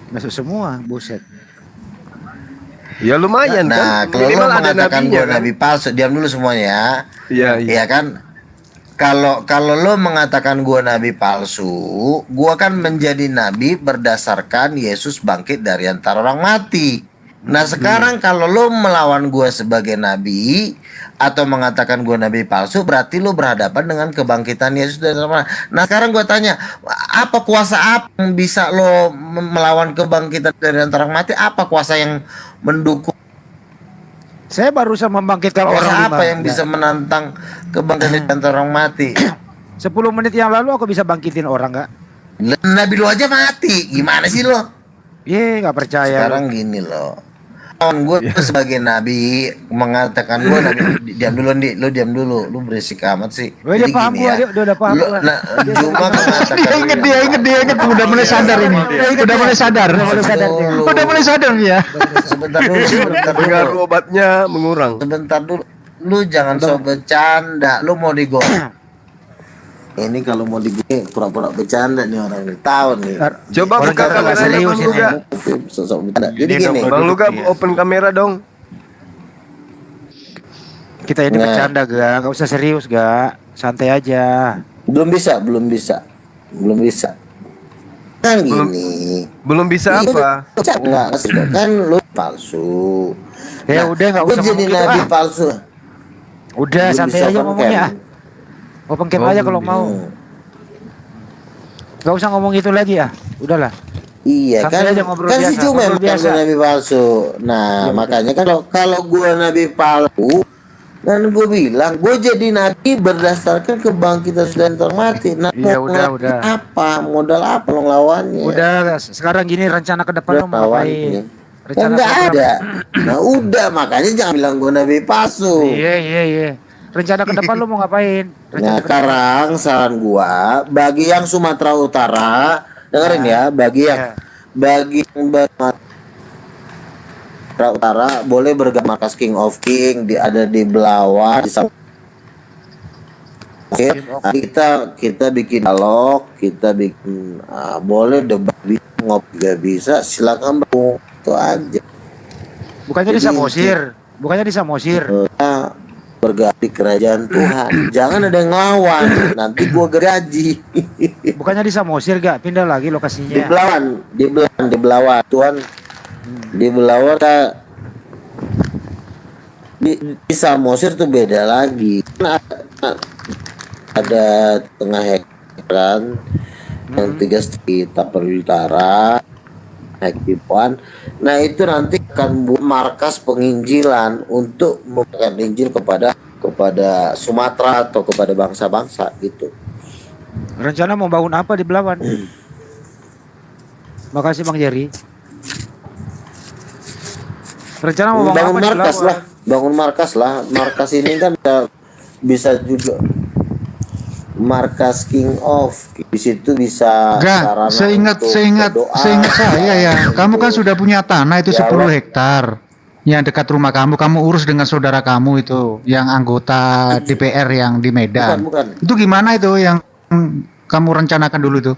[SPEAKER 4] Masuk semua, buset.
[SPEAKER 3] Ya lumayan
[SPEAKER 8] Nah,
[SPEAKER 3] kan.
[SPEAKER 8] kalau lo
[SPEAKER 3] Minimal ada
[SPEAKER 8] mengatakan
[SPEAKER 3] nabinya
[SPEAKER 8] gue
[SPEAKER 3] kan.
[SPEAKER 8] nabi palsu, diam dulu semuanya ya.
[SPEAKER 3] Iya, iya.
[SPEAKER 8] Iya kan? Kalau lo mengatakan gue nabi palsu, gue kan menjadi nabi berdasarkan Yesus bangkit dari antara orang mati. Nah sekarang kalau lo melawan gue sebagai nabi atau mengatakan gue nabi palsu, berarti lo berhadapan dengan kebangkitan Yesus dari antara orang mati. Nah sekarang gue tanya, apa kuasa apa yang bisa lo melawan kebangkitan dari antara orang mati? Apa kuasa yang mendukung?
[SPEAKER 4] Saya barusan membangkitkan orang
[SPEAKER 8] Kuasa apa
[SPEAKER 4] lima.
[SPEAKER 8] yang bisa menantang kebangkitan dari antara orang mati?
[SPEAKER 4] 10 menit yang lalu aku bisa bangkitin orang nggak?
[SPEAKER 8] Nabi lo aja mati, gimana sih lo?
[SPEAKER 4] Nggak percaya.
[SPEAKER 8] Sekarang gini loh, kawan gue sebagai nabi mengatakan gue nabi. Diam dulu Ndi, lu diam dulu, lu berisik amat sih.
[SPEAKER 4] Oh, dia paham gua, dia udah paham gua.
[SPEAKER 8] Nah, Juma mengatakan
[SPEAKER 9] Dia inget, udah mulai sadar ini. Udah mulai sadar. Udah mulai sadar ya.
[SPEAKER 8] Sebentar dulu,
[SPEAKER 3] Pengaruh obatnya mengurang.
[SPEAKER 8] sebentar dulu. Lu jangan sok bercanda, lu mau digoreng. Ini kalau mau digoreng pura-pura bercanda nih orang ini, tahu nih.
[SPEAKER 3] Coba
[SPEAKER 4] Orang
[SPEAKER 3] buka
[SPEAKER 4] kata
[SPEAKER 3] kameranya
[SPEAKER 4] serius
[SPEAKER 3] Bang
[SPEAKER 4] ini.
[SPEAKER 3] Luga.
[SPEAKER 8] Sosok bercanda. Jadi gini,
[SPEAKER 3] Bang Luga open kamera dong.
[SPEAKER 4] Kita ini
[SPEAKER 8] Nah.
[SPEAKER 4] bercanda nggak usah serius gak, santai aja.
[SPEAKER 8] belum bisa. Kan gini.
[SPEAKER 3] Belum bisa apa?
[SPEAKER 8] Enggak, kan lu palsu.
[SPEAKER 4] Ya udah, nggak
[SPEAKER 8] Gua
[SPEAKER 4] usah
[SPEAKER 8] jadi
[SPEAKER 4] ngomong gitu,
[SPEAKER 8] nabi
[SPEAKER 4] ah.
[SPEAKER 8] palsu.
[SPEAKER 4] Udah
[SPEAKER 8] Belum
[SPEAKER 4] santai
[SPEAKER 8] bisa
[SPEAKER 4] aja
[SPEAKER 8] open
[SPEAKER 4] ngomongnya.
[SPEAKER 8] cam.
[SPEAKER 4] Open cam
[SPEAKER 3] Oh,
[SPEAKER 4] aja kalau
[SPEAKER 3] belum
[SPEAKER 4] mau. Gak usah ngomong itu lagi ya. Udahlah.
[SPEAKER 8] Iya
[SPEAKER 4] Santai
[SPEAKER 8] kan,
[SPEAKER 4] aja ngobrol
[SPEAKER 8] kan si
[SPEAKER 4] biasa,
[SPEAKER 8] Cuma
[SPEAKER 4] ngobrol
[SPEAKER 8] yang
[SPEAKER 4] biasa.
[SPEAKER 8] nabi palsu. Nah makanya kan kalau gua nabi palsu, kan gue bilang gue jadi nabi berdasarkan kebangkitan dari antara mati. Nah
[SPEAKER 4] Iya,
[SPEAKER 8] mau
[SPEAKER 4] udah.
[SPEAKER 8] ngelawan apa, modal apa lo ngelawannya?
[SPEAKER 4] Udah sekarang gini, rencana ke depan lo mau
[SPEAKER 8] Lawannya.
[SPEAKER 4] ngapain?
[SPEAKER 8] Kan
[SPEAKER 4] Rencana
[SPEAKER 8] nggak
[SPEAKER 4] program.
[SPEAKER 8] ada. Nah udah, makanya jangan bilang gue nabi palsu.
[SPEAKER 4] Iya. Rencana ke depan lo mau ngapain?
[SPEAKER 8] Nah
[SPEAKER 4] Rencana ke depan.
[SPEAKER 8] sekarang saran gua bagi yang Sumatera Utara, dengerin ya, bagi yang Sumatera Utara boleh bergabung markas King of King, ada di Belawan, di Oke, nah, kita bikin dialog, kita bikin boleh debat, ngopi juga bisa, silakan bro, itu aja.
[SPEAKER 4] Bukannya
[SPEAKER 8] Jadi,
[SPEAKER 4] di Samosir.
[SPEAKER 8] Kita bergabung di kerajaan Tuhan, jangan ada yang ngelawan, nanti gua gaji.
[SPEAKER 4] Bukannya di Samosir gak? Pindah lagi
[SPEAKER 8] Di
[SPEAKER 4] lokasinya.
[SPEAKER 8] Belawan, Tuhan. Di Belawan di Samosir tuh beda lagi. Kan ada tengah hektar yang 3 di Tapal Utara, Hektipuan. Nah itu nanti akan buat markas penginjilan untuk memberikan Injil kepada Sumatera atau kepada bangsa-bangsa gitu.
[SPEAKER 4] Rencana mau bangun apa di Belawan? Makasih Bang Jerry. Rencana mau bangun
[SPEAKER 8] Bangun
[SPEAKER 4] apa di
[SPEAKER 8] markas
[SPEAKER 4] Belawan?
[SPEAKER 8] lah, bangun markas lah. Markas ini kan bisa juga markas King of, di situ bisa sarana
[SPEAKER 9] Enggak,
[SPEAKER 8] untuk
[SPEAKER 9] seingat
[SPEAKER 8] berdoa.
[SPEAKER 9] saya ya. Kamu kan
[SPEAKER 8] Untuk-
[SPEAKER 9] sudah punya tanah itu
[SPEAKER 8] Ya
[SPEAKER 9] 10
[SPEAKER 8] Allah.
[SPEAKER 9] hektar yang dekat rumah kamu. Kamu urus dengan saudara kamu itu yang anggota DPR yang di Medan.
[SPEAKER 8] bukan.
[SPEAKER 9] Itu gimana itu yang kamu rencanakan dulu itu?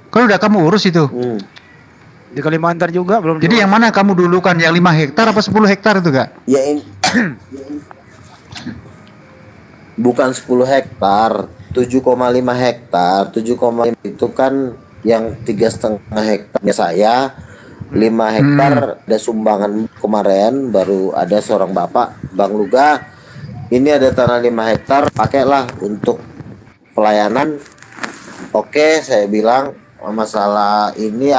[SPEAKER 9] Kan udah kamu urus itu.
[SPEAKER 4] Di Kalimantan juga belum.
[SPEAKER 9] Jadi yang mana kamu dulukan? Yang 5 hektar apa 10 hektar itu gak?
[SPEAKER 8] Ya ini bukan 10 hektar, 7,5 hektar. 7,5 itu kan yang 3,5 hektarnya saya, 5 hektar ada sumbangan kemarin, baru ada seorang bapak, Bang Luga. Ini ada tanah 5 hektar, pakailah untuk pelayanan. Oke, saya bilang masalah ini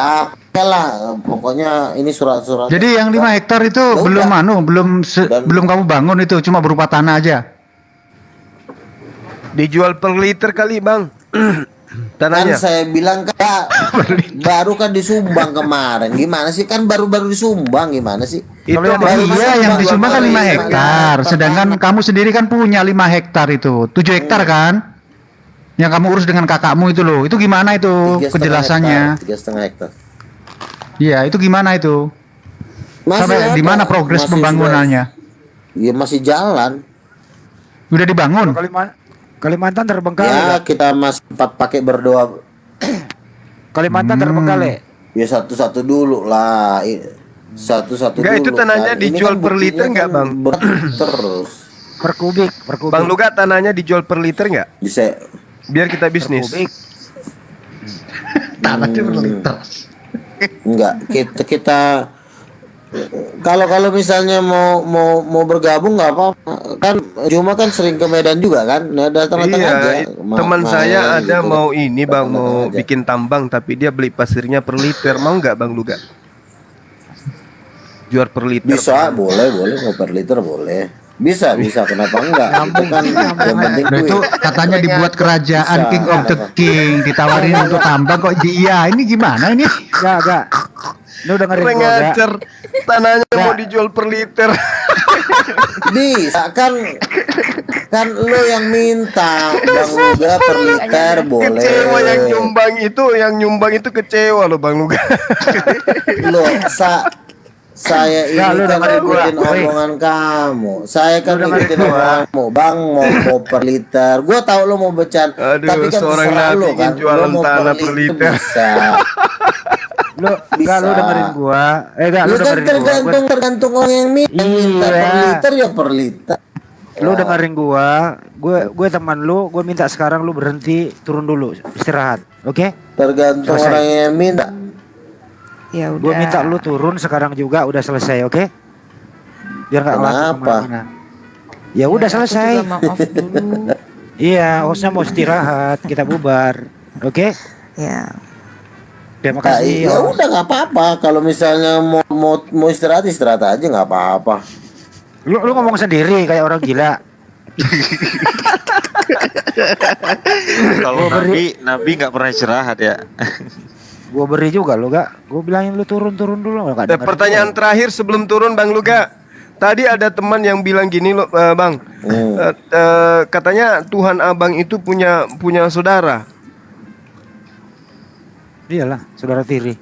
[SPEAKER 8] lah, pokoknya ini surat-surat.
[SPEAKER 9] Jadi yang 5 hektar itu
[SPEAKER 8] Ya
[SPEAKER 9] belum
[SPEAKER 8] udah.
[SPEAKER 9] belum kamu bangun itu, cuma berupa tanah aja.
[SPEAKER 3] Dijual per liter kali, Bang.
[SPEAKER 8] Kan
[SPEAKER 3] Tanahnya.
[SPEAKER 8] saya bilang kan baru kan disumbang kemarin. Gimana sih, kan baru-baru disumbang, gimana sih?
[SPEAKER 3] Itu
[SPEAKER 4] yang
[SPEAKER 3] baru
[SPEAKER 9] Iya, yang disumbang kan 5
[SPEAKER 8] lima
[SPEAKER 9] hektar. Sedangkan kamu sendiri kan punya 5 hektar itu. 7 hektar kan? Yang kamu urus dengan kakakmu itu loh. Itu gimana itu
[SPEAKER 8] 3,5
[SPEAKER 9] kejelasannya?
[SPEAKER 8] hektar, 3,5 hektar.
[SPEAKER 9] Iya, itu gimana itu? Sampai di mana progres
[SPEAKER 8] Masih
[SPEAKER 9] pembangunannya?
[SPEAKER 8] Ya masih jalan.
[SPEAKER 9] Udah dibangun?
[SPEAKER 4] Kalimantan terbengkalai.
[SPEAKER 8] Ya
[SPEAKER 4] Kak.
[SPEAKER 8] kita masih sempat pakai berdoa.
[SPEAKER 4] Kalimantan terbengkalai.
[SPEAKER 8] Ya satu-satu dulu lah. Satu-satu
[SPEAKER 3] Enggak,
[SPEAKER 8] dulu.
[SPEAKER 3] itu tanahnya
[SPEAKER 8] Ini
[SPEAKER 3] dijual per
[SPEAKER 8] buktinya
[SPEAKER 3] liter nggak, Bang?
[SPEAKER 8] berat terus.
[SPEAKER 4] Per kubik, per kubik.
[SPEAKER 3] Bang Luga, tanahnya dijual per liter nggak?
[SPEAKER 8] Bisa
[SPEAKER 3] Biar kita
[SPEAKER 4] Per
[SPEAKER 3] bisnis.
[SPEAKER 4] kubik.
[SPEAKER 9] Tanahnya per liter.
[SPEAKER 8] enggak kita kalau misalnya mau bergabung nggak apa-apa kan. Cuma kan sering ke Medan juga kan. Nah, datang-datang aja.
[SPEAKER 3] Iya, teman saya ada
[SPEAKER 8] gitu.
[SPEAKER 3] mau ini Bang,
[SPEAKER 8] Datang-datang
[SPEAKER 3] mau
[SPEAKER 8] aja.
[SPEAKER 3] bikin tambang tapi dia beli pasirnya per liter. Mau nggak Bang Luga? Jual per liter.
[SPEAKER 8] Bisa, boleh mau per liter boleh. Bisa, kenapa enggak? Itu kan yang penting
[SPEAKER 9] Nah, itu
[SPEAKER 8] duit.
[SPEAKER 9] katanya dibuat kerajaan
[SPEAKER 8] Bisa,
[SPEAKER 9] King of the
[SPEAKER 8] kenapa?
[SPEAKER 9] King, ditawarin untuk tambang kok iya. Ini gimana ini?
[SPEAKER 4] Gak. Lu dengerin
[SPEAKER 3] Kurang
[SPEAKER 4] gua gak?
[SPEAKER 3] ngajar. Tanahnya mau dijual per liter.
[SPEAKER 8] Bisa kan lu yang minta Bang Luga per liter boleh.
[SPEAKER 3] Kecewa yang nyumbang itu kecewa loh Bang Luga.
[SPEAKER 8] Lo saya ini
[SPEAKER 4] Nggak, lu
[SPEAKER 8] kan
[SPEAKER 4] dengerin gua.
[SPEAKER 8] ngikutin
[SPEAKER 4] Woi.
[SPEAKER 8] omongan kamu. Saya kan
[SPEAKER 4] Lu dengerin
[SPEAKER 8] ngikutin
[SPEAKER 4] gua.
[SPEAKER 8] omonganmu. Bang mau per liter. Gua tahu lo mau bercanda.
[SPEAKER 3] Aduh,
[SPEAKER 8] Tapi kan
[SPEAKER 3] seorang
[SPEAKER 8] terserah
[SPEAKER 3] nabi
[SPEAKER 8] lo kan.
[SPEAKER 3] ingin jualan
[SPEAKER 8] Lo mau
[SPEAKER 3] tanah per liter.
[SPEAKER 8] bisa.
[SPEAKER 4] Lu
[SPEAKER 8] Bisa.
[SPEAKER 4] lu dengerin gua. Enggak, lu
[SPEAKER 8] Lu kan
[SPEAKER 4] dengerin gua.
[SPEAKER 8] tergantung orang yang minta. Yang minta per
[SPEAKER 4] Iya.
[SPEAKER 8] liter ya per liter.
[SPEAKER 4] Lu dengerin gua. Gue teman lu, gue minta sekarang lu berhenti, turun dulu, istirahat. Oke?
[SPEAKER 8] Tergantung
[SPEAKER 4] Selesai.
[SPEAKER 8] orang yang minta.
[SPEAKER 7] Ya udah.
[SPEAKER 4] Gue minta lu turun sekarang juga, udah selesai, oke? Biar nggak langsung
[SPEAKER 8] Kenapa?
[SPEAKER 4] kemana-mana. Ya udah
[SPEAKER 7] Aku
[SPEAKER 4] selesai.
[SPEAKER 7] juga maaf dulu.
[SPEAKER 4] Iya, hostnya mau istirahat, kita bubar, oke?
[SPEAKER 7] Ya.
[SPEAKER 4] Terima
[SPEAKER 8] Nah,
[SPEAKER 4] kasih.
[SPEAKER 8] ya
[SPEAKER 4] host.
[SPEAKER 8] udah nggak apa-apa. Kalau misalnya mau istirahat aja nggak apa-apa.
[SPEAKER 4] Lu ngomong sendiri kayak orang gila.
[SPEAKER 5] Kalau
[SPEAKER 4] Gua beri-
[SPEAKER 5] Nabi nggak pernah istirahat ya.
[SPEAKER 4] Gue beri juga lu gak? Gue bilangin lu turun dulu nggak dengerin
[SPEAKER 3] Pertanyaan
[SPEAKER 4] gua.
[SPEAKER 3] terakhir sebelum turun Bang Luga. Tadi ada teman yang bilang gini loh Bang. Katanya Tuhan Abang itu punya saudara.
[SPEAKER 4] Iyalah, saudara tiri.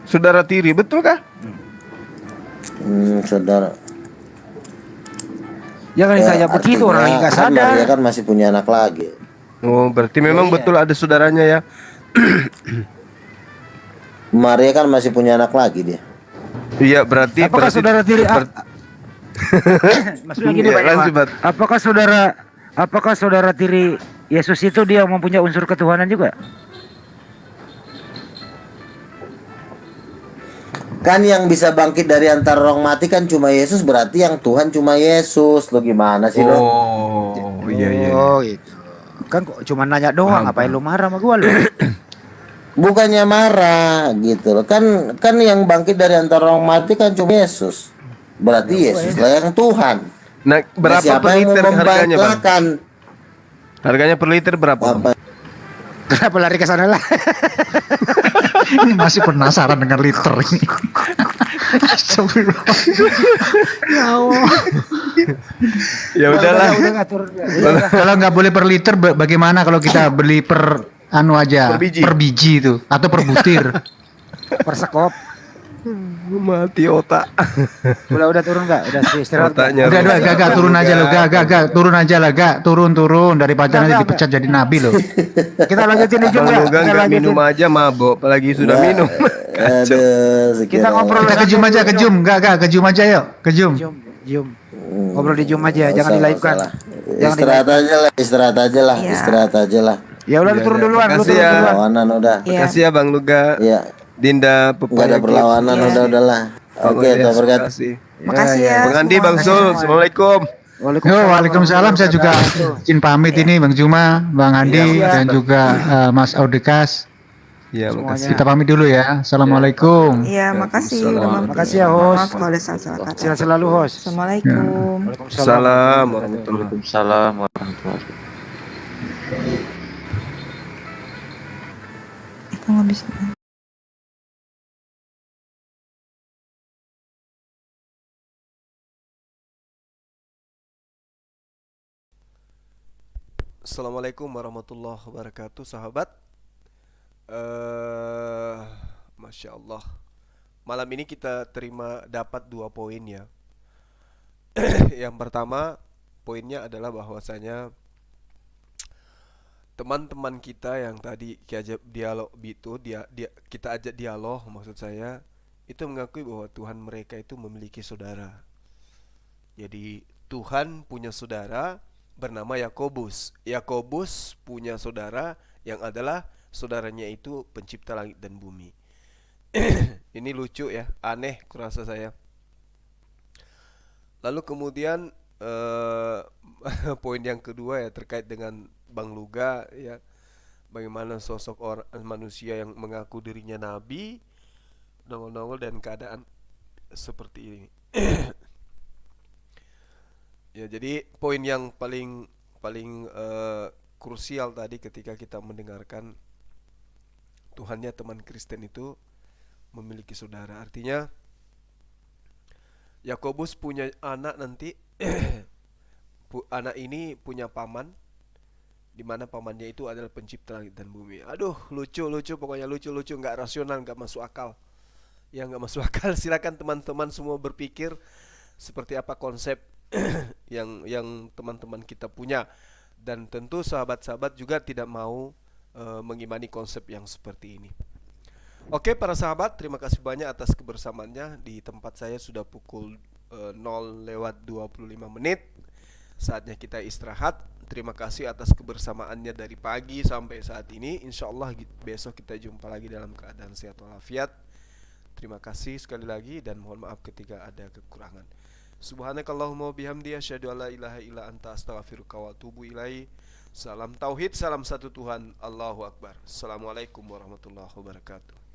[SPEAKER 3] Saudara tiri, betul kah?
[SPEAKER 8] Saudara.
[SPEAKER 4] Jangan ditanya begitu, orang lagi nggak
[SPEAKER 8] kan
[SPEAKER 4] sadar.
[SPEAKER 8] Maria kan masih punya anak lagi.
[SPEAKER 3] Oh, berarti memang
[SPEAKER 4] Iya.
[SPEAKER 3] betul ada saudaranya ya.
[SPEAKER 8] Maria kan masih punya anak lagi dia.
[SPEAKER 3] Iya, berarti
[SPEAKER 4] Apakah saudara tiri? Maksudnya gini
[SPEAKER 3] Iya,
[SPEAKER 4] Pak
[SPEAKER 3] lanjut,
[SPEAKER 4] Ewa.
[SPEAKER 3] Bat.
[SPEAKER 4] Apakah saudara tiri Yesus itu dia mempunyai unsur ketuhanan juga?
[SPEAKER 8] Kan yang bisa bangkit dari antara orang mati kan cuma Yesus, berarti yang Tuhan cuma Yesus. Lo gimana sih lo?
[SPEAKER 3] Oh, iya.
[SPEAKER 4] Oh gitu. Kan kok cuma nanya doang, ngapain lu marah sama gua lu?
[SPEAKER 8] Bukannya marah gitu loh. Kan yang bangkit dari antara orang mati kan cuma Yesus. Berarti Yesus lah yang Tuhan.
[SPEAKER 3] Nah, berapa
[SPEAKER 8] Siapa
[SPEAKER 3] per
[SPEAKER 8] yang
[SPEAKER 3] liter
[SPEAKER 8] mau
[SPEAKER 3] harganya, Bang?
[SPEAKER 8] membangkitkan?
[SPEAKER 3] Harganya per liter berapa, Bang?
[SPEAKER 8] Apa?
[SPEAKER 4] Kenapa lari ke sana lah?
[SPEAKER 9] Ini masih penasaran dengan liter ini. Astagfirullah. Ya Allah.
[SPEAKER 3] Ya udahlah.
[SPEAKER 4] Udah ngatur.
[SPEAKER 9] Kalau nggak boleh per liter, bagaimana kalau kita beli per anu aja,
[SPEAKER 3] Per biji.
[SPEAKER 9] itu atau per butir?
[SPEAKER 4] Persekop.
[SPEAKER 3] Mati otak.
[SPEAKER 4] Udah turun enggak? Udah istirahat.
[SPEAKER 3] Otaknya.
[SPEAKER 9] Gak, turun aja lo, gak, turun aja lah, turun daripada nanti
[SPEAKER 4] Enggak,
[SPEAKER 9] dipecat jadi nabi lo.
[SPEAKER 4] Kita lanjutin aja
[SPEAKER 3] Bang
[SPEAKER 4] enggak?
[SPEAKER 3] Luga
[SPEAKER 4] Kita
[SPEAKER 3] nggak
[SPEAKER 4] lanjutin.
[SPEAKER 3] minum aja mabok, apalagi sudah
[SPEAKER 8] Nah,
[SPEAKER 3] minum.
[SPEAKER 8] Aduh,
[SPEAKER 4] Kita ngobrol
[SPEAKER 9] Kita ke Zoom aja, ke Zoom, gak, ke Zoom aja yuk, ke Zoom.
[SPEAKER 4] Zoom. Ngobrol di Zoom aja, jangan di live kan. Jangan di
[SPEAKER 8] Istirahat aja lah,
[SPEAKER 7] Iya.
[SPEAKER 8] istirahat aja lah.
[SPEAKER 4] Ya udah lu turun duluan, lu
[SPEAKER 3] Makasih
[SPEAKER 4] turun
[SPEAKER 3] ya.
[SPEAKER 4] duluan.
[SPEAKER 8] Perlawanan udah.
[SPEAKER 7] Iya.
[SPEAKER 3] Makasih ya Bang Luga.
[SPEAKER 8] Ya,
[SPEAKER 3] Dinda
[SPEAKER 8] nggak ada perlawanan
[SPEAKER 7] Iya.
[SPEAKER 8] udahlah. Oke,
[SPEAKER 3] ya,
[SPEAKER 8] terima
[SPEAKER 3] kasih.
[SPEAKER 7] Makasih ya.
[SPEAKER 3] Bang Andi,
[SPEAKER 7] semua.
[SPEAKER 3] Bang Sul, Assalamualaikum.
[SPEAKER 9] Waalaikumsalam, saya juga izin pamit ini Bang Juma, Bang Andi,
[SPEAKER 4] Iya,
[SPEAKER 9] dan juga Mas Audekas.
[SPEAKER 3] Ya,
[SPEAKER 4] Semuanya.
[SPEAKER 3] makasih.
[SPEAKER 9] Kita pamit dulu ya. Assalamualaikum.
[SPEAKER 7] Iya, makasih.
[SPEAKER 3] Waalaikumsalam.
[SPEAKER 4] Makasih ya, host.
[SPEAKER 7] Maaf kalau ada salah kata.
[SPEAKER 4] Sehat selalu host.
[SPEAKER 7] Assalamualaikum.
[SPEAKER 3] Salam warahmatullahi
[SPEAKER 5] Waalaikumsalam warahmatullahi wabarakatuh.
[SPEAKER 7] Itu nggak bisa.
[SPEAKER 3] Assalamualaikum warahmatullahi wabarakatuh, sahabat. Masya Allah. Malam ini kita dapat 2 poin ya. Yang pertama, poinnya adalah bahwasanya teman-teman kita yang tadi diajak dialog itu, kita ajak dialog, maksud saya itu mengakui bahwa Tuhan mereka itu memiliki saudara. Jadi Tuhan punya saudara bernama Yakobus. Yakobus punya saudara yang adalah saudaranya itu pencipta langit dan bumi. Ini lucu ya, aneh kurasa saya. Lalu kemudian poin yang kedua ya terkait dengan Bang Luga ya, bagaimana sosok orang manusia yang mengaku dirinya nabi nongol-nongol dan keadaan seperti ini. Ya, jadi poin yang paling krusial tadi ketika kita mendengarkan Tuhannya teman Kristen itu memiliki saudara. Artinya Yakobus punya anak nanti anak ini punya paman, di mana pamannya itu adalah pencipta langit dan bumi. Aduh, lucu pokoknya lucu, nggak rasional, nggak masuk akal. Ya nggak masuk akal. Silakan teman-teman semua berpikir seperti apa konsep yang teman-teman kita punya, dan tentu sahabat-sahabat juga tidak mau mengimani konsep yang seperti ini. Oke para sahabat, terima kasih banyak atas kebersamaannya. Di tempat saya sudah pukul 0:25. Saatnya kita istirahat. Terima kasih atas kebersamaannya dari pagi sampai saat ini. Insya Allah besok kita jumpa lagi dalam keadaan sehat walafiat. Terima kasih sekali lagi dan mohon maaf ketika ada kekurangan. Subhanakallahumma bihamdi asyhadu alla ilaha illa anta astaghfiruka wa atubu ilaihi. Salam tauhid, salam satu Tuhan. Allahu akbar. Assalamualaikum warahmatullahi wabarakatuh.